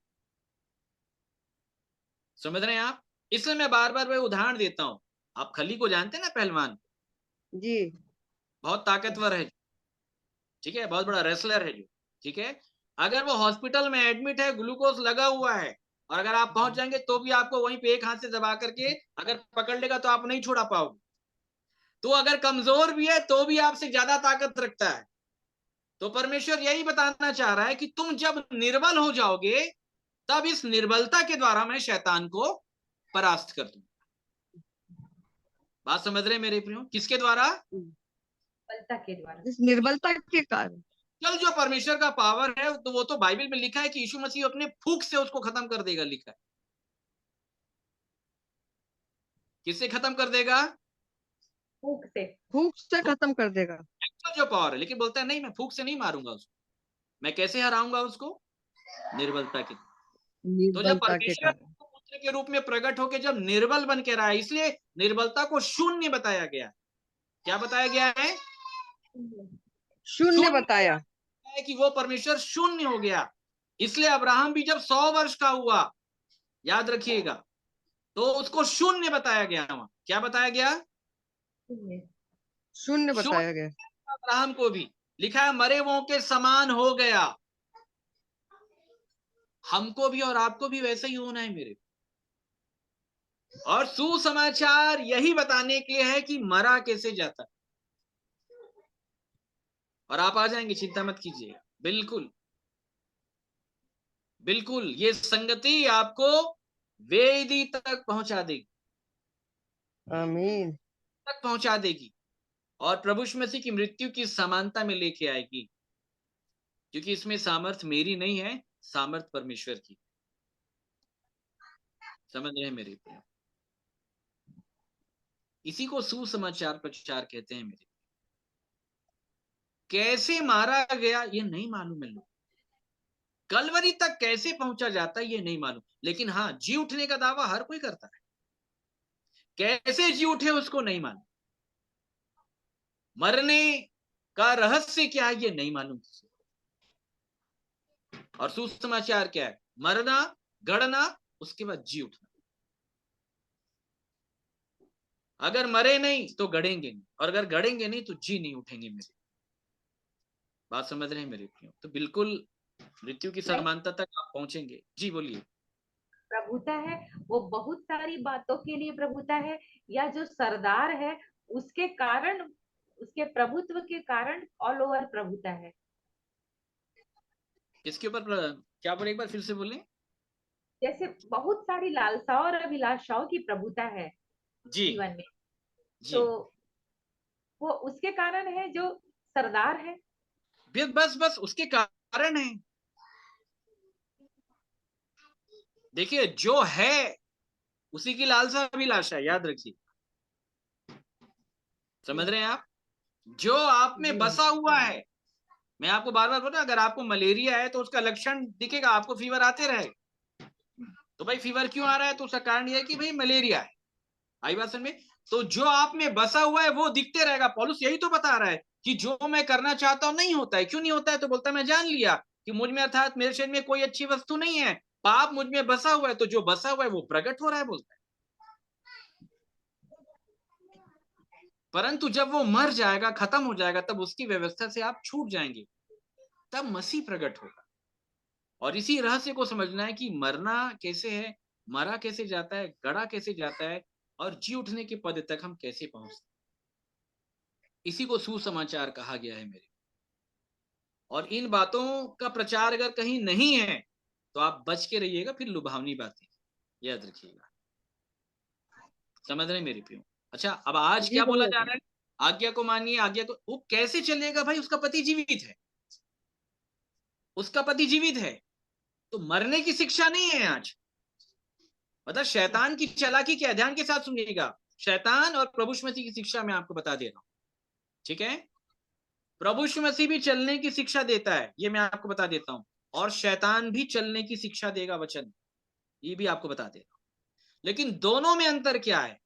समझ रहे हैं आप? इसलिए मैं बार बार वह उदाहरण देता हूं। आप खली को जानते हैं ना, पहलवान? जी। बहुत ताकतवर है, ठीक है, बहुत बड़ा रेसलर है जो, ठीक है। अगर वो हॉस्पिटल में एडमिट है, ग्लूकोज लगा हुआ है, और अगर आप पहुंच जाएंगे तो भी आपको वहीं पे एक हाथ से दबा करके अगर पकड़ लेगा तो आप नहीं छोड़ा पाओगे। तो अगर कमजोर भी है तो भी आपसे ज्यादा ताकत रखता है। तो परमेश्वर यही बताना चाह रहा है कि तुम जब निर्बल हो जाओगे तब इस निर्बलता के द्वारा मैं शैतान को परास्त कर दूंगा। बात समझ रहे हैं मेरे प्रियो? किसके द्वारा? निर्बलता के द्वारा। इस निर्बलता के कारण। कल जो परमेश्वर का पावर है तो वो तो बाइबल में लिखा है कि यीशु मसीह अपने फूंक से उसको खत्म कर देगा, लिखा है। किससे खत्म कर देगा? फूंक से। फूंक से खत्म कर देगा। एक्चुअल जो पावर है, लेकिन बोलता है नहीं, मैं फूंक से नहीं मारूंगा उसको। मैं कैसे हराऊंगा उसको? निर्बलता की। तो जब निर्बलता के परमेश्वर कारण। पुत्र के रूप में प्रकट होकर जब निर्बल बन के रहा है, इसलिए निर्बलता को शून्य बताया गया। क्या बताया गया है? शून्य बताया है कि वो परमेश्वर शून्य हो गया। इसलिए अब्राहम भी जब 100 वर्ष का हुआ, याद रखिएगा, तो उसको शून्य बताया गया। वहां क्या बताया गया? शून्य बताया शून्य। गया। अब्राहम को भी लिखा है मरे हुओं के समान हो गया। हमको भी और आपको भी वैसे ही होना है मेरे। और सुसमाचार यही बताने के लिए है कि मरा कैसे जाता है। और आप आ जाएंगे, चिंता मत कीजिए। बिल्कुल बिल्कुल, ये संगति आपको वेदी तक पहुंचा देगी, आमीन। तक पहुंचा देगी, और प्रभु यीशु मसीह की मृत्यु की समानता में लेके आएगी। क्योंकि इसमें सामर्थ मेरी नहीं है, सामर्थ परमेश्वर की। समझ रहे हैं मेरे प्रिय? इसी को सुसमाचार प्रचार कहते हैं मेरे। कैसे मारा गया ये नहीं मालूम है लोग, कलवरी तक कैसे पहुंचा जाता है ये नहीं मालूम, लेकिन हाँ जी उठने का दावा हर कोई करता है। कैसे जी उठे उसको नहीं मालूम, मरने का रहस्य क्या है ये नहीं मालूम। और सुसमाचार क्या है? मरना, गड़ना, उसके बाद जी उठना। अगर मरे नहीं तो गड़ेंगे नहीं, और अगर गड़ेंगे नहीं तो जी नहीं उठेंगे मेरे। बात समझ रहे हैं मेरे प्रियो? तो बिल्कुल मृत्यु की समानता तक आप पहुंचेंगे। जी बोलिए। प्रभुता है वो बहुत सारी बातों के लिए प्रभुता है, या जो सरदार है उसके कारण, उसके प्रभुत्व के कारण ऑल ओवर प्रभुता है। इसके ऊपर क्या बोले, एक बार फिर से बोलें। जैसे बहुत सारी लालसाओं और अभिलाषाओं की प्रभुता है जी जीवन में, जी। तो वो उसके कारण है जो सरदार है। बस बस उसके कारण है। देखिए जो है उसी की लालसा अभिलाषा, याद रखिए। समझ रहे हैं आप? जो आप में बसा हुआ है। मैं आपको बार बार बोल रहा हूं, अगर आपको मलेरिया है तो उसका लक्षण दिखेगा, आपको फीवर आते रहेगा। तो भाई फीवर क्यों आ रहा है? तो उसका कारण यह है कि भाई मलेरिया है। आई बात समझ में? तो जो आप में बसा हुआ है वो दिखते रहेगा। पौलुस यही तो बता रहा है कि जो मैं करना चाहता हूं नहीं होता है। क्यों नहीं होता है? तो बोलता है मैं जान लिया कि मुझ में अर्थात मेरे शरीर में कोई अच्छी वस्तु नहीं है, पाप मुझ में बसा हुआ है। तो जो बसा हुआ है वो प्रकट हो रहा है, बोलता है। परंतु जब वो मर जाएगा, खत्म हो जाएगा, तब उसकी व्यवस्था से आप छूट जाएंगे, तब मसीह प्रकट होगा। और इसी रहस्य को समझना है कि मरना कैसे है, मरा कैसे जाता है, गड़ा कैसे जाता है, और जी उठने के पद तक हम कैसे पहुंचते। इसी को सुसमाचार कहा गया है मेरे। और इन बातों का प्रचार अगर कहीं नहीं है तो आप बच के रहिएगा, फिर लुभावनी बातें याद रखिएगा। समझ रहे मेरे प्रियो? अच्छा, अब आज जी क्या बोला भैया जा जी। रहा है? आज्ञा को मानिए, आज्ञा को। वो कैसे चलेगा भाई? उसका पति जीवित है, उसका पति जीवित है, तो मरने की शिक्षा नहीं है आज। मतलब शैतान की चालाकी क्या है, ध्यान के साथ सुनिएगा। शैतान और प्रभु यीशु मसीह की शिक्षा मैं आपको बता दे रहा हूं, ठीक है? प्रभु यीशु मसीह भी चलने की शिक्षा देता है, ये मैं आपको बता देता हूं। और शैतान भी चलने की शिक्षा देगा वचन, ये भी आपको बता दे रहा हूं। लेकिन दोनों में अंतर क्या है?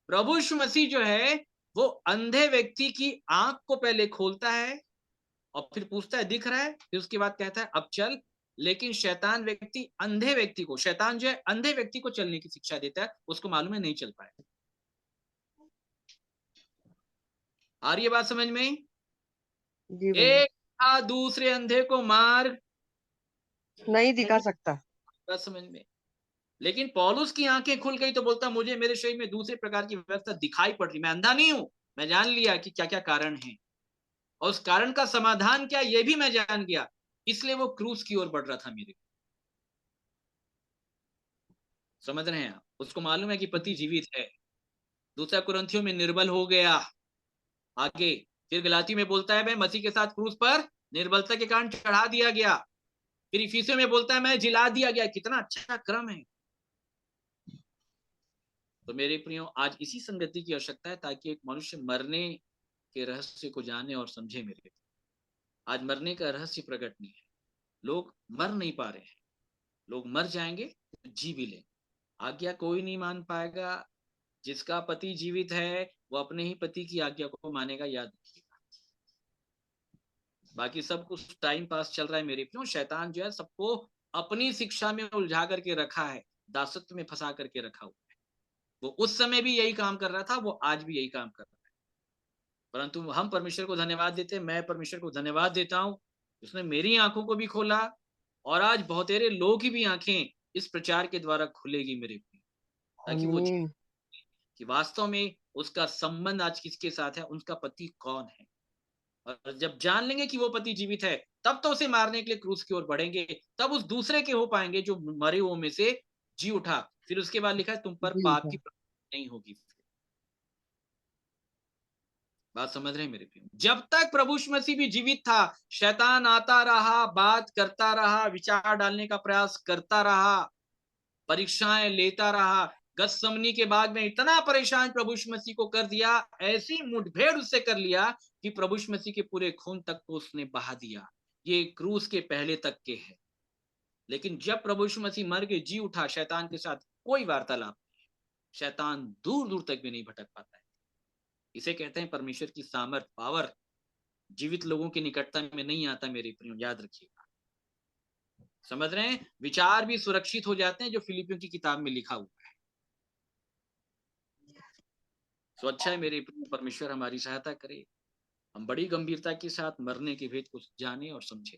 प्रभु यीशु मसीह जो है वो अंधे व्यक्ति की आंख को पहले खोलता है और फिर पूछता है दिख रहा है, फिर उसके बाद कहता है अब चल। लेकिन शैतान व्यक्ति अंधे व्यक्ति को, शैतान जो है अंधे व्यक्ति को चलने की शिक्षा देता है, उसको मालूम है नहीं चल पाए। आ रही है बात समझ में? जी भैया एक था दूसरे अंधे को मार्ग नहीं दिखा सकता। बात समझ में? लेकिन पौलुस की आंखें खुल गई तो बोलता मुझे मेरे शरीर में दूसरे प्रकार की व्यवस्था दिखाई पड़ रही, मैं अंधा नहीं हूं, मैं जान लिया कि क्या क्या कारण है, और उस कारण का समाधान क्या ये भी मैं जान गया। इसलिए वो क्रूस की ओर बढ़ रहा था मेरे। समझ रहे हैं आप? उसको मालूम है कि पति जीवित है। दूसरा कुरिन्थियों में निर्बल हो गया। आगे फिर गलाती में बोलता है मैं मसीह के साथ क्रूस पर निर्बलता के कारण चढ़ा दिया गया। फिर इफिसियों में बोलता है मैं जिला दिया गया। कितना अच्छा क्रम है। तो मेरे प्रियो, आज इसी संगति की आवश्यकता है ताकि एक मनुष्य मरने के रहस्य को जाने और समझे। मेरे आज मरने का रहस्य प्रकट नहीं है, लोग मर नहीं पा रहे हैं। लोग मर जाएंगे, जी भी लेंगे। आज्ञा कोई नहीं मान पाएगा। जिसका पति जीवित है वो अपने ही पति की आज्ञा को मानेगा, याद रखिएगा। बाकी सब कुछ टाइम पास चल रहा है मेरे प्रियो। शैतान जो है सबको अपनी शिक्षा में उलझा करके रखा है, दासत्व में फंसा करके रखा हुआ है। वो उस समय भी यही काम कर रहा था, वो आज भी यही काम कर रहा है। परंतु हम परमेश्वर को धन्यवाद देते हैं, मैं परमेश्वर को धन्यवाद देता हूं, उसने मेरी आंखों को भी खोला। और आज बहुतेरे लोग की भी आंखें इस प्रचार के द्वारा खुलेगी मेरे प्रियो, ताकि वो आमीन। कि वास्तव में उसका संबंध आज किसके साथ है, उसका पति कौन है। और जब जान लेंगे कि वो पति जीवित है, तब तो उसे मारने के लिए क्रूस की ओर बढ़ेंगे। तब उस दूसरे के हो पाएंगे जो मरे हुओं में से जी उठा। फिर उसके बाद लिखा है तुम पर जी पाप सर। की प्रवृत्ति नहीं होगी। बात समझ रहे हैं मेरे प्रियो? जब तक प्रभु यीशु मसीह भी जीवित था, शैतान आता रहा, बात करता रहा, विचार डालने का प्रयास करता रहा, परीक्षाएं लेता रहा। गतसमनी के बाद में इतना परेशान प्रभु यीशु मसीह को कर दिया, ऐसी मुठभेड़ उससे कर लिया कि प्रभु यीशु मसीह के पूरे खून तक को उसने बहा दिया। ये क्रूस के पहले तक के है। लेकिन जब प्रभु यीशु मसीह मर के जी उठा, शैतान के साथ कोई वार्तालाप नहीं। शैतान दूर दूर तक भी नहीं भटक पाता है। इसे कहते हैं परमेश्वर की सामर्थ, पावर जीवित लोगों की निकटता में नहीं आता मेरे प्रियो, याद रखिएगा। समझ रहे हैं? विचार भी सुरक्षित हो जाते हैं, जो फिलिपियों की किताब में लिखा हुआ है। तो अच्छा है मेरे प्रियो, परमेश्वर हमारी सहायता करे, हम बड़ी गंभीरता के साथ मरने के भेद को जाने और समझे।